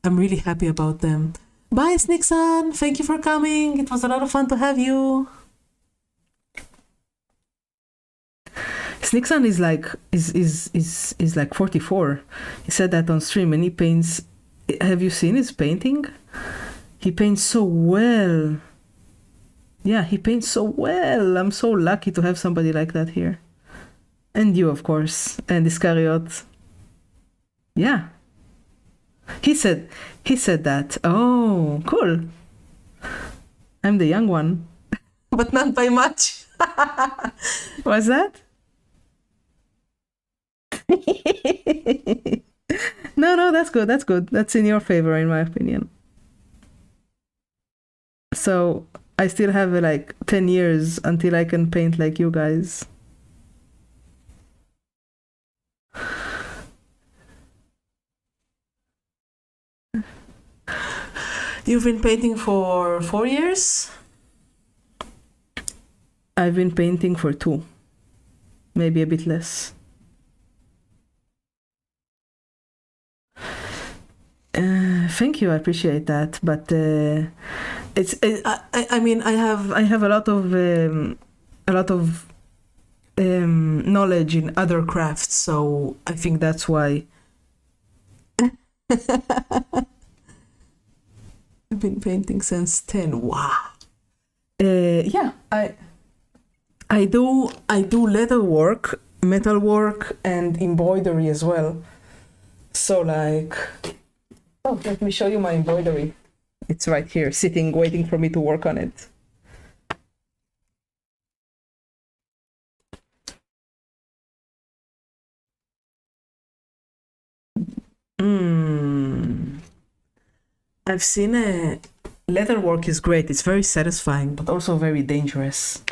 I'm really happy about them. Bye, Snickson. Thank you for coming. It was a lot of fun to have you. Snickson is like 44. He said that on stream, and he paints. Have you seen his painting? He paints so well. Yeah, he paints so well. I'm so lucky to have somebody like that here. And you, of course, and Iscariot. Yeah. He said that. Oh, cool. I'm the young one. But not by much. What's that? No, that's good. That's good. That's in your favor, in my opinion. So I still have like 10 years until I can paint like you guys. You've been painting for 4 years? I've been painting for 2. Maybe a bit less. Thank you, I appreciate that. But I mean, I have a lot of knowledge in other crafts, so I think that's why. I've been painting since 10. Wow. Yeah, I do leather work, metal work, and embroidery as well. So like, oh, let me show you my embroidery. It's right here, sitting, waiting for me to work on it. I've seen leather work is great. It's very satisfying, but also very dangerous.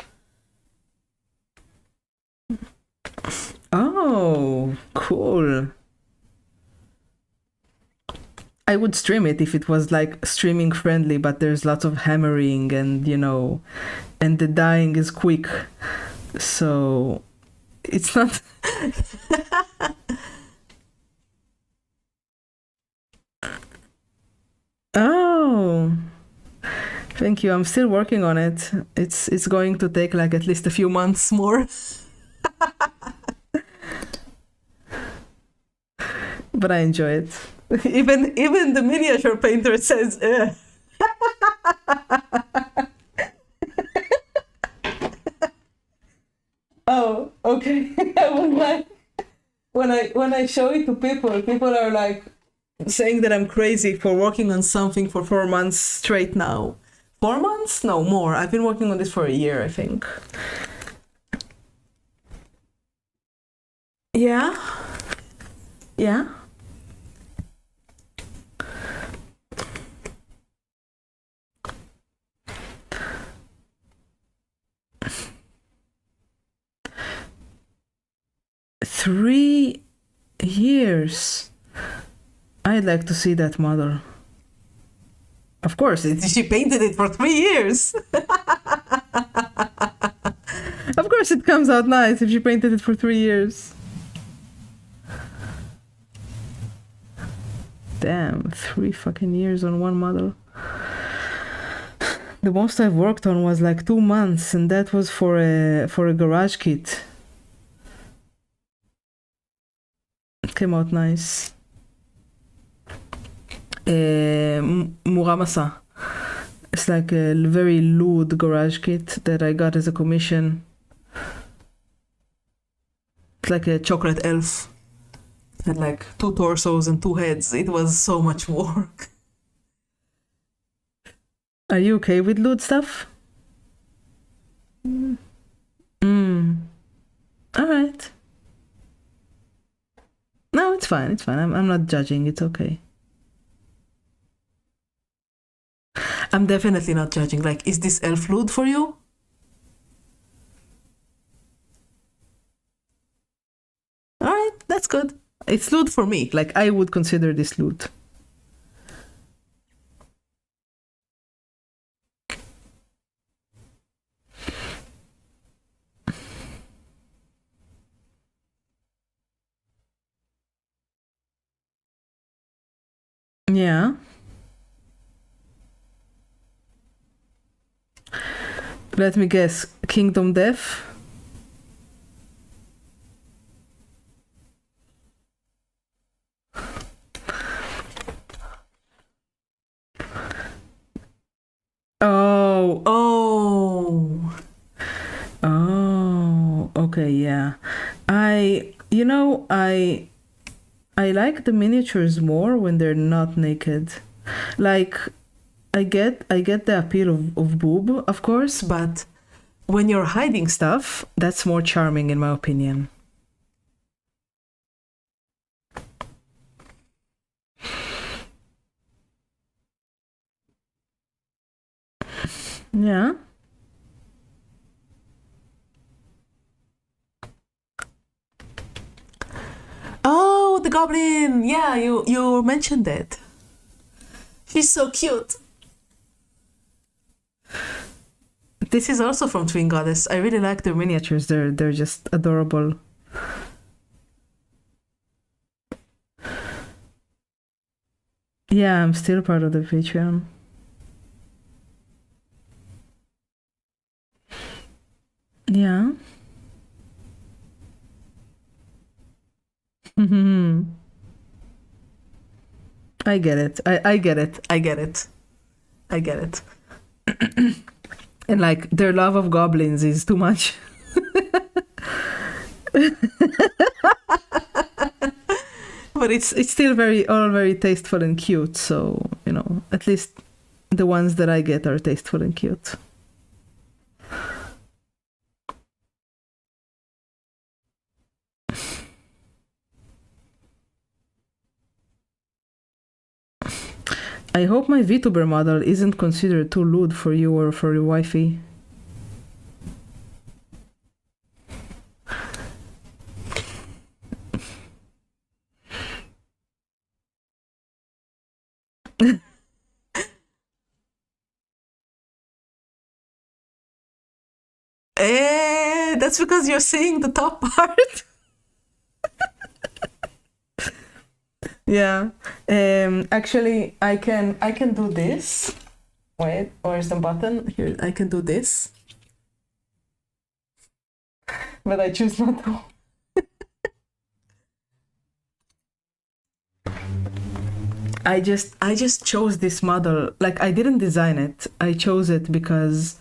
Oh, cool. I would stream it if it was like streaming friendly, but there's lots of hammering and, you know, and the dyeing is quick. So it's not. Oh, thank you. I'm still working on it. It's going to take like at least a few months more. But I enjoy it. Even the miniature painter says, Oh, okay. I was like, when I show it to people are like saying that I'm crazy for working on something for 4 months straight now. 4 months? No, more. I've been working on this for a year, I think. Yeah. Yeah. Three years. I'd like to see that model. Of course, she painted it for 3 years. Of course it comes out nice if she painted it for 3 years. Damn, 3 fucking years on one model. The most I've worked on was like 2 months, and that was for a garage kit. It came out nice. Muramasa. It's like a very lewd garage kit that I got as a commission. It's like a chocolate elf. It had like 2 torsos and 2 heads. It was so much work. Are you okay with lewd stuff? All right. No, it's fine. It's fine. I'm not judging. It's okay. I'm definitely not judging. Like, is this elf lewd for you? All right, that's good. It's lewd for me. Like, I would consider this lewd. Yeah. Let me guess. Kingdom Death? Oh, okay, yeah. I like the miniatures more when they're not naked. Like, I get the appeal of boob, of course, but when you're hiding stuff, that's more charming in my opinion. Yeah. Oh, the goblin! Yeah, you mentioned it. She's so cute. This is also from Twin Goddess. I really like their miniatures. They're just adorable. Yeah, I'm still part of the Patreon. Yeah. I get it. I get it. I get it. I get it. And like their love of goblins is too much. But it's still all very tasteful and cute, so at least the ones that I get are tasteful and cute. I hope my VTuber model isn't considered too lewd for you or for your wifey. That's because you're seeing the top part. Yeah. Actually, I can do this. Wait, where's the button? Here, I can do this. But I choose not to. I just chose this model. Like, I didn't design it. I chose it because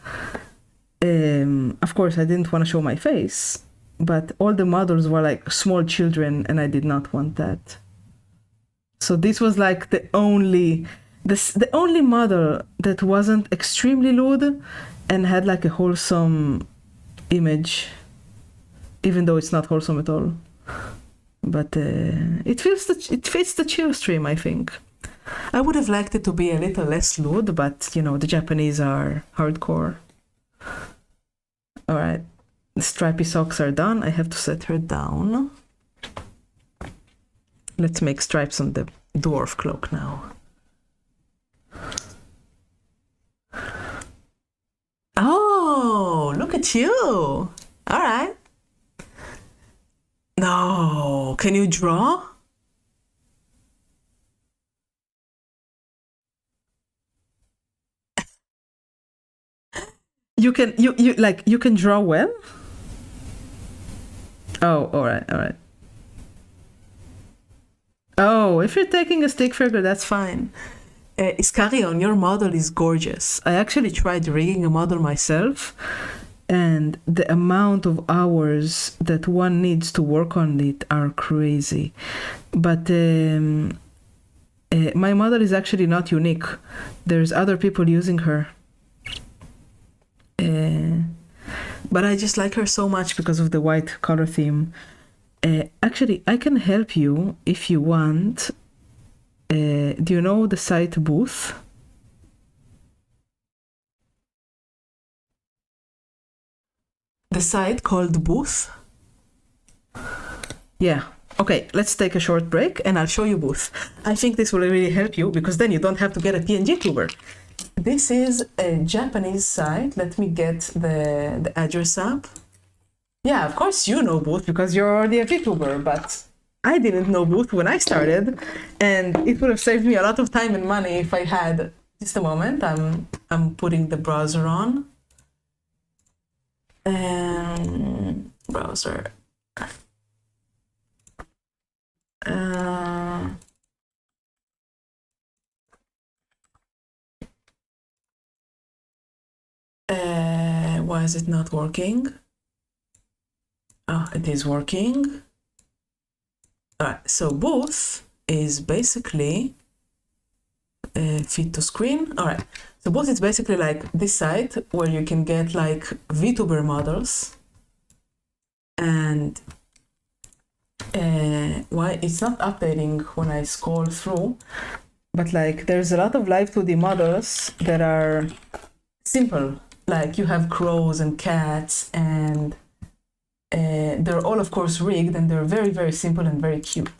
of course I didn't want to show my face, but all the models were like small children and I did not want that. So this was like the only model that wasn't extremely lewd and had like a wholesome image, even though it's not wholesome at all. But it fits the chill stream, I think. I would have liked it to be a little less lewd, but the Japanese are hardcore. All right, the stripy socks are done. I have to set her down. Let's make stripes on the dwarf cloak now. Oh, look at you. All right. No, can you draw? You can draw well? Oh, all right. Oh, if you're taking a stick figure, that's fine. Iskarion, your model is gorgeous. I actually tried rigging a model myself, and the amount of hours that one needs to work on it are crazy. But my model is actually not unique. There's other people using her. But I just like her so much because of the white color theme. Actually, I can help you if you want. Do you know the site Booth? The site called Booth? Yeah. Okay, let's take a short break and I'll show you Booth. I think this will really help you because then you don't have to get a PNG tuber. This is a Japanese site. Let me get the address up. Yeah, of course you know Booth because you're already a VTuber, but I didn't know Booth when I started, and it would have saved me a lot of time and money if I had. Just a moment, I'm putting the browser on. Browser. Why is it not working? Oh, it is working. All right, so Booth is basically fit to screen. All right, so Booth is basically like this site where you can get like VTuber models, and why it's not updating when I scroll through, but like there's a lot of live 2D models that are simple, like you have crows and cats, and they're all of course rigged, and they're very, very simple and very cute.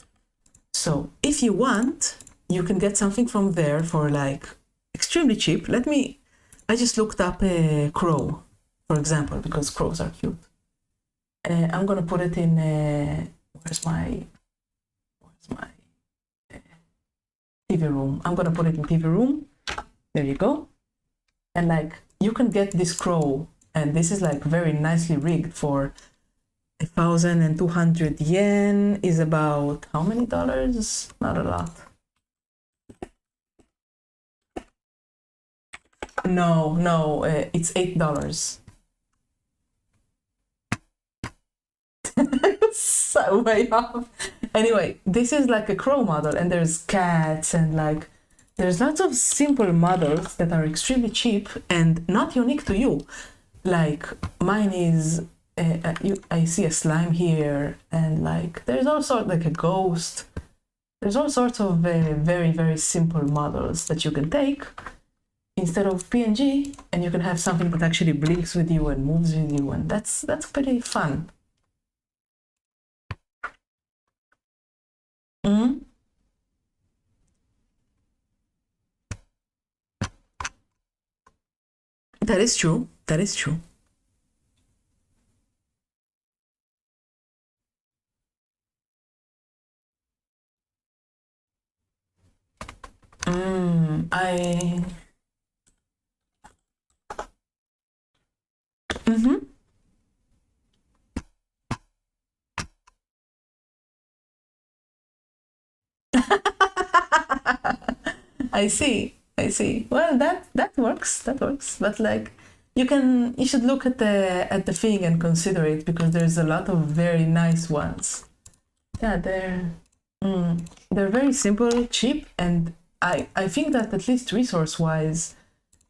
So if you want, you can get something from there for like extremely cheap. I just looked up a crow, for example, because crows are cute. I'm gonna put it in, where's my TV room? I'm gonna put it in TV room. There you go. And like, you can get this crow, and this is like very nicely rigged for 1,200 yen is about how many dollars? Not a lot. No, it's $8. So way off. Anyway, this is like a crow model, and there's cats, and like there's lots of simple models that are extremely cheap and not unique to you. Like mine is I see a slime here, and like there's also like a ghost. There's all sorts of very, very simple models that you can take instead of PNG, and you can have something that actually blinks with you and moves with you, and that's pretty fun. Mm-hmm. That is true. That is true. I. Mm-hmm. I see. I see. Well, that works. That works. But like, you should look at the thing and consider it because there's a lot of very nice ones. Yeah, they're very simple, cheap, and I think that at least resource wise,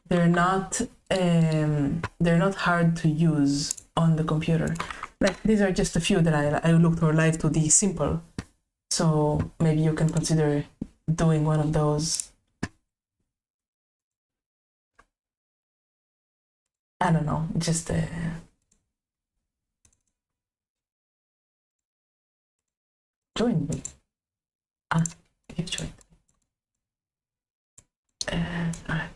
they're not hard to use on the computer. Like these are just a few that I looked for live 2D simple. So maybe you can consider doing one of those. I don't know, just join me. Ah, you joined. All right.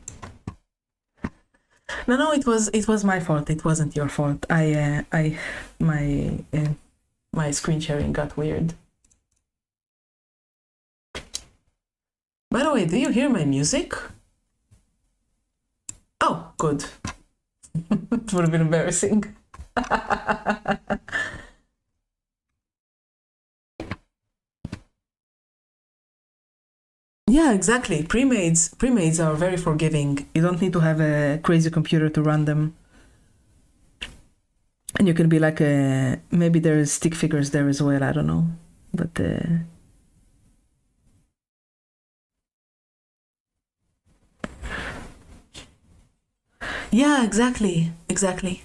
No, it was my fault. It wasn't your fault. My screen sharing got weird. By the way, do you hear my music? Oh, good. It would have been embarrassing. Yeah, exactly. Pre-mades are very forgiving. You don't need to have a crazy computer to run them. And you can be like maybe there's stick figures there as well, I don't know. But yeah, exactly. Exactly.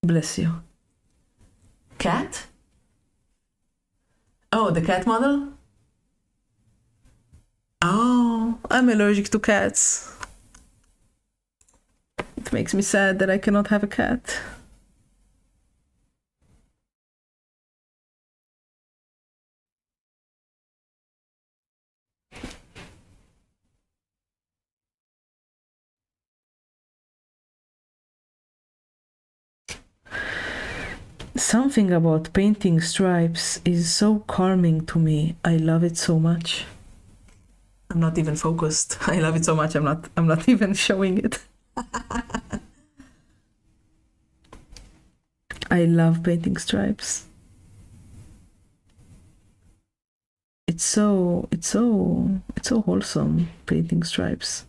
Bless you. Cat? Oh, the cat model? Oh, I'm allergic to cats. It makes me sad that I cannot have a cat. Something about painting stripes is so calming to me. I love it so much. I'm not even focused. I love it so much. I'm not even showing it. I love painting stripes. It's so wholesome painting stripes.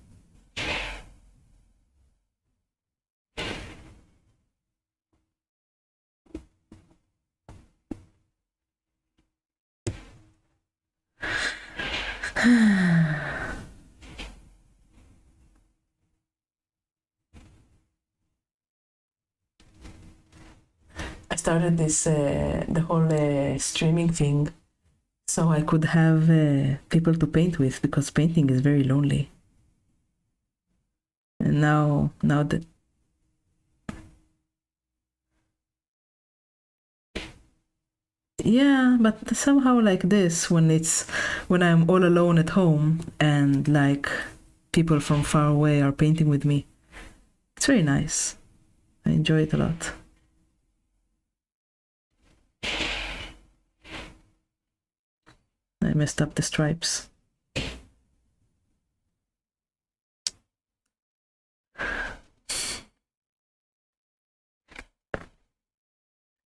I started this the whole streaming thing so I could have people to paint with, because painting is very lonely. And now that yeah, but somehow like this, when I'm all alone at home and like people from far away are painting with me, it's very nice. I enjoy it a lot. I messed up the stripes.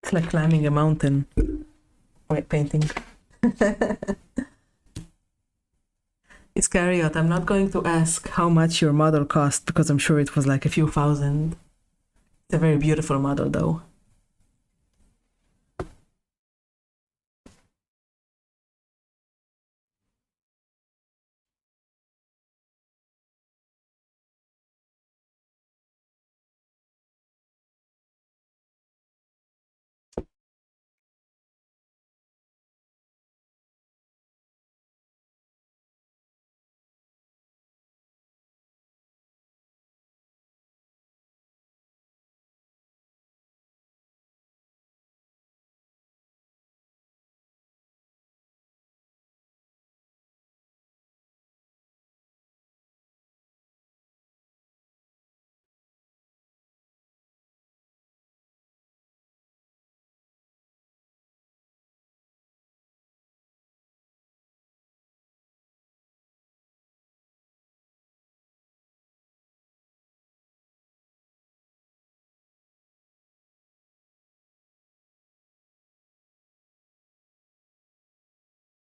It's like climbing a mountain. Wait, painting. Iscariot, I'm not going to ask how much your model cost, because I'm sure it was like a few thousand. It's a very beautiful model, though.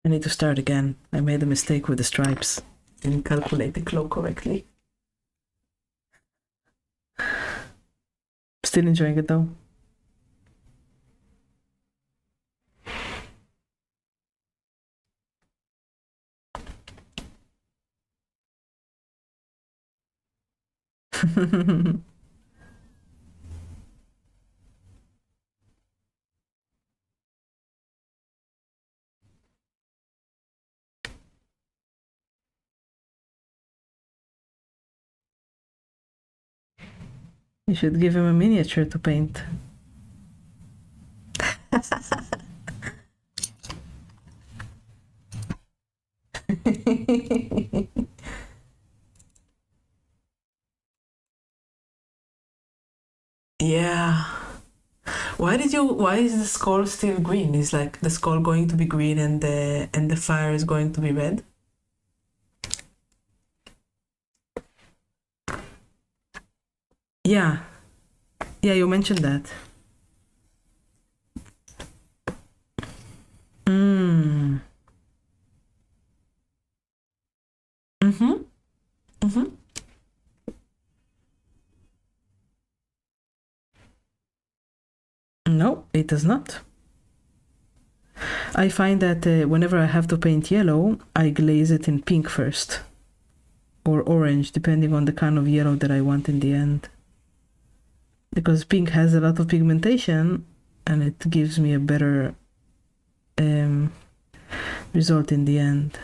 I need to start again. I made a mistake with the stripes. Didn't calculate the cloak correctly. Still enjoying it though. You should give him a miniature to paint. Yeah. Why is the skull still green? Is like the skull going to be green and the fire is going to be red? Yeah. Yeah, you mentioned that. Mm. Mm-hmm. Mm-hmm. No, it does not. I find that whenever I have to paint yellow, I glaze it in pink first. Or orange, depending on the kind of yellow that I want in the end. Because pink has a lot of pigmentation and it gives me a better result in the end.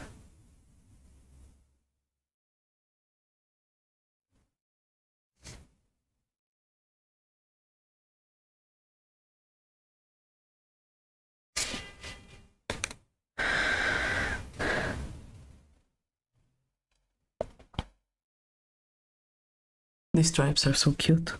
These stripes are so cute.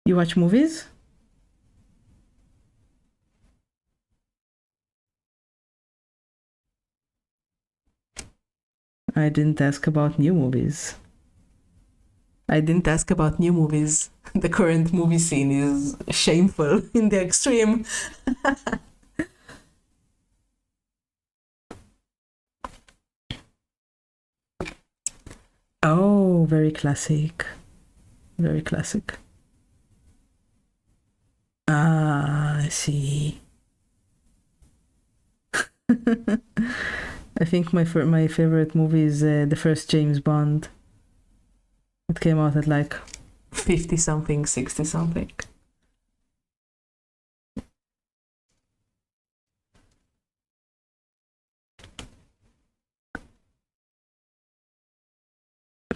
You watch movies? I didn't ask about new movies. I didn't ask about new movies. The current movie scene is shameful in the extreme. Oh, very classic. Very classic. Ah, I see. I think my favorite movie is the first James Bond. It came out at like 50 something, 60 something.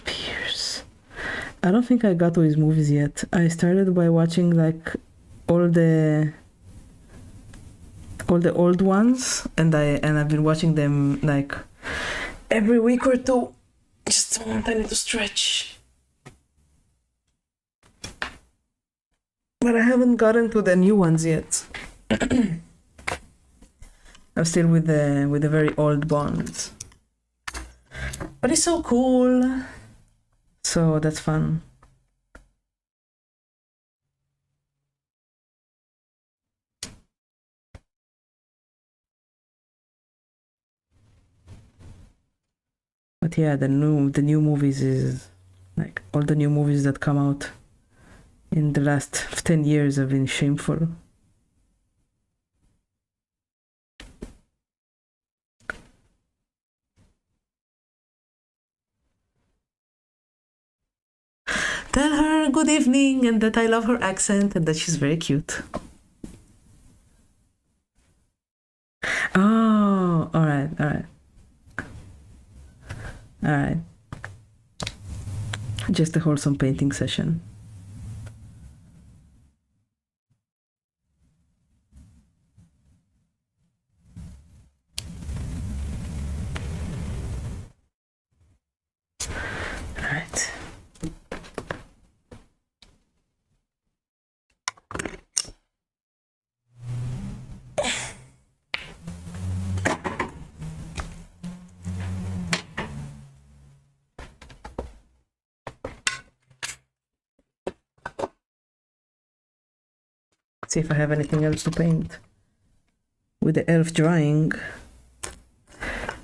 Pierce. I don't think I got to his movies yet. I started by watching like all the old ones, and I've been watching them like every week or two. Just a moment, I need to stretch. But I haven't gotten to the new ones yet. I'm still with the very old Bonds. But it's so cool. So that's fun. But yeah, the new movies is like all the new movies that come out in the last 10 years have been shameful. Tell her good evening and that I love her accent and that she's very cute. Oh, all right. Just a wholesome painting session. All right. See if I have anything else to paint with the elf drawing.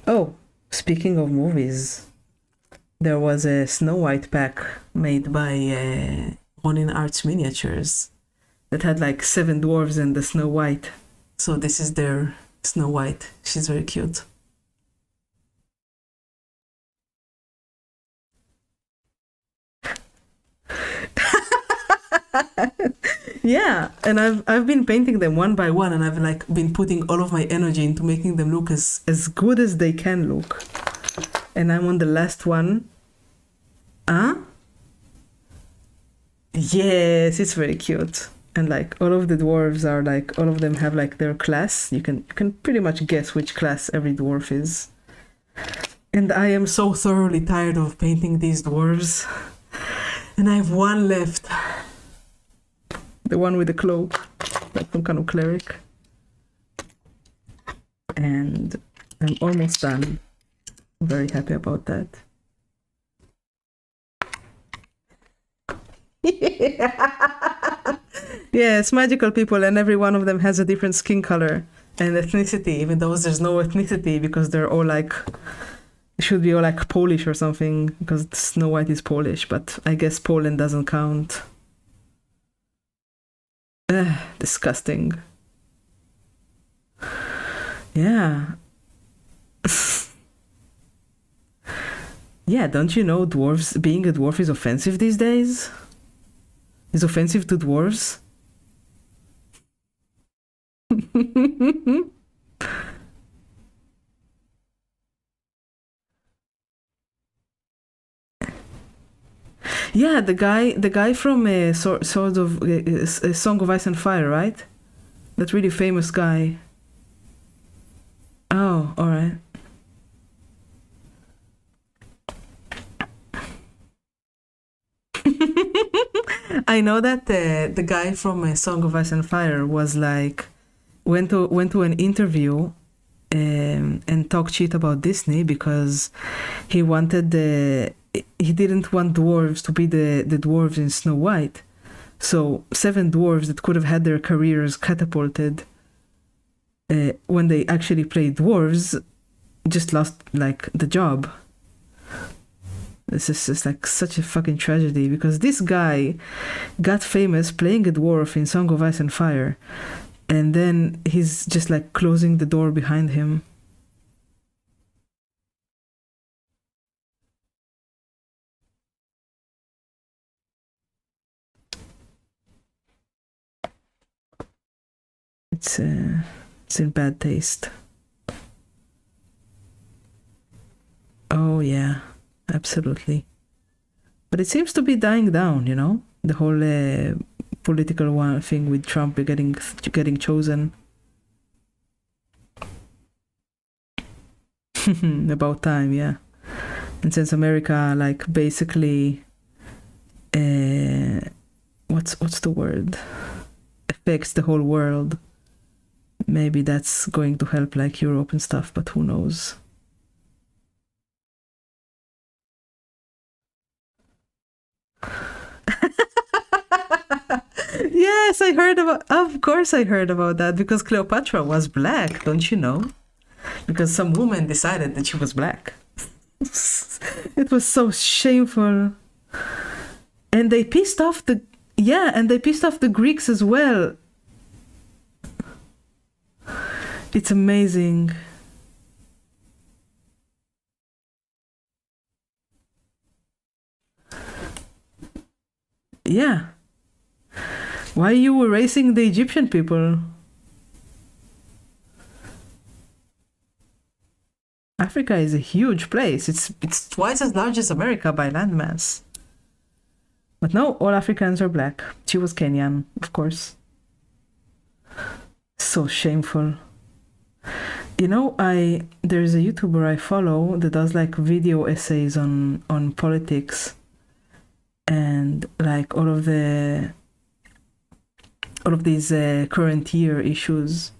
Oh, speaking of movies, there was a Snow White pack made by Ronin Arts Miniatures that had like 7 dwarves and the Snow White. So this is their Snow White. She's very cute. Yeah, and I've been painting them one by one, and I've like been putting all of my energy into making them look as good as they can look. And I'm on the last one. Huh? Yes, it's very cute. And like all of the dwarves are like, all of them have like their class. You can pretty much guess which class every dwarf is. And I am so thoroughly tired of painting these dwarves. And I have one left. The one with the cloak, like some kind of cleric. And I'm almost done. I'm very happy about that. Yes, magical people, and every one of them has a different skin color and ethnicity, even though there's no ethnicity because they're all like, should be all like Polish or something, because Snow White is Polish, but I guess Poland doesn't count. Disgusting. Yeah. Yeah, don't you know dwarves, being a dwarf is offensive these days? Is offensive to dwarves? Yeah, the guy from sort of a Song of Ice and Fire, right? That really famous guy. Oh, all right. I know that the guy from Song of Ice and Fire was like went to an interview and talked shit about Disney because he wanted he didn't want dwarves to be the dwarves in Snow White. So 7 dwarves that could have had their careers catapulted when they actually played dwarves just lost like the job. This is just like such a fucking tragedy because this guy got famous playing a dwarf in Song of Ice and Fire, and then he's just like closing the door behind him. It's in bad taste. Oh yeah, absolutely. But it seems to be dying down, you know, the whole political one thing with Trump getting chosen. About time, yeah. And since America, like, basically, what's the word? Affects the whole world. Maybe that's going to help, like, Europe and stuff, but who knows? Yes, I heard about. Of course, I heard about that because Cleopatra was black, don't you know? Because some woman decided that she was black. It was so shameful. And they pissed off the Greeks as well. It's amazing. Yeah. Why are you erasing the Egyptian people? Africa is a huge place. It's twice as large as America by landmass. But no, all Africans are black. She was Kenyan, of course. So shameful. You know, there's a YouTuber I follow that does like video essays on politics and like all of these current year issues,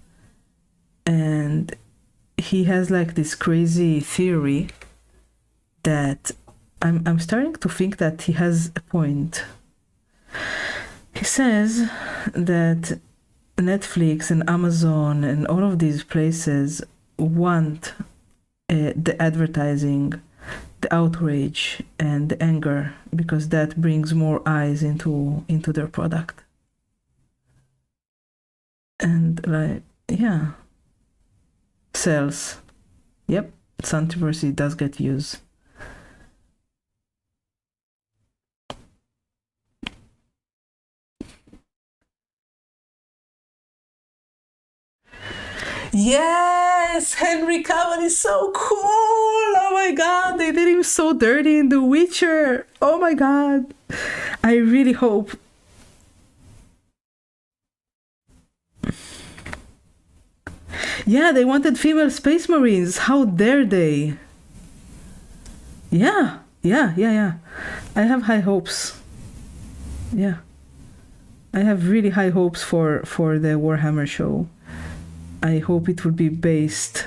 and he has like this crazy theory that I'm starting to think that he has a point. He says that Netflix and Amazon and all of these places want the advertising, the outrage, and the anger because that brings more eyes into their product. And like, yeah, sells. Yep, controversy does get views. Yes, Henry Cavill is so cool. Oh my god, they did him so dirty in The Witcher. Oh my god. I really hope. Yeah, they wanted female space marines. How dare they? Yeah, yeah. I have high hopes. Yeah. I have really high hopes for the Warhammer show. I hope it will be based.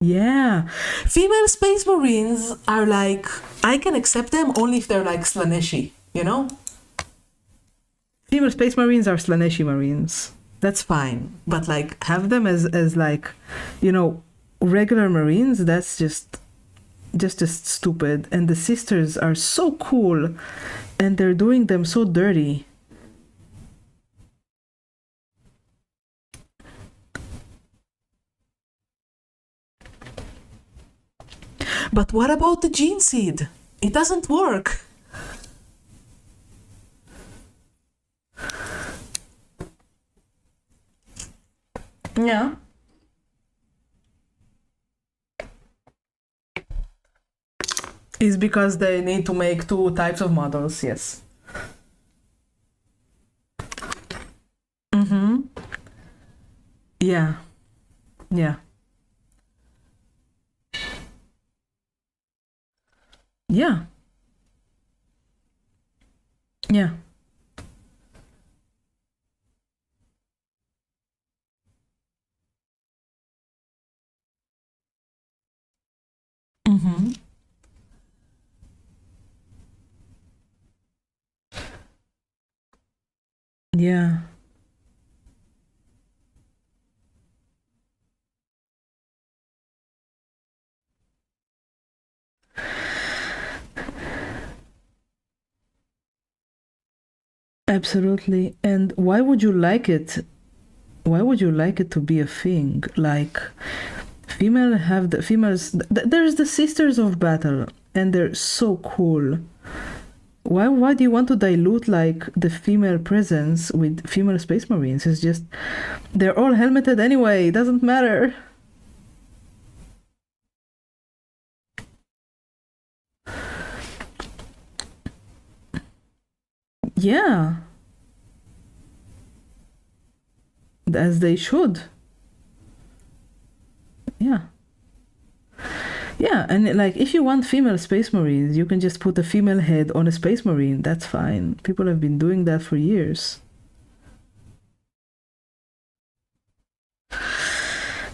Yeah. Female space marines are like, I can accept them only if they're like Slaneshi, you know? Female space marines are Slaneshi marines. That's fine. But like have them as like, you know, regular marines, that's just stupid. And the sisters are so cool and they're doing them so dirty. But what about the gene seed? It doesn't work. Yeah. Is because they need to make two types of models, yes. Mm-hmm. Yeah. Yeah. Yeah. Yeah. Mm-hmm. Yeah. Absolutely. And why would you like it? Why would you like it to be a thing? Like females there's the sisters of battle and they're so cool. Why do you want to dilute like the female presence with female space marines? It's just they're all helmeted anyway, it doesn't matter. Yeah, as they should. Yeah. Yeah, and like if you want female space marines, you can just put a female head on a space marine. That's fine. People have been doing that for years.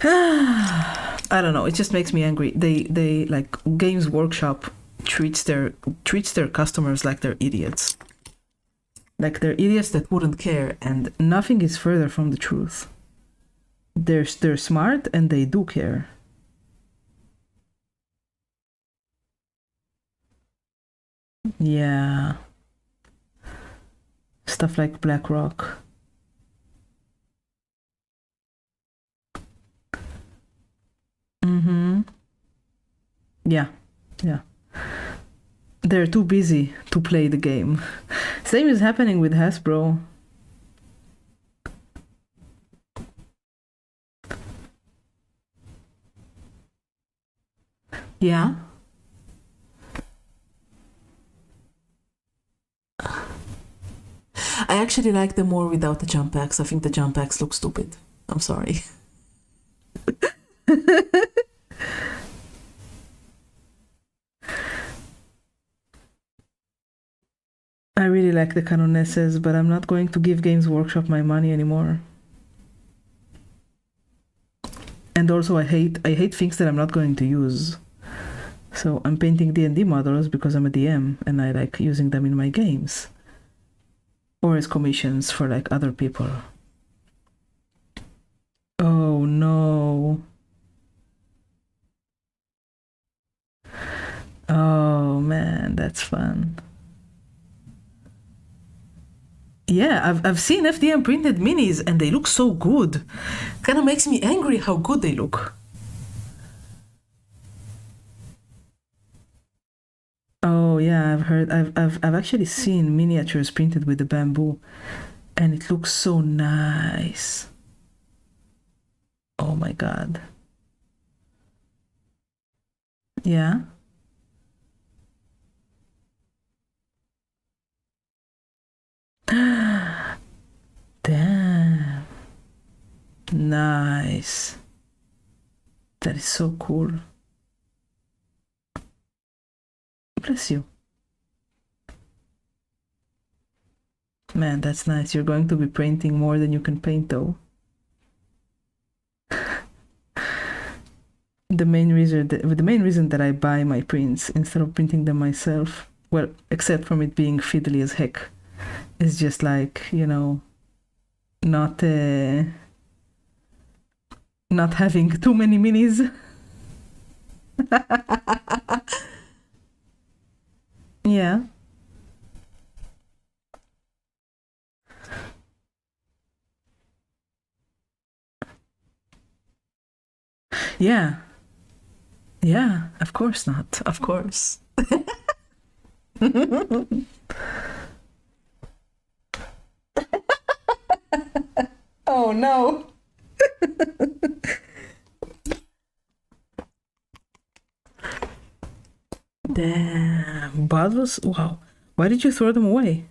I don't know. It just makes me angry. They like Games Workshop treats their customers like they're idiots. Like they're idiots that wouldn't care, and nothing is further from the truth. They're smart and they do care. Yeah. Stuff like BlackRock. Mm-hmm. Yeah. Yeah. They're too busy to play the game. Same is happening with Hasbro. Yeah. I actually like them more without the jump packs. I think the jump packs look stupid. I'm sorry. I really like the Canonesses, but I'm not going to give Games Workshop my money anymore. And also, I hate things that I'm not going to use. So I'm painting D&D models because I'm a DM and I like using them in my games. Or as commissions for like other people. Oh no. Oh man, that's fun. Yeah, I've seen FDM printed minis and they look so good. Kind of makes me angry how good they look. Oh yeah, I've actually seen miniatures printed with the bamboo and it looks so nice. Oh my god. Yeah. Nice. That is so cool. Bless you. Man, that's nice. You're going to be painting more than you can paint, though. The main reason that I buy my prints instead of printing them myself, well, except from it being fiddly as heck, is just like, you know, not having too many minis. Yeah. Yeah. Yeah, of course not. Of course. Oh no. Damn, bottles? Wow. Why did you throw them away?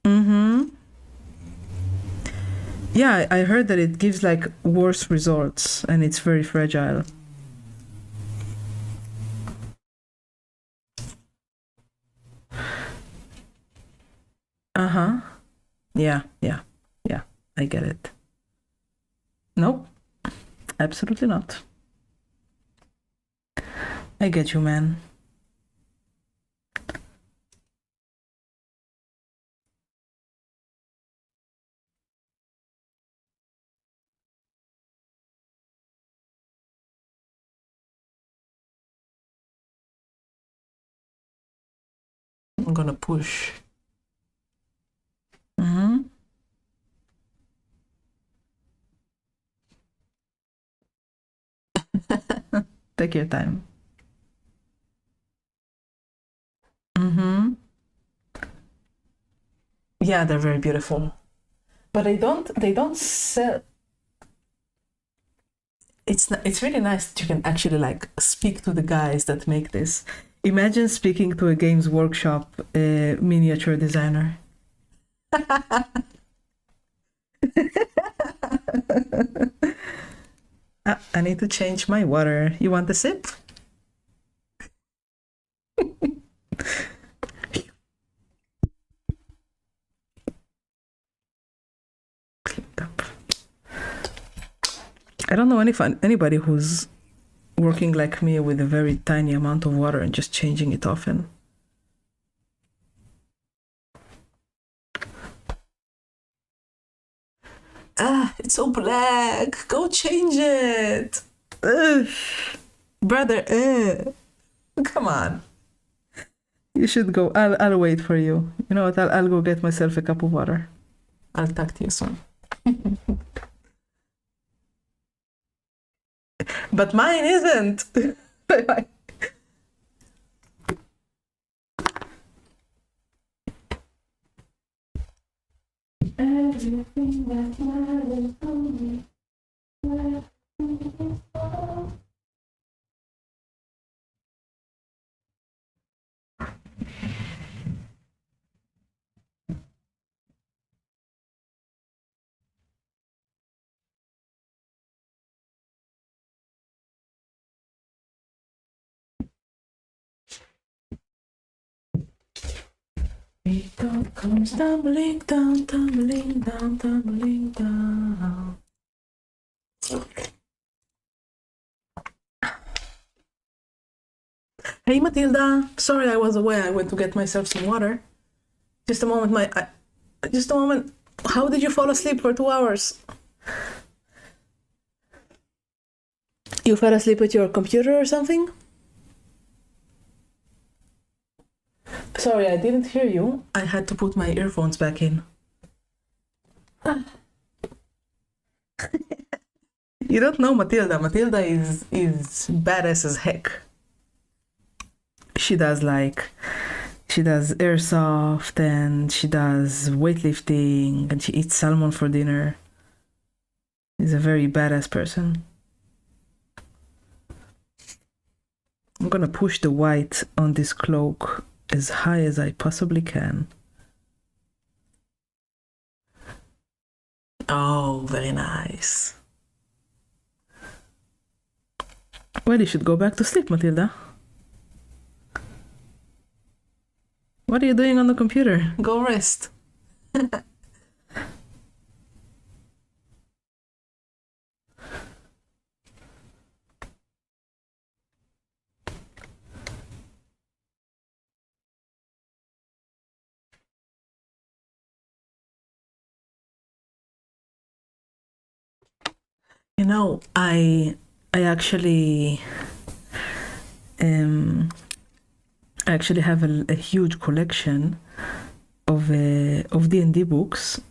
Mm-hmm. Yeah, I heard that it gives like worse results and it's very fragile. Uh-huh. Yeah. I get it. Nope. Absolutely not. I get you, man. I'm gonna push. Mm-hmm. Take your time. Mm-hmm. Yeah, they're very beautiful. But they don't sell. It's really nice that you can actually like speak to the guys that make this. Imagine speaking to a Games Workshop miniature designer. I need to change my water. You want a sip? I don't know anybody who's working like me with a very tiny amount of water and just changing it often. It's so black. Go change it. Ugh. Brother, come on. You should go. I'll wait for you. You know what? I'll go get myself a cup of water. I'll talk to you soon. But mine isn't. Bye-bye. Everything that matters to me. It all comes tumbling down, tumbling down, tumbling down. Hey Matilda, sorry I was away. I went to get myself some water. Just a moment, just a moment. How did you fall asleep for 2 hours? You fell asleep at your computer or something? Sorry, I didn't hear you. I had to put my earphones back in. You don't know Matilda. Matilda is badass as heck. She does airsoft and she does weightlifting and she eats salmon for dinner. She's a very badass person. I'm gonna push the white on this cloak as high as I possibly can. Oh, very nice. Well, you should go back to sleep, Matilda. What are you doing on the computer? Go rest. You know, I actually have a huge collection of D&D books,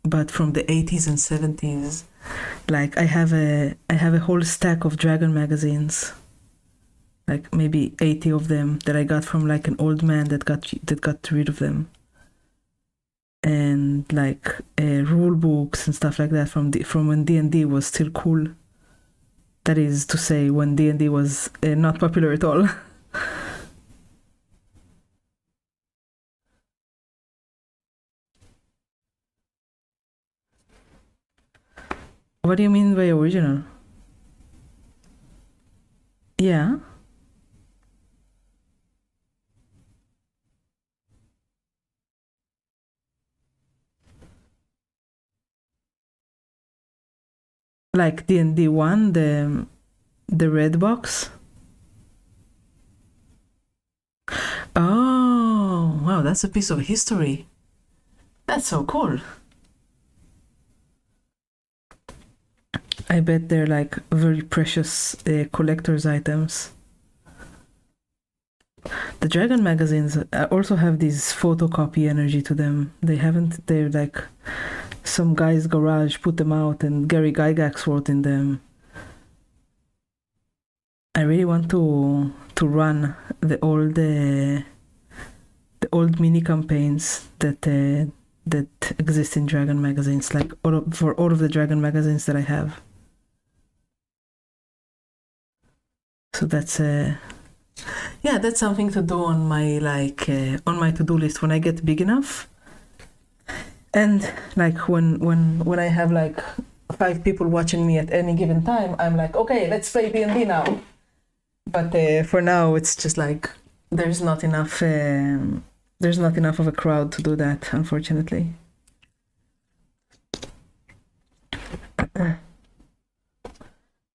but from the 80s and 70s. Like I have a whole stack of Dragon magazines, like maybe 80 of them that I got from like an old man that got rid of them, and like rule books and stuff like that from when D&D was still cool. That is to say, when D&D was not popular at all. What do you mean by original? Yeah. Like D&D 1, the red box. Oh, wow, that's a piece of history. That's so cool. I bet they're like very precious collector's items. The Dragon magazines also have this photocopy energy to them. They're like some guy's garage put them out and Gary Gygax wrote in them. I really want to run the old mini campaigns that exist in Dragon magazines, like for all of the Dragon magazines that I have. So that's that's something to do on my on my to-do list when I get big enough. And like when I have like 5 people watching me at any given time, I'm like, okay, let's play D&D now. But for now, it's just like there's not enough of a crowd to do that, unfortunately.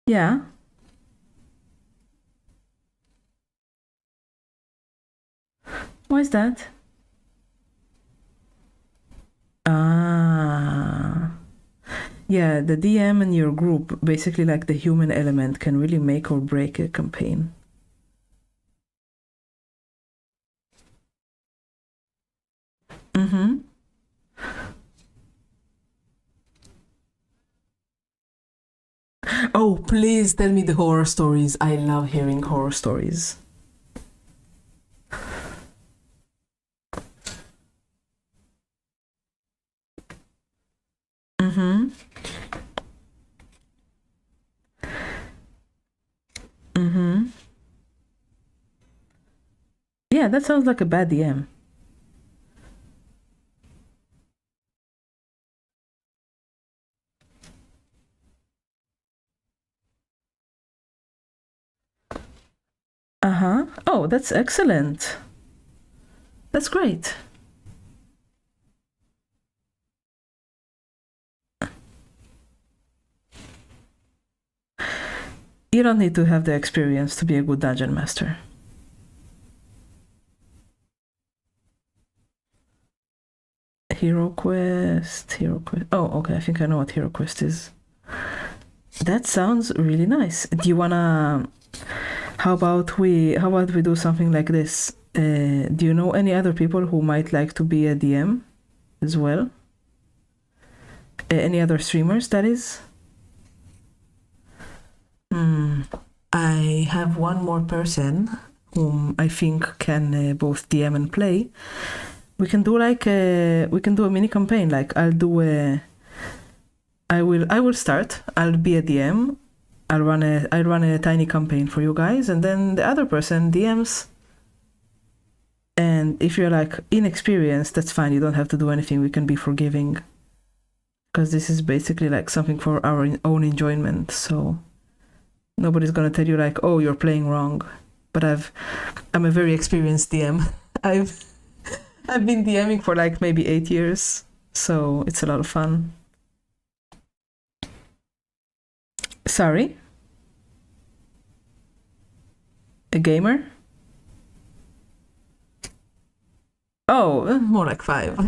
Yeah. Why is that? Yeah, the DM and your group, basically like the human element, can really make or break a campaign. Mm-hmm. Oh, please tell me the horror stories. I love hearing horror stories. Mm-hmm. Mm-hmm. Yeah, that sounds like a bad DM. Uh-huh. Oh, that's excellent. That's great. You don't need to have the experience to be a good dungeon master. Hero Quest. Oh, okay, I think I know what Hero Quest is. That sounds really nice. Do you wanna... How about we do something like this? Do you know any other people who might like to be a DM as well? Any other streamers, that is? I have one more person whom I think can both DM and play. We can do a mini campaign. Like I will start. I'll be a DM. I'll run a tiny campaign for you guys, and then the other person DMs. And if you're like inexperienced, that's fine. You don't have to do anything. We can be forgiving. because this is basically like something for our own enjoyment. So nobody's gonna tell you like, oh, you're playing wrong. But I'm a very experienced DM. I've been DMing for like maybe 8 years, so it's a lot of fun. Sorry? A gamer? Oh, more like 5.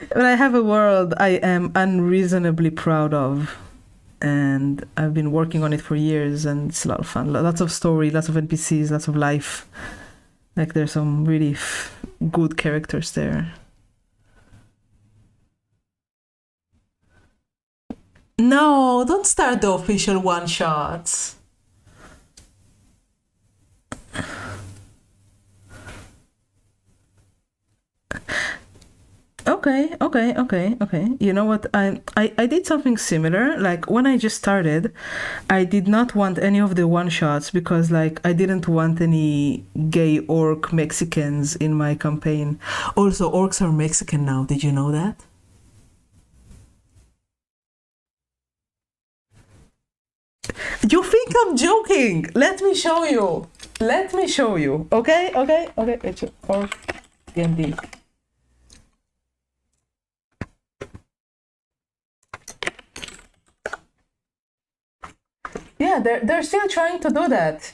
But I have a world I am unreasonably proud of, and I've been working on it for years, and it's a lot of fun. Lots of story, lots of NPCs, lots of life. Like there's some really good characters there. No, don't start the official one-shots. Okay. You know what? I did something similar. Like when I just started, I did not want any of the one-shots because like I didn't want any gay orc Mexicans in my campaign. Also, orcs are Mexican now. Did you know that? You think I'm joking? Let me show you. Okay. Orc D&D. Yeah, they're still trying to do that.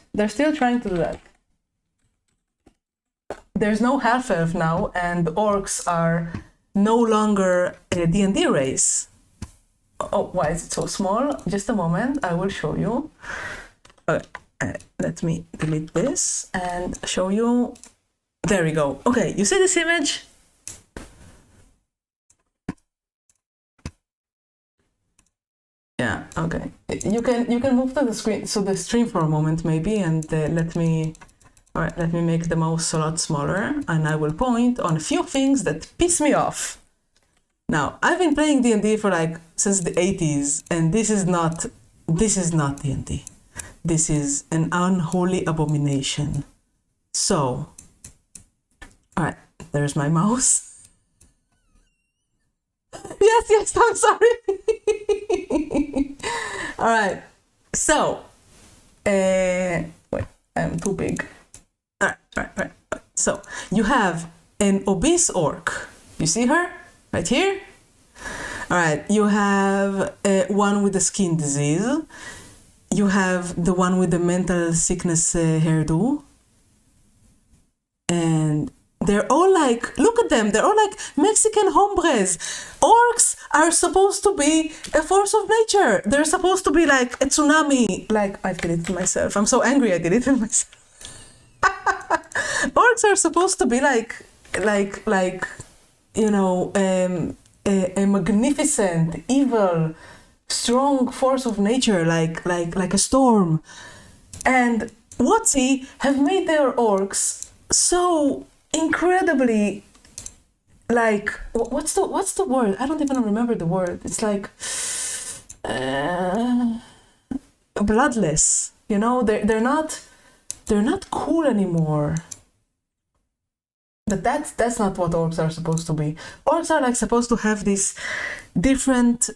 There's no half-elf now, and orcs are no longer a D&D race. Oh, why is it so small? Just a moment, I will show you. Let me delete this and show you. There we go. Okay, you see this image? Yeah, okay. You can move to the screen, so the stream for a moment maybe, and let me make the mouse a lot smaller, and I will point on a few things that piss me off. Now, I've been playing D&D for like since the 80s, and this is not D&D. This is an unholy abomination. So, all right, there's my mouse. Yes, I'm sorry. All right, so, wait, I'm too big. All right. So, you have an obese orc. You see her? Right here? All right, you have one with the skin disease. You have the one with the mental sickness hairdo. And they're all like, look at them, they're all like Mexican hombres. Orcs are supposed to be a force of nature. They're supposed to be like a tsunami. Like, I did it to myself. I'm so angry I did it to myself. Orcs are supposed to be like, you know, a magnificent, evil, strong force of nature, like a storm. And WotC have made their orcs so incredibly, like, what's the word? I don't even remember the word. It's like bloodless. You know, they're not cool anymore. But that's not what orcs are supposed to be. Orcs are like supposed to have this different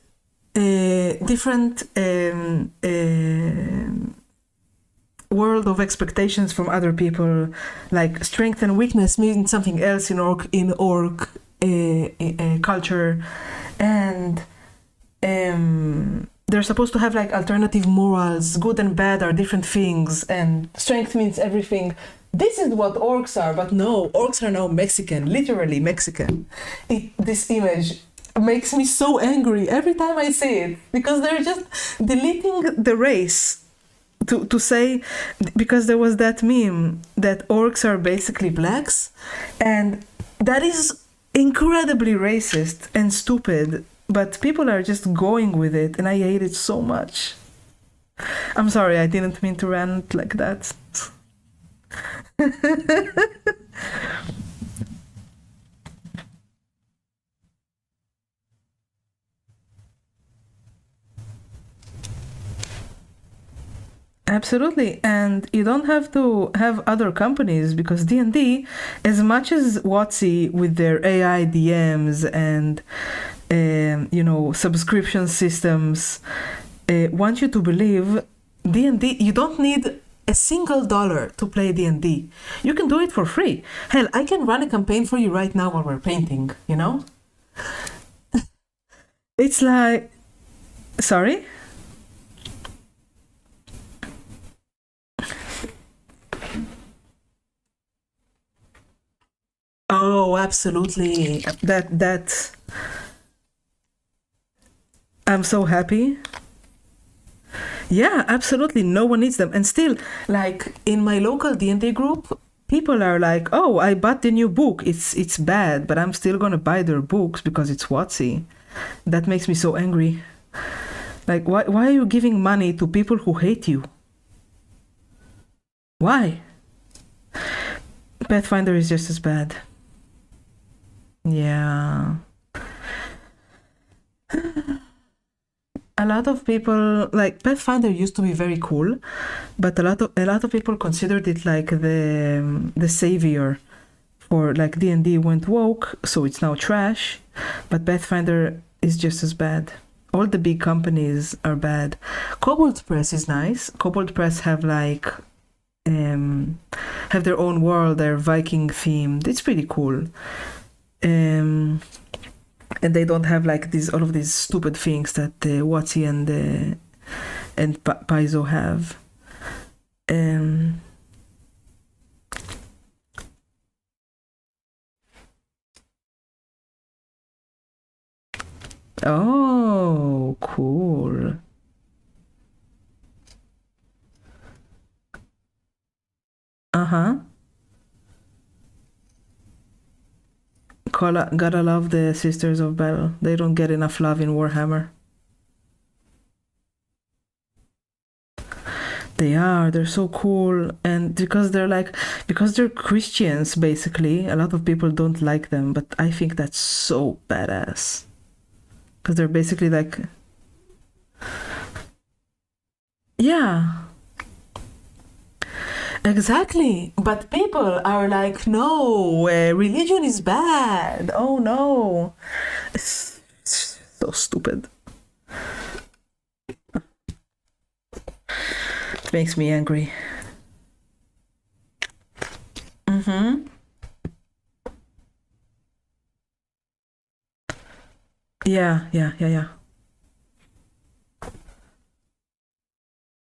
world of expectations from other people. Like strength and weakness mean something else in orc culture, and they're supposed to have like alternative morals. Good and bad are different things, and strength means everything. This is what orcs are, but no, orcs are now Mexican, literally Mexican. This image makes me so angry every time I see it, because they're just deleting the race to say, because there was that meme that orcs are basically blacks, and that is incredibly racist and stupid, but people are just going with it, and I hate it so much. I'm sorry, I didn't mean to rant like that. Absolutely, and you don't have to have other companies because D&D, as much as WotC with their AI DMs and subscription systems want you to believe D&D, you don't need a single dollar to play D&D. You can do it for free. Hell, I can run a campaign for you right now while we're painting, you know? It's like, sorry? Oh, absolutely. That I'm so happy. Yeah, absolutely. No one needs them. And still, like in my local D&D group, people are like, "Oh, I bought the new book. It's bad, but I'm still gonna buy their books because it's WotC." That makes me so angry. Like, why are you giving money to people who hate you? Why? Pathfinder is just as bad. Yeah. A lot of people, like, Pathfinder used to be very cool, but a lot of people considered it like the savior for, like, D&D went woke, so it's now trash, but Pathfinder is just as bad. All the big companies are bad. Kobold Press is nice. Kobold Press have have their own world. They're Viking themed. It's pretty cool. And they don't have like all of these stupid things that WotC and Paizo have. Oh, cool. Uh-huh. Gotta love the Sisters of Battle. They don't get enough love in Warhammer. They're so cool. And because they're Christians, basically, a lot of people don't like them, but I think that's so badass. Because they're basically like, yeah. Exactly. But people are like, no, religion is bad. Oh no. It's so stupid. It makes me angry. Mm-hmm. Yeah.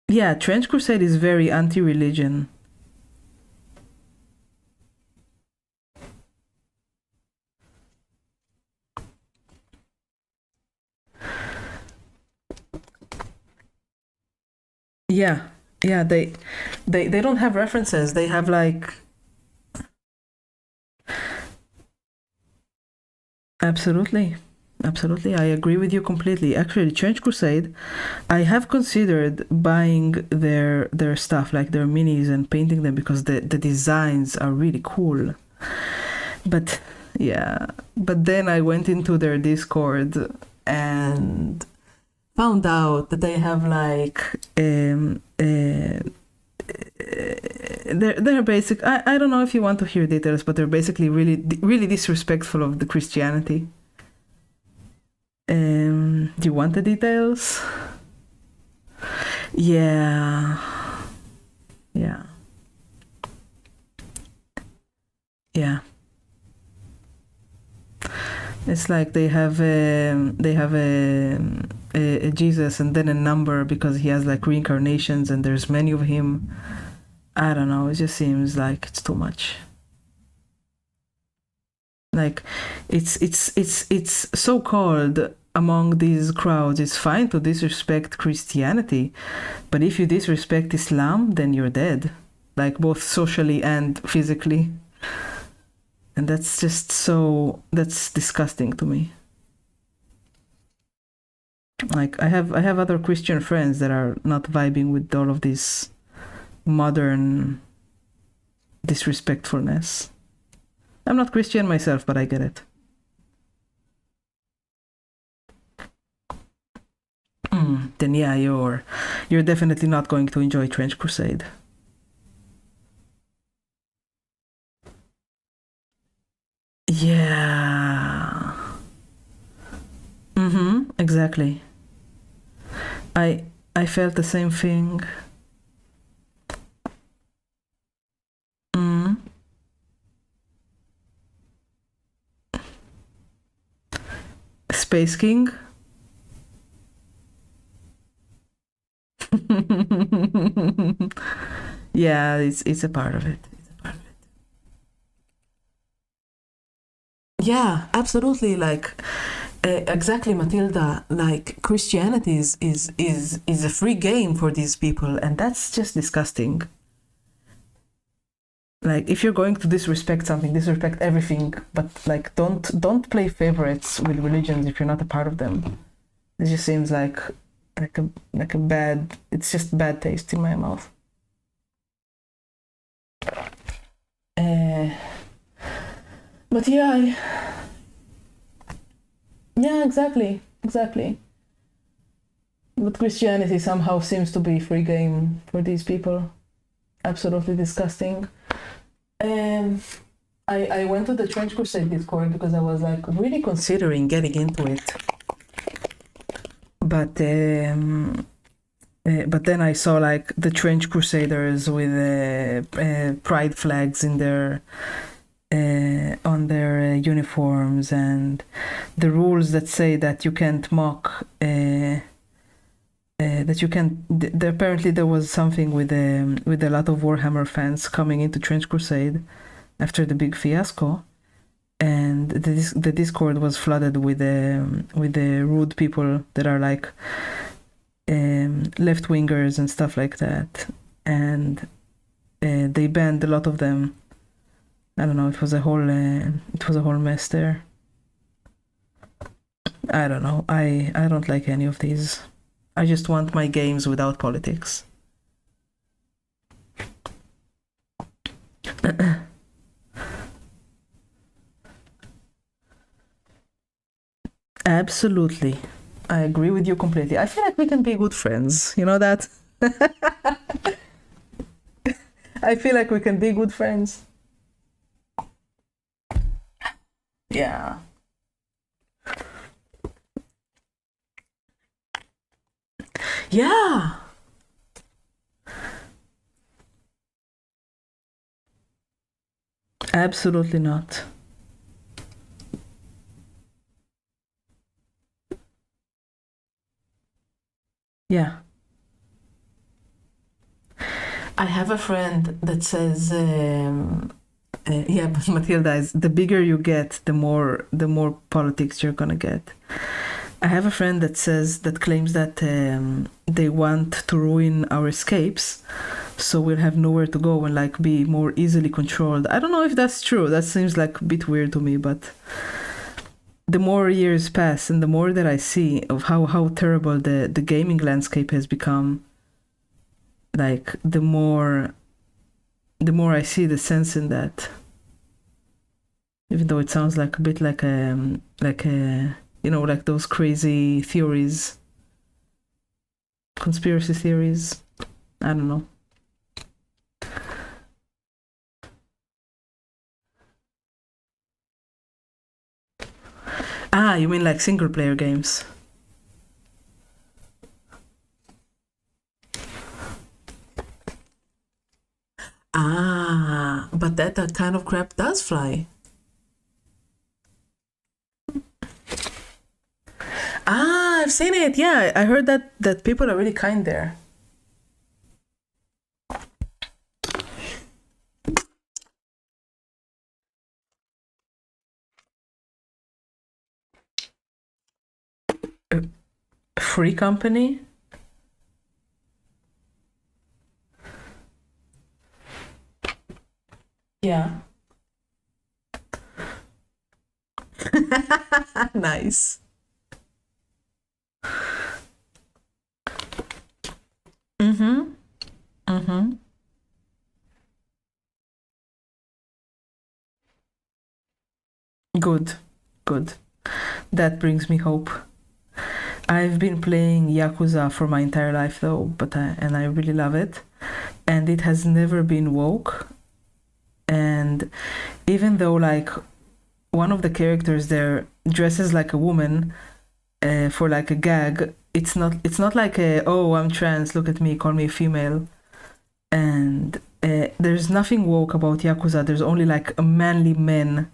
Yeah, Trench Crusade is very anti-religion. Yeah. Yeah, they don't have references. They have like absolutely. Absolutely. I agree with you completely. Actually, Trench Crusade, I have considered buying their stuff, like their minis and painting them because the designs are really cool. But yeah, but then I went into their Discord and found out that they have like they're basic. I don't know if you want to hear details, but they're basically really disrespectful of the Christianity. Do you want the details? Yeah. Yeah. Yeah. It's like they have a Jesus and then a number because he has like reincarnations and there's many of him. I don't know. It just seems like it's too much. Like it's so called among these crowds. It's fine to disrespect Christianity, but if you disrespect Islam, then you're dead, like both socially and physically. And that's just that's disgusting to me. Like I have other Christian friends that are not vibing with all of this modern disrespectfulness. I'm not Christian myself, but I get it. then yeah, you're definitely not going to enjoy Trench Crusade. Yeah. Exactly. I I felt the same thing. Mm. Space King. Yeah, it's a part of it. It's a part of it. Yeah, absolutely. Like exactly, Matilda. Like Christianity is a free game for these people, and that's just disgusting. Like if you're going to disrespect something, disrespect everything, but like don't play favorites with religions if you're not a part of them. It just seems like a bad. It's just bad taste in my mouth. Uh, but yeah, yeah, exactly. But Christianity somehow seems to be free game for these people. Absolutely disgusting. Um, I went to the Trench Crusade Discord because I was like really considering getting into it, but then I saw like the Trench Crusaders with pride flags in their on their uniforms, and the rules that say that you can't mock. That you can. Apparently, there was something with a lot of Warhammer fans coming into Trench Crusade after the big fiasco, and the Discord was flooded with the rude people that are like left wingers and stuff like that, and they banned a lot of them. I don't know. It was a whole mess there. I don't know. I don't like any of these. I just want my games without politics. Absolutely. I agree with you completely. I feel like we can be good friends. You know that? I feel like we can be good friends. Yeah. Yeah. Absolutely not. Yeah. I have a friend that says, yeah, but Matilda is the bigger you get, the more politics you're gonna get. I have a friend that claims that they want to ruin our escapes, so we'll have nowhere to go and like be more easily controlled. I don't know if that's true. That seems like a bit weird to me, but the more years pass and the more that I see of how terrible the gaming landscape has become, like the more I see the sense in that. Even though it sounds like a bit like a like those crazy theories, conspiracy theories. I don't know. Ah, you mean like single player games? Ah, but that kind of crap does fly. Ah, I've seen it. Yeah, I heard that people are really kind there. Free company? Yeah. Nice. Mm-hmm. Mm-hmm. Good. Good. That brings me hope. I've been playing Yakuza for my entire life though, but I really love it, and it has never been woke. And even though like one of the characters there dresses like a woman for like a gag, it's not like a, oh, I'm trans, look at me, call me a female. And there's nothing woke about Yakuza. There's only like a manly men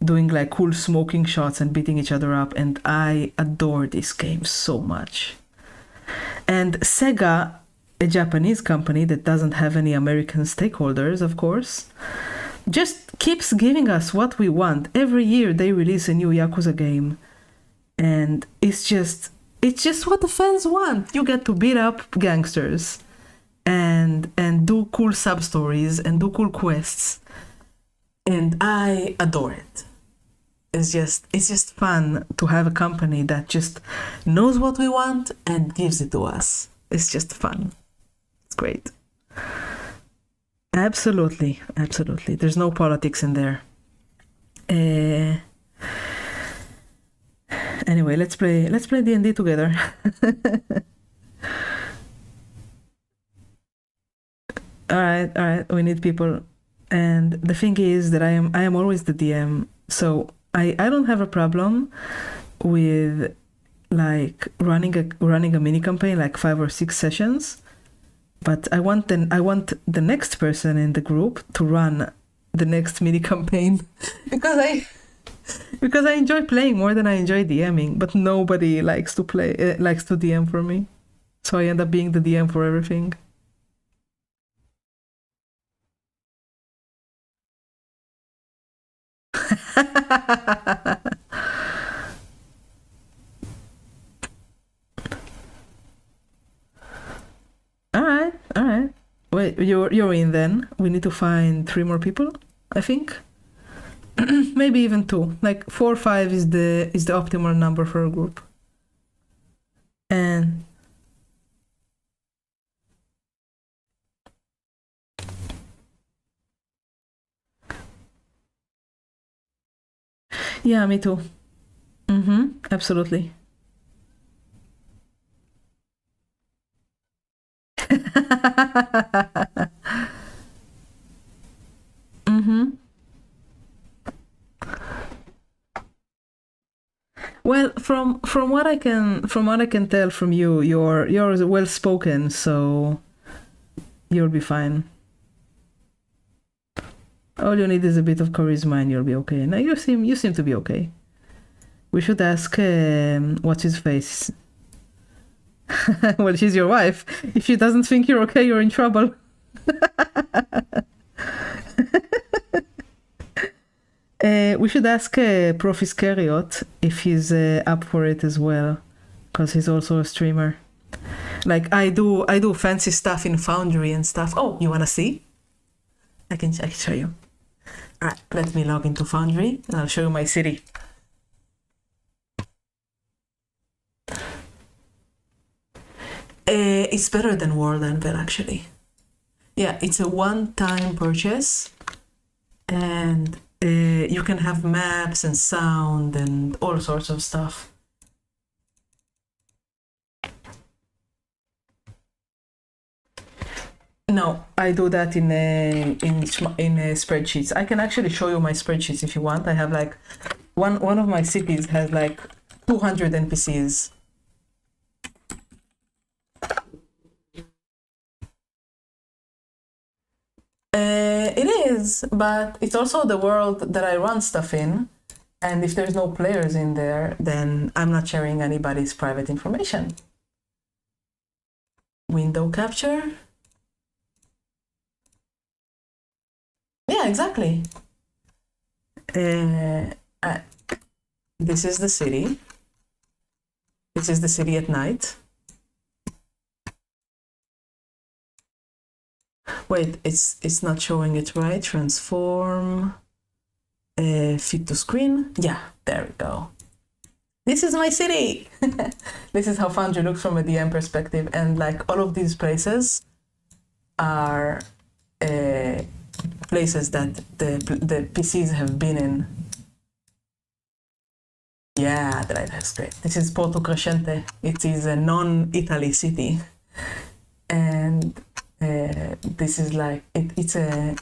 doing like cool smoking shots and beating each other up, and I adore this game so much. And Sega, a Japanese company that doesn't have any American stakeholders, of course, just keeps giving us what we want. Every year they release a new Yakuza game, and it's just what the fans want. You get to beat up gangsters and do cool sub stories and do cool quests, and I adore it. It's just fun to have a company that just knows what we want and gives it to us. It's just fun. It's great. Absolutely. There's no politics in there. Anyway, let's play D&D together. All right. We need people, and the thing is that I am always the DM, so I don't have a problem with like running a mini campaign, like 5 or 6 sessions, but I want the next person in the group to run the next mini campaign because I enjoy playing more than I enjoy DMing, but nobody likes to DM for me, so I end up being the DM for everything. All right. Wait, you're in then. We need to find 3 more people, I think. Maybe even 2. Like 4 or 5 is the optimal number for a group. And yeah, me too. Absolutely. Well, from what I can tell from you, you're well spoken, so you'll be fine. All you need is a bit of charisma, and you'll be okay. Now you seem to be okay. We should ask what's his face. Well, she's your wife. If she doesn't think you're okay, you're in trouble. We should ask Prof. Iscariot if he's up for it as well, because he's also a streamer. Like I do fancy stuff in Foundry and stuff. Oh, you wanna see? I can show you. All right, let me log into Foundry and I'll show you my city. It's better than World Anvil, actually. Yeah, it's a one-time purchase, and you can have maps and sound and all sorts of stuff. No, I do that in spreadsheets. I can actually show you my spreadsheets if you want. I have like one of my cities has like 200 NPCs. It is, but it's also the world that I run stuff in. And if there's no players in there, then I'm not sharing anybody's private information. Window capture. Yeah, exactly. This is the city. This is the city at night. Wait, it's not showing it right. Transform, fit to screen. Yeah, there we go. This is my city. This is how Foundry looks from a DM perspective, and like all of these places are places that the PCs have been in. Yeah, the lighthouse is great. This is Porto Crescente. It is a non-Italy city, and this is like it's a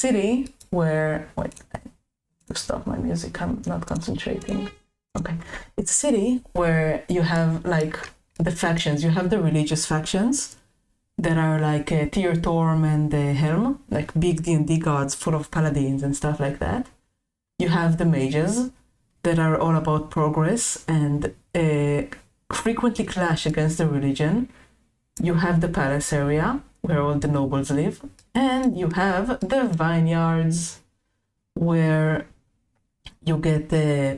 city where wait, I have to stop my music. I'm not concentrating. Okay, it's a city where you have like the factions. You have the religious factions that are like Tyr, Torm, and Helm, like big D&D gods full of paladins and stuff like that. You have the mages that are all about progress and frequently clash against the religion. You have the palace area where all the nobles live, and you have the vineyards where you get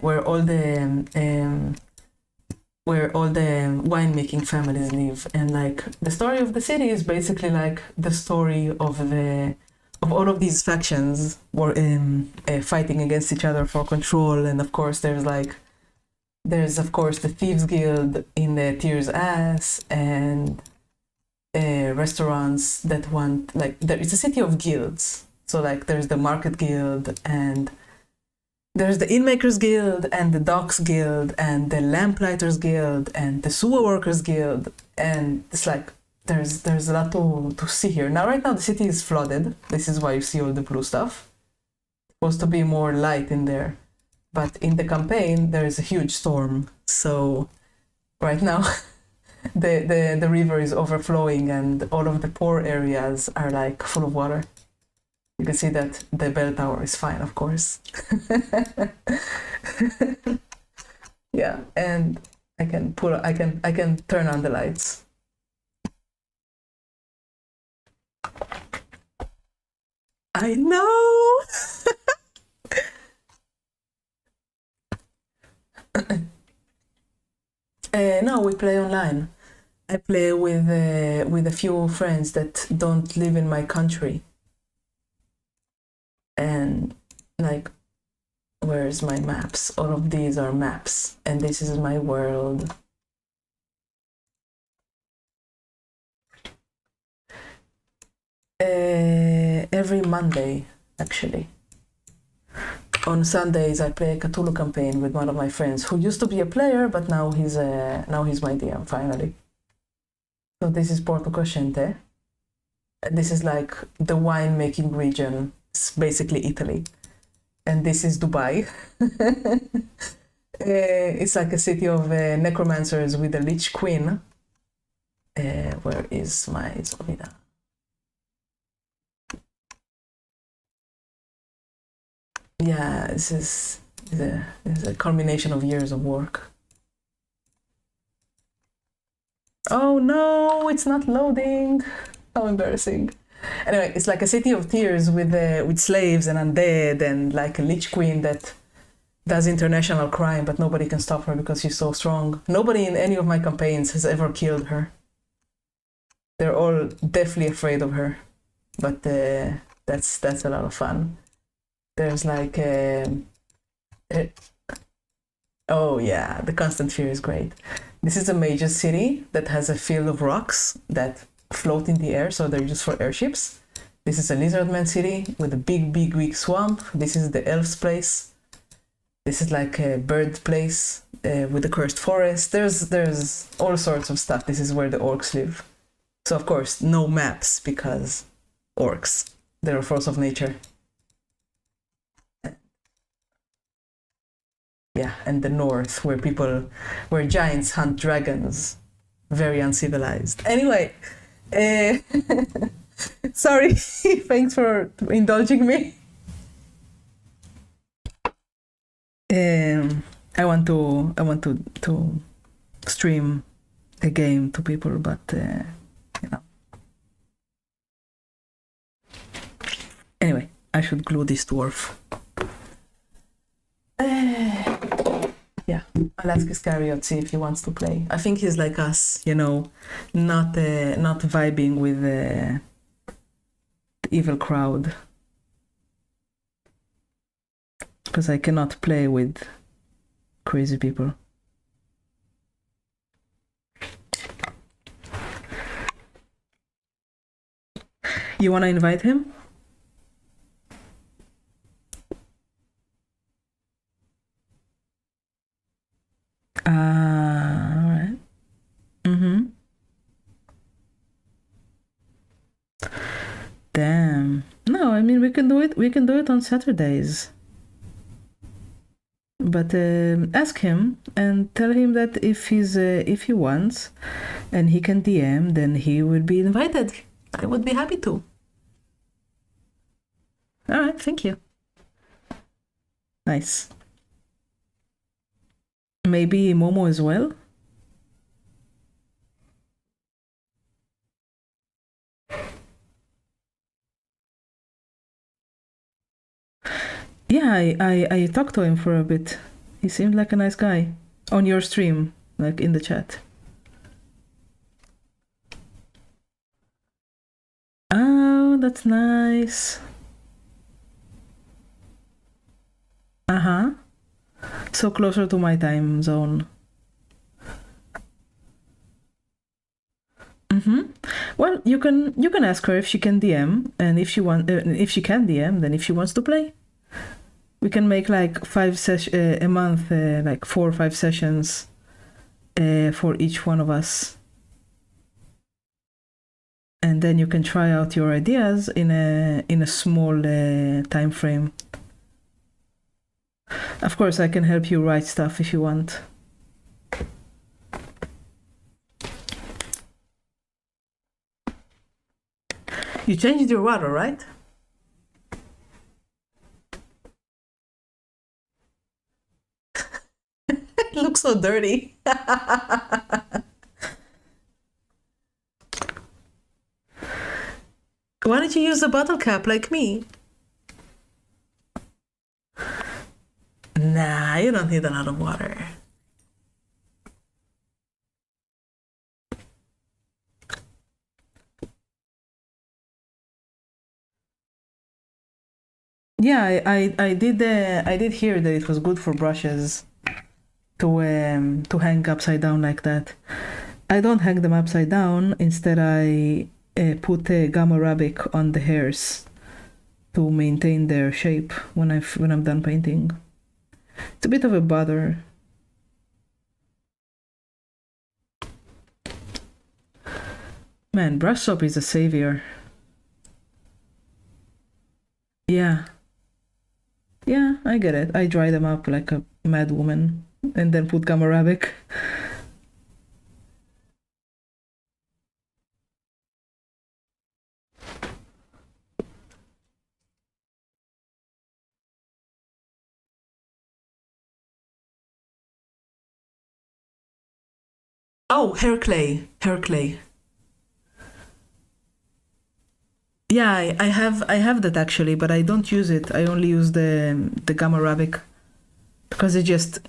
where all the winemaking families live. And like the story of the city is basically like the story of all of these factions were fighting against each other for control. And of course there's of course the Thieves Guild in the Tyr's ass, and restaurants that want like it's a city of guilds. So like there's the Market Guild, and there's the Innmakers Guild, and the Docks Guild, and the Lamplighters Guild, and the Sewer Workers Guild, and it's like there's a lot to see here. Now right now the city is flooded. This is why you see all the blue stuff. It's supposed to be more light in there, but in the campaign there is a huge storm. So right now the river is overflowing, and all of the poor areas are like full of water. You can see that the bell tower is fine, of course. Yeah, and I can turn on the lights. I know. No, we play online. I play with a few friends that don't live in my country. And like, where's my maps? All of these are maps, and this is my world. Every Monday, actually. On Sundays, I play a Cthulhu campaign with one of my friends who used to be a player, but now he's my DM finally. So this is Porto Crescente. This is like the winemaking region. It's basically Italy, and this is Dubai. It's like a city of necromancers with a lich queen. Where is my Zolida? Yeah, this is a culmination of years of work. Oh no, it's not loading. How embarrassing. Anyway, it's like a city of tears with slaves and undead, and like a lich queen that does international crime, but nobody can stop her because she's so strong. Nobody in any of my campaigns has ever killed her. They're all deathly afraid of her, but that's a lot of fun. There's like oh yeah, the constant fear is great. This is a major city that has a field of rocks that float in the air, so they're used for airships. This is a lizardman city with a big swamp. This is the elf's place. This is like a bird place with a cursed forest. There's all sorts of stuff. This is where the orcs live. So of course, no maps because orcs. They're a force of nature. Yeah, and the north, where giants hunt dragons. Very uncivilized. Anyway, sorry. Thanks for indulging me. I want to stream a game to people, but you know. Anyway, I should glue this dwarf. Yeah, I'll ask Iscariot, see if he wants to play. I think he's like us, you know, not vibing with the evil crowd. Because I cannot play with crazy people. You wanna invite him? All right. Mm-hmm. Damn. No, I mean we can do it. We can do it on Saturdays. But ask him and tell him that if he wants, and he can DM, then he will be invited. I would be happy to. All right. Thank you. Nice. Maybe Momo as well. Yeah, I talked to him for a bit. He seemed like a nice guy on your stream, like in the chat. Oh, that's nice. Uh-huh. So closer to my time zone. Mm-hmm. Well, you can ask her if she can DM, and if she can DM, then if she wants to play, we can make like a month, like 4 or 5 sessions for each one of us, and then you can try out your ideas in a small time frame. Of course, I can help you write stuff if you want. You changed your water, right? It looks so dirty. Why don't you use a bottle cap like me? Nah, you don't need a lot of water. Yeah, I did hear that it was good for brushes to hang upside down like that. I don't hang them upside down. Instead, I put a gum arabic on the hairs to maintain their shape when I'm done painting. It's a bit of a bother. Man, brush soap is a savior. Yeah. Yeah, I get it. I dry them up like a mad woman and then put gum arabic. Oh, hair clay. Hair clay. Yeah, I have that actually, but I don't use it. I only use the gum arabic because it just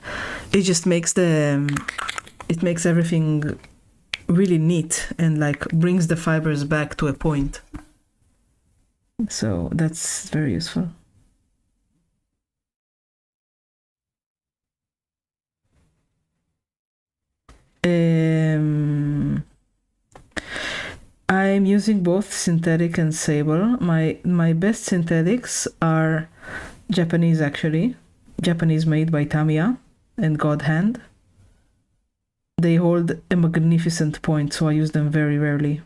makes it makes everything really neat and like brings the fibers back to a point. So that's very useful. I'm using both synthetic and sable. My best synthetics are Japanese actually. Japanese made by Tamiya and God Hand. They hold a magnificent point, so I use them very rarely.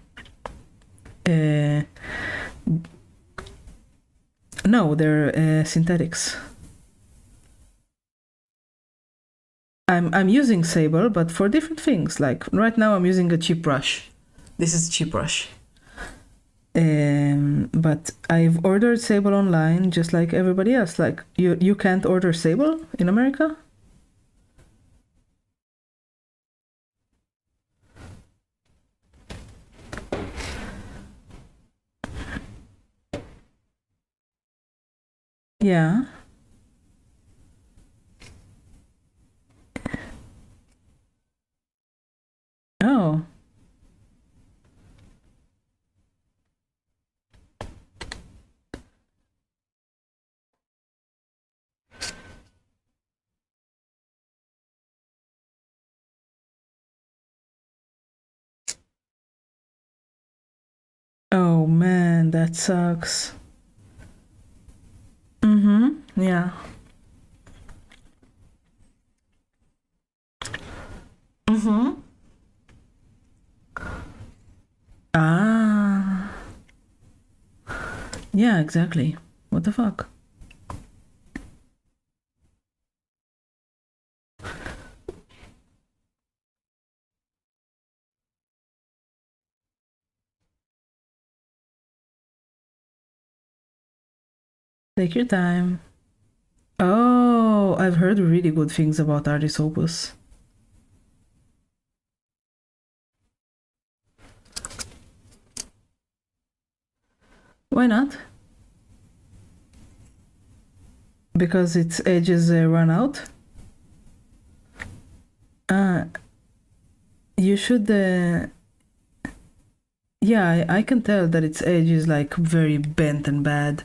No, they're synthetics. I'm using sable, but for different things. Like right now, I'm using a cheap brush. This is a cheap brush. But I've ordered sable online, just like everybody else. Like you can't order sable in America. Yeah. Oh. Oh man, that sucks. Mm-hmm. Yeah. Yeah, exactly. What the fuck? Take your time. Oh, I've heard really good things about Artis Opus. Why not? Because its edges run out? You should... yeah, I can tell that its edge is like very bent and bad.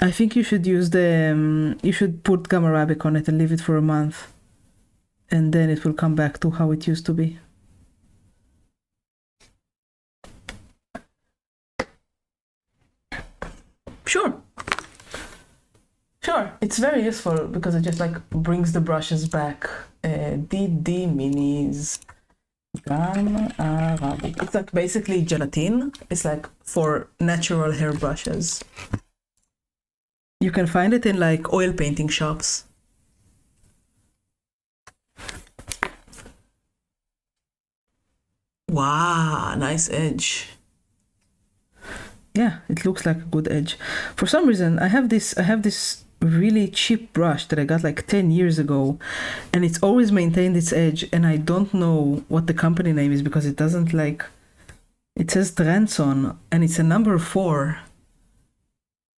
I think you should use the... you should put Gamma Arabic on it and leave it for a month. And then it will come back to how it used to be. Sure. Sure, it's very useful because it just like brings the brushes back. DD Minis Gamma Arabic. It's like basically gelatin. It's like for natural hair brushes. You can find it in like oil painting shops. Wow, nice edge. Yeah, it looks like a good edge. For some reason, I have this really cheap brush that I got like 10 years ago, and it's always maintained its edge, and I don't know what the company name is because it doesn't like... It says Transon, and it's a number 4.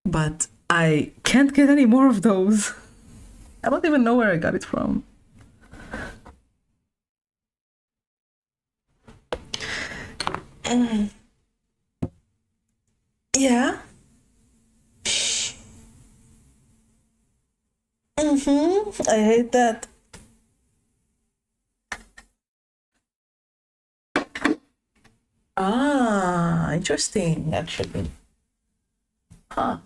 But I can't get any more of those. I don't even know where I got it from. Yeah. I hate that. Ah, interesting, actually. Huh.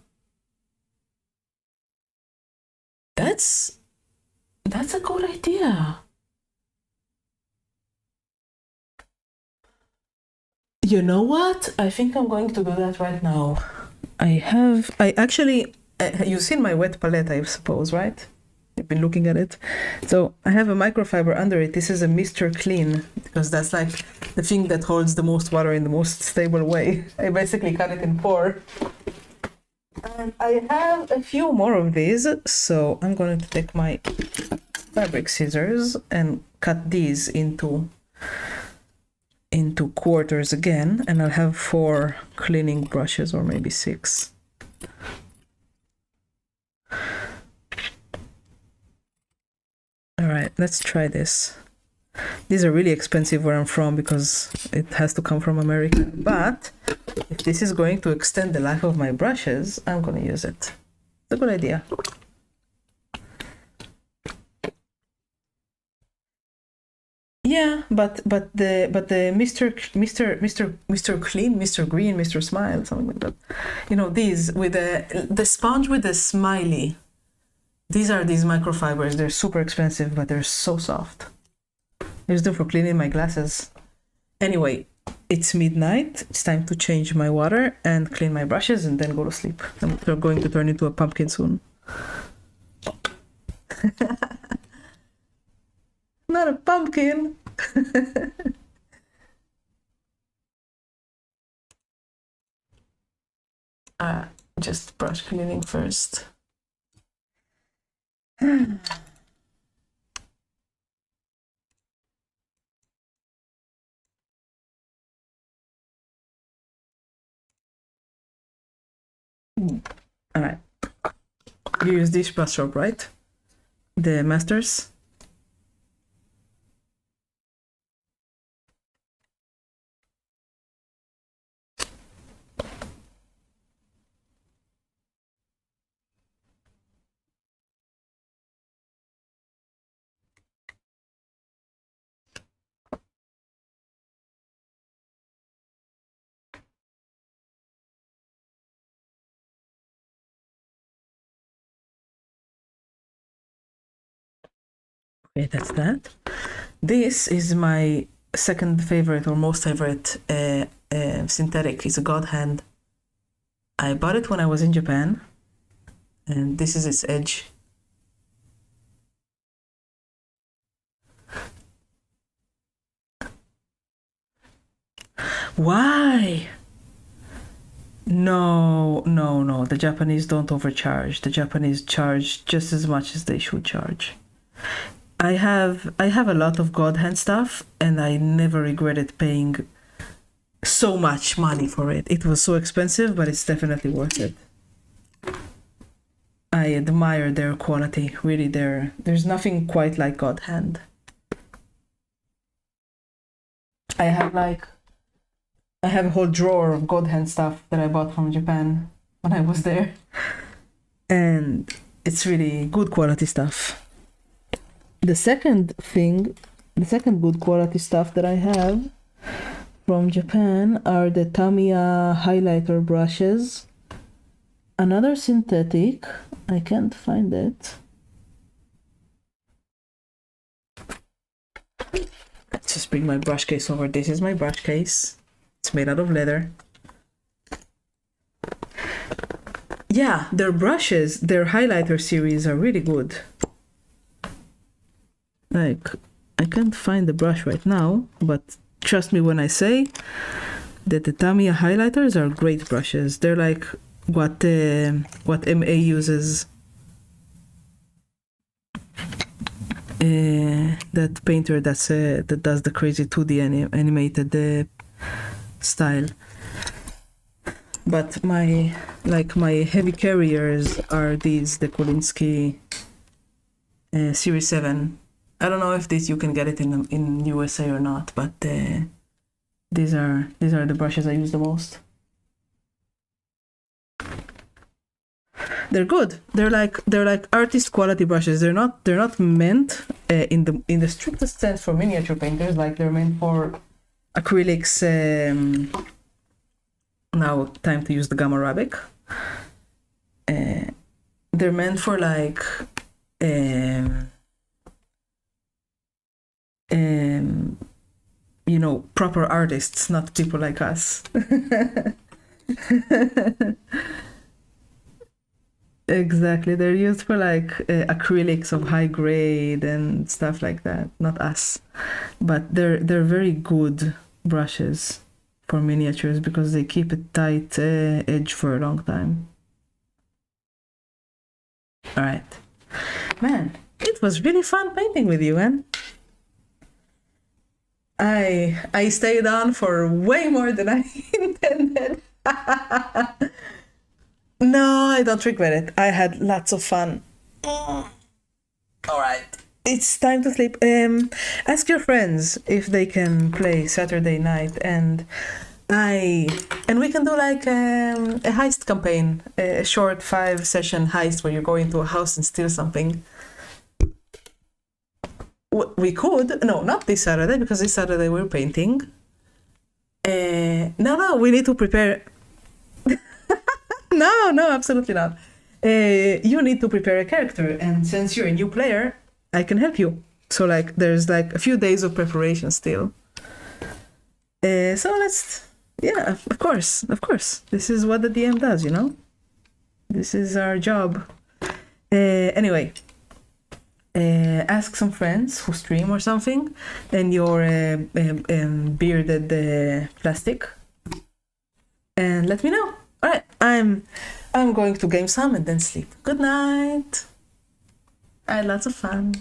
That's a good idea. You know what? I think I'm going to do that right now. I actually, you've seen my wet palette, I suppose, right? You've been looking at it. So I have a microfiber under it. This is a Mr. Clean, because that's like the thing that holds the most water in the most stable way. I basically cut it in 4. And I have a few more of these, so I'm going to take my fabric scissors and cut these into quarters again, and I'll have 4 cleaning brushes, or maybe 6. All right, let's try this. These are really expensive where I'm from because it has to come from America, but if this is going to extend the life of my brushes, I'm going to use it. It's a good idea. Yeah, but the Mr. Clean, Mr. Green, Mr. Smile, something like that. You know, these with the sponge with the smiley. These are these microfibers. They're super expensive, but they're so soft. I use them for cleaning my glasses. Anyway, it's midnight. It's time to change my water and clean my brushes and then go to sleep. I'm going to turn into a pumpkin soon. Not a pumpkin. Just brush cleaning first. All right. You use this brush soap, right? The Masters. Okay, that's that. This is my second favorite or most favorite synthetic. It's a God Hand. I bought it when I was in Japan, and this is its edge. Why? No, no, no. The Japanese don't overcharge. The Japanese charge just as much as they should charge. I have a lot of God hand stuff, and I never regretted paying so much money for it. It was so expensive, but it's definitely worth it. I admire their quality. Really, there's nothing quite like God hand. I have a whole drawer of God hand stuff that I bought from Japan when I was there, and it's really good quality stuff. The second good quality stuff that I have from Japan are the Tamiya highlighter brushes. Another synthetic, I can't find it. Let's just bring my brush case over. This is my brush case. It's made out of leather. Yeah, their brushes, their highlighter series are really good. Like, I can't find the brush right now, but trust me when I say that the Tamiya highlighters are great brushes. They're like what MA uses. That painter that does the crazy 2D animated style. But my heavy carriers are these, the Kolinsky Series 7. I don't know if you can get it in USA or not, but these are the brushes I use the most. They're good. They're like artist quality brushes. They're not meant in the strictest sense for miniature painters. Like, they're meant for acrylics. Now time to use the Gamma Arabic. They're meant for like proper artists, not people like us. Exactly, they're used for like acrylics of high grade and stuff like that, not us. But they're very good brushes for miniatures because they keep a tight edge for a long time. All right, man, it was really fun painting with you, man. I stayed on for way more than I intended. No, I don't regret it. I had lots of fun. All right, it's time to sleep. Ask your friends if they can play Saturday night, and we can do like a heist campaign, a short 5-session heist where you go into a house and steal something. We could. No, not this Saturday, because this Saturday we're painting. No, we need to prepare. No, absolutely not. You need to prepare a character, and since you're a new player, I can help you. So like, there's like a few days of preparation still. So of course. This is what the DM does, you know? This is our job. Anyway, ask some friends who stream or something, and your bearded plastic, and let me know. All right, I'm going to game some and then sleep. Good night. I had lots of fun.